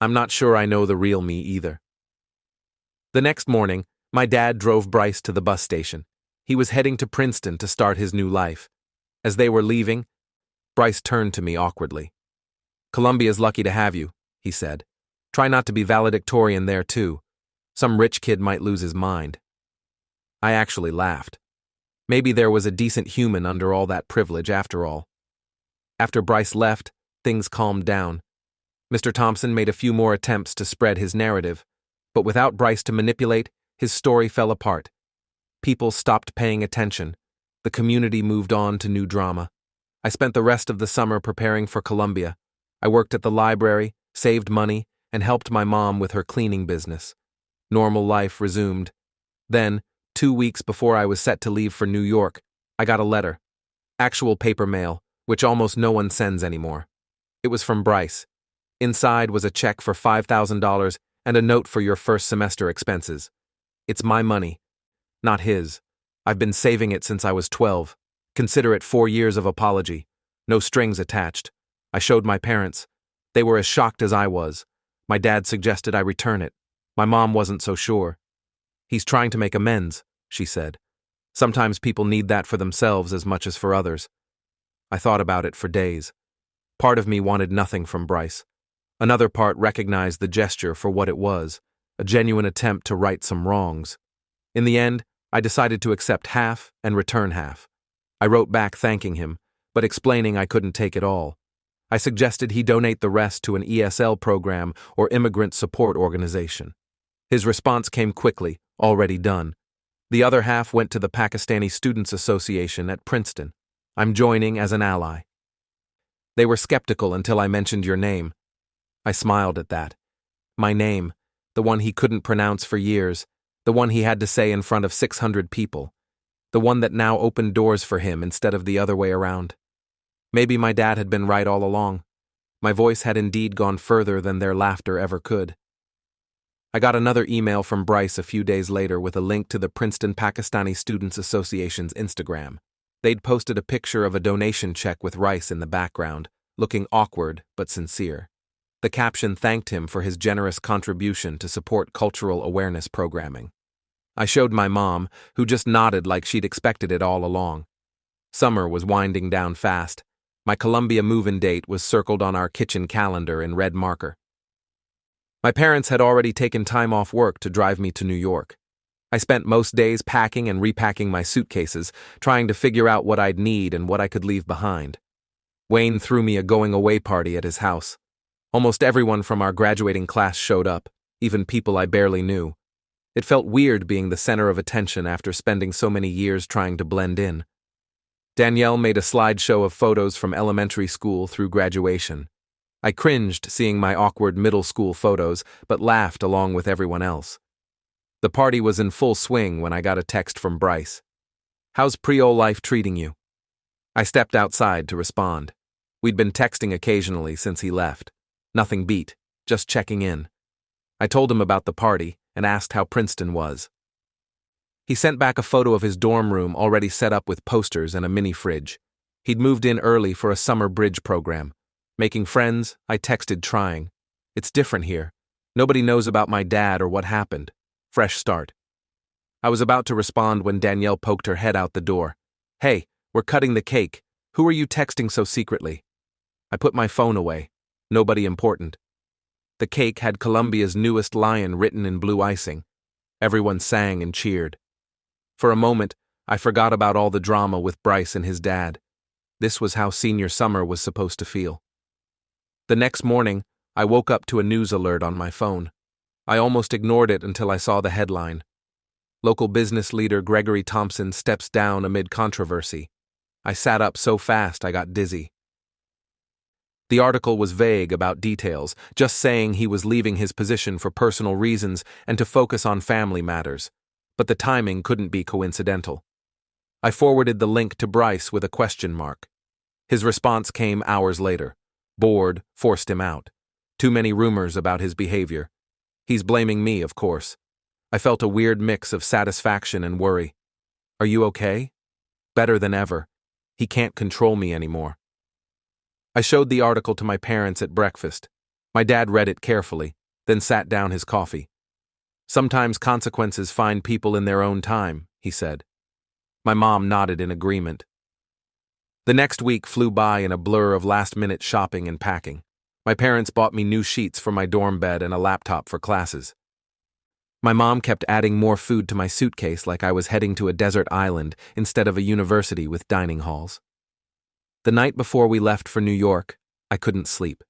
I'm not sure I know the real me either. The next morning, my dad drove Bryce to the bus station. He was heading to Princeton to start his new life. As they were leaving, Bryce turned to me awkwardly. "Columbia's lucky to have you," he said. "Try not to be valedictorian there too. Some rich kid might lose his mind." I actually laughed. Maybe there was a decent human under all that privilege after all. After Bryce left, things calmed down. Mr. Thompson made a few more attempts to spread his narrative, but without Bryce to manipulate, his story fell apart. People stopped paying attention. The community moved on to new drama. I spent the rest of the summer preparing for Columbia. I worked at the library, saved money, and helped my mom with her cleaning business. Normal life resumed. Then, 2 weeks before I was set to leave for New York, I got a letter. Actual paper mail, which almost no one sends anymore. It was from Bryce. Inside was a check for $5,000 and a note for your first semester expenses. It's my money, not his. I've been saving it since I was 12. Consider it 4 years of apology. No strings attached. I showed my parents. They were as shocked as I was. My dad suggested I return it. My mom wasn't so sure. "He's trying to make amends," she said. "Sometimes people need that for themselves as much as for others." I thought about it for days. Part of me wanted nothing from Bryce. Another part recognized the gesture for what it was, a genuine attempt to right some wrongs. In the end, I decided to accept half and return half. I wrote back thanking him, but explaining I couldn't take it all. I suggested he donate the rest to an ESL program or immigrant support organization. His response came quickly, already done. The other half went to the Pakistani Students Association at Princeton. I'm joining as an ally. They were skeptical until I mentioned your name. I smiled at that. My name, the one he couldn't pronounce for years, the one he had to say in front of 600 people, the one that now opened doors for him instead of the other way around. Maybe my dad had been right all along. My voice had indeed gone further than their laughter ever could. I got another email from Bryce a few days later with a link to the Princeton Pakistani Students Association's Instagram. They'd posted a picture of a donation check with rice in the background, looking awkward but sincere. The caption thanked him for his generous contribution to support cultural awareness programming. I showed my mom, who just nodded like she'd expected it all along. Summer was winding down fast. My Columbia move-in date was circled on our kitchen calendar in red marker. My parents had already taken time off work to drive me to New York. I spent most days packing and repacking my suitcases, trying to figure out what I'd need and what I could leave behind. Wayne threw me a going-away party at his house. Almost everyone from our graduating class showed up, even people I barely knew. It felt weird being the center of attention after spending so many years trying to blend in. Danielle made a slideshow of photos from elementary school through graduation. I cringed seeing my awkward middle school photos, but laughed along with everyone else. The party was in full swing when I got a text from Bryce. "How's Creole life treating you?" I stepped outside to respond. We'd been texting occasionally since he left. Nothing beat, just checking in. I told him about the party and asked how Princeton was. He sent back a photo of his dorm room already set up with posters and a mini fridge. He'd moved in early for a summer bridge program. Making friends, I texted trying. "It's different here. Nobody knows about my dad or what happened. Fresh start." I was about to respond when Danielle poked her head out the door. "Hey, we're cutting the cake. Who are you texting so secretly?" I put my phone away. Nobody important. The cake had Columbia's newest lion written in blue icing. Everyone sang and cheered. For a moment, I forgot about all the drama with Bryce and his dad. This was how senior summer was supposed to feel. The next morning, I woke up to a news alert on my phone. I almost ignored it until I saw the headline. Local business leader Gregory Thompson steps down amid controversy. I sat up so fast I got dizzy. The article was vague about details, just saying he was leaving his position for personal reasons and to focus on family matters. But the timing couldn't be coincidental. I forwarded the link to Bryce with a question mark. His response came hours later. Bored forced him out. Too many rumors about his behavior. He's blaming me, of course. I felt a weird mix of satisfaction and worry. "Are you okay?" Better than ever. He can't control me anymore. I showed the article to my parents at breakfast. My dad read it carefully, then sat down his coffee. "Sometimes consequences find people in their own time," he said. My mom nodded in agreement. The next week flew by in a blur of last-minute shopping and packing. My parents bought me new sheets for my dorm bed and a laptop for classes. My mom kept adding more food to my suitcase like I was heading to a desert island instead of a university with dining halls. The night before we left for New York, I couldn't sleep.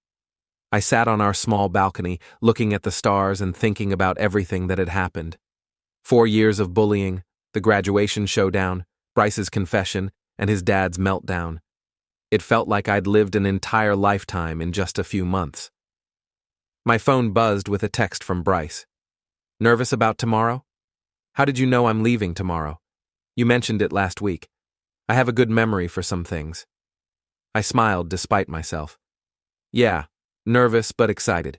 I sat on our small balcony, looking at the stars and thinking about everything that had happened. 4 years of bullying, the graduation showdown, Bryce's confession, and his dad's meltdown. It felt like I'd lived an entire lifetime in just a few months. My phone buzzed with a text from Bryce. "Nervous about tomorrow? How did you know I'm leaving tomorrow? You mentioned it last week. I have a good memory for some things." I smiled despite myself. "Yeah, nervous but excited.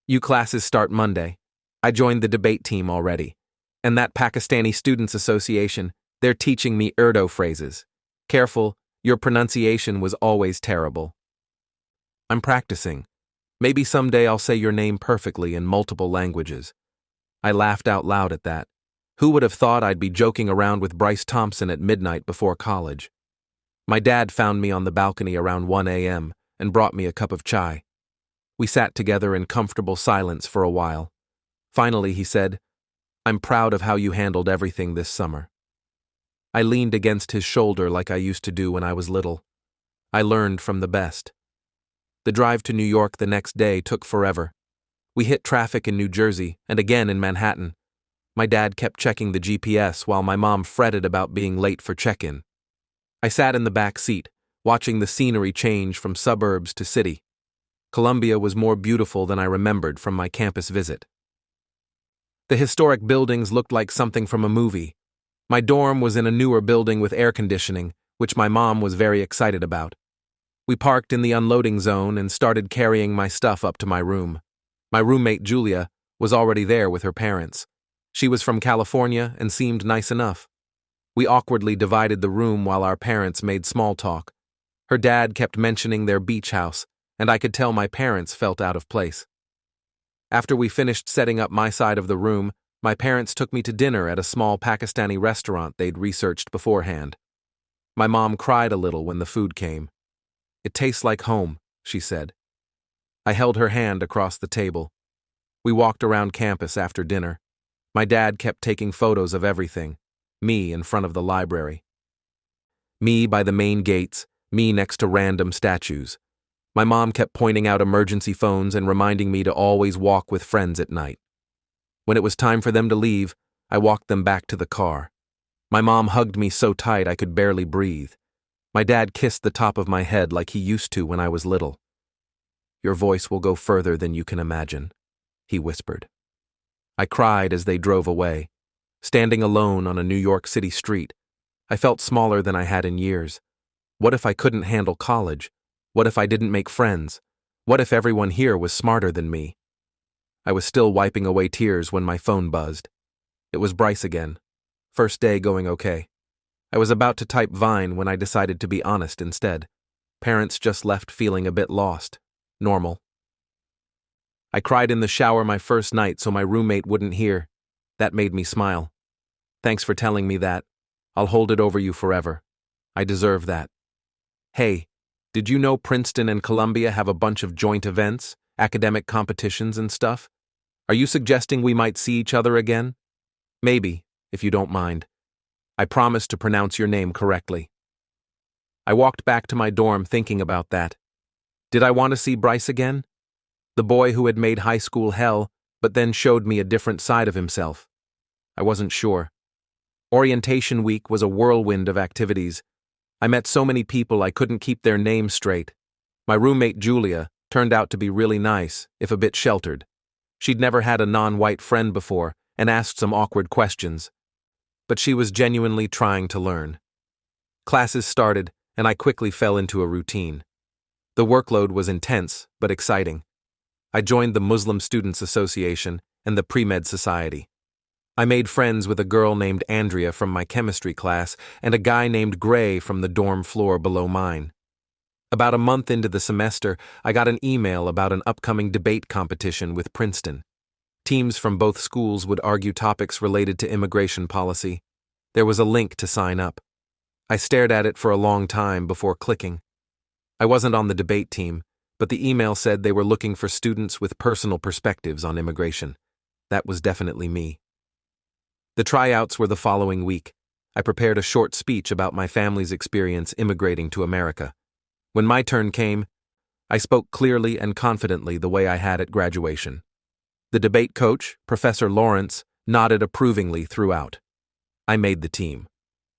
You classes start Monday. I joined the debate team already. And that Pakistani Students Association, they're teaching me Urdu phrases. Careful, your pronunciation was always terrible." "I'm practicing. Maybe someday I'll say your name perfectly in multiple languages." I laughed out loud at that. Who would have thought I'd be joking around with Bryce Thompson at midnight before college? My dad found me on the balcony around 1 a.m. and brought me a cup of chai. We sat together in comfortable silence for a while. Finally, he said, "I'm proud of how you handled everything this summer." I leaned against his shoulder like I used to do when I was little. I learned from the best. The drive to New York the next day took forever. We hit traffic in New Jersey and again in Manhattan. My dad kept checking the GPS while my mom fretted about being late for check-in. I sat in the back seat, watching the scenery change from suburbs to city. Columbia was more beautiful than I remembered from my campus visit. The historic buildings looked like something from a movie. My dorm was in a newer building with air conditioning, which my mom was very excited about. We parked in the unloading zone and started carrying my stuff up to my room. My roommate, Julia, was already there with her parents. She was from California and seemed nice enough. We awkwardly divided the room while our parents made small talk. Her dad kept mentioning their beach house, and I could tell my parents felt out of place. After we finished setting up my side of the room, my parents took me to dinner at a small Pakistani restaurant they'd researched beforehand. My mom cried a little when the food came. It tastes like home, she said. I held her hand across the table. We walked around campus after dinner. My dad kept taking photos of everything. Me in front of the library. Me by the main gates, me next to random statues. My mom kept pointing out emergency phones and reminding me to always walk with friends at night. When it was time for them to leave, I walked them back to the car. My mom hugged me so tight I could barely breathe. My dad kissed the top of my head like he used to when I was little. Your voice will go further than you can imagine, he whispered. I cried as they drove away. Standing alone on a New York City street, I felt smaller than I had in years. What if I couldn't handle college? What if I didn't make friends? What if everyone here was smarter than me? I was still wiping away tears when my phone buzzed. It was Bryce again. First day going okay. I was about to type Vine when I decided to be honest instead. Parents just left feeling a bit lost. Normal. I cried in the shower my first night so my roommate wouldn't hear. That made me smile. Thanks for telling me that. I'll hold it over you forever. I deserve that. Hey, did you know Princeton and Columbia have a bunch of joint events, academic competitions and stuff? Are you suggesting we might see each other again? Maybe, if you don't mind. I promise to pronounce your name correctly. I walked back to my dorm thinking about that. Did I want to see Bryce again? The boy who had made high school hell, but then showed me a different side of himself. I wasn't sure. Orientation week was a whirlwind of activities. I met so many people I couldn't keep their names straight. My roommate Julia turned out to be really nice, if a bit sheltered. She'd never had a non-white friend before and asked some awkward questions. But she was genuinely trying to learn. Classes started, and I quickly fell into a routine. The workload was intense, but exciting. I joined the Muslim Students Association and the Pre-Med Society. I made friends with a girl named Andrea from my chemistry class and a guy named Gray from the dorm floor below mine. About a month into the semester, I got an email about an upcoming debate competition with Princeton. Teams from both schools would argue topics related to immigration policy. There was a link to sign up. I stared at it for a long time before clicking. I wasn't on the debate team, but the email said they were looking for students with personal perspectives on immigration. That was definitely me. The tryouts were the following week. I prepared a short speech about my family's experience immigrating to America. When my turn came, I spoke clearly and confidently the way I had at graduation. The debate coach, Professor Lawrence, nodded approvingly throughout. I made the team.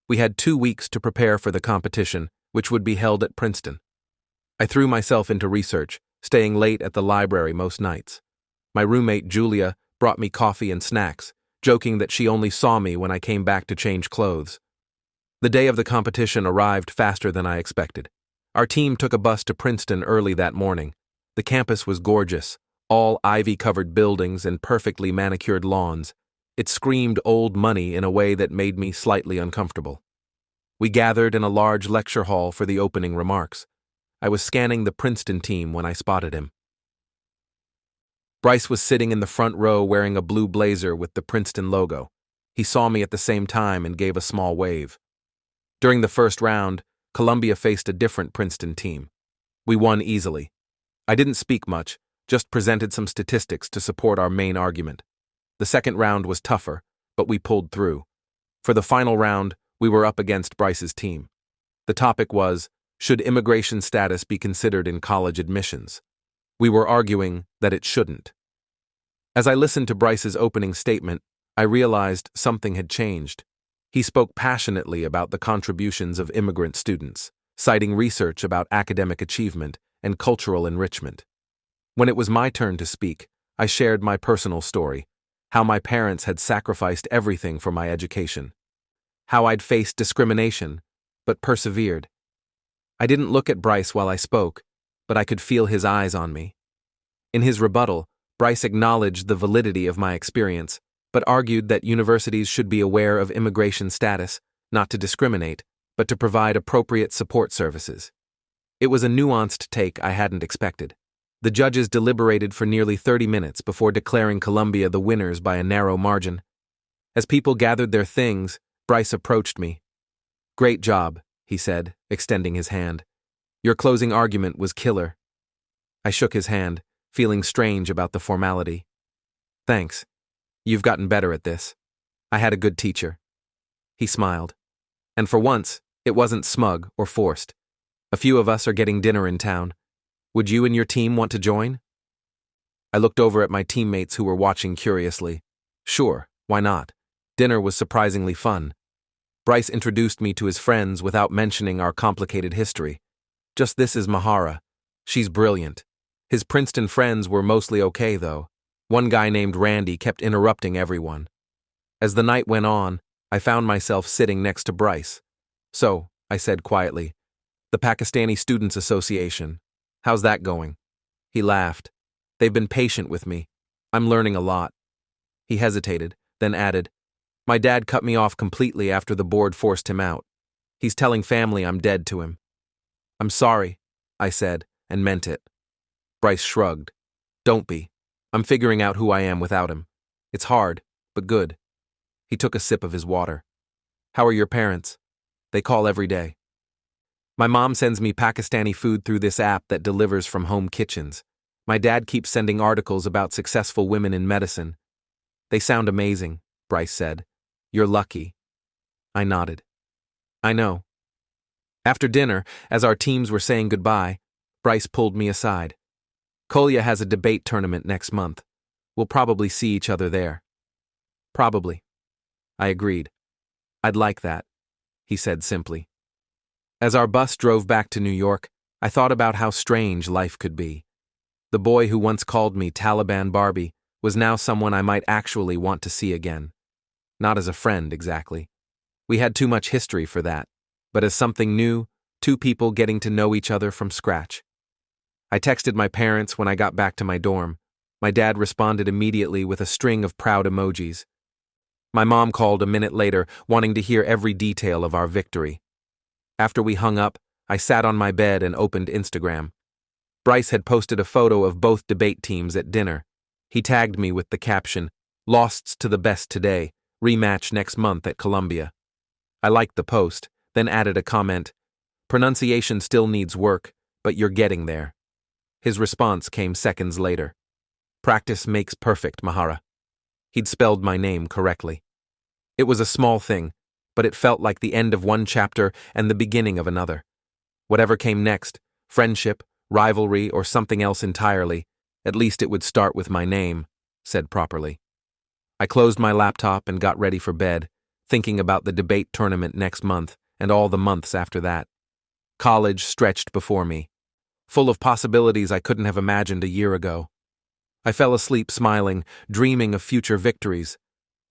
We had 2 weeks to prepare for the competition, which would be held at Princeton. I threw myself into research, staying late at the library most nights. My roommate, Julia, brought me coffee and snacks, joking that she only saw me when I came back to change clothes. The day of the competition arrived faster than I expected. Our team took a bus to Princeton early that morning. The campus was gorgeous, all ivy-covered buildings and perfectly manicured lawns. It screamed old money in a way that made me slightly uncomfortable. We gathered in a large lecture hall for the opening remarks. I was scanning the Princeton team when I spotted him. Bryce was sitting in the front row wearing a blue blazer with the Princeton logo. He saw me at the same time and gave a small wave. During the first round, Columbia faced a different Princeton team. We won easily. I didn't speak much, just presented some statistics to support our main argument. The second round was tougher, but we pulled through. For the final round, we were up against Bryce's team. The topic was, should immigration status be considered in college admissions? We were arguing that it shouldn't. As I listened to Bryce's opening statement, I realized something had changed. He spoke passionately about the contributions of immigrant students, citing research about academic achievement and cultural enrichment. When it was my turn to speak, I shared my personal story, how my parents had sacrificed everything for my education, how I'd faced discrimination, but persevered. I didn't look at Bryce while I spoke, but I could feel his eyes on me. In his rebuttal, Bryce acknowledged the validity of my experience, but argued that universities should be aware of immigration status, not to discriminate, but to provide appropriate support services. It was a nuanced take I hadn't expected. The judges deliberated for nearly 30 minutes before declaring Columbia the winners by a narrow margin. As people gathered their things, Bryce approached me. "Great job," he said, extending his hand. Your closing argument was killer. I shook his hand, feeling strange about the formality. Thanks. You've gotten better at this. I had a good teacher. He smiled. And for once, it wasn't smug or forced. A few of us are getting dinner in town. Would you and your team want to join? I looked over at my teammates who were watching curiously. Sure, why not? Dinner was surprisingly fun. Bryce introduced me to his friends without mentioning our complicated history. Just this is Mahara. She's brilliant. His Princeton friends were mostly okay, though. One guy named Randy kept interrupting everyone. As the night went on, I found myself sitting next to Bryce. So, I said quietly, the Pakistani Students Association. How's that going? He laughed. They've been patient with me. I'm learning a lot. He hesitated, then added, my dad cut me off completely after the board forced him out. He's telling family I'm dead to him. I'm sorry, I said, and meant it. Bryce shrugged. Don't be. I'm figuring out who I am without him. It's hard, but good. He took a sip of his water. How are your parents? They call every day. My mom sends me Pakistani food through this app that delivers from home kitchens. My dad keeps sending articles about successful women in medicine. They sound amazing, Bryce said. You're lucky. I nodded. I know. After dinner, as our teams were saying goodbye, Bryce pulled me aside. Kolya has a debate tournament next month. We'll probably see each other there. Probably. I agreed. I'd like that, he said simply. As our bus drove back to New York, I thought about how strange life could be. The boy who once called me Taliban Barbie was now someone I might actually want to see again. Not as a friend, exactly. We had too much history for that, but as something new, two people getting to know each other from scratch. I texted my parents when I got back to my dorm. My dad responded immediately with a string of proud emojis. My mom called a minute later, wanting to hear every detail of our victory. After we hung up, I sat on my bed and opened Instagram. Bryce had posted a photo of both debate teams at dinner. He tagged me with the caption, "Losts to the best today, rematch next month at Columbia." I liked the post, then added a comment, "Pronunciation still needs work, but you're getting there." His response came seconds later. "Practice makes perfect, Mahara." He'd spelled my name correctly. It was a small thing, but it felt like the end of one chapter and the beginning of another. Whatever came next, friendship, rivalry, or something else entirely, at least it would start with my name, said properly. I closed my laptop and got ready for bed, thinking about the debate tournament next month and all the months after that. College stretched before me, full of possibilities I couldn't have imagined a year ago. I fell asleep smiling, dreaming of future victories,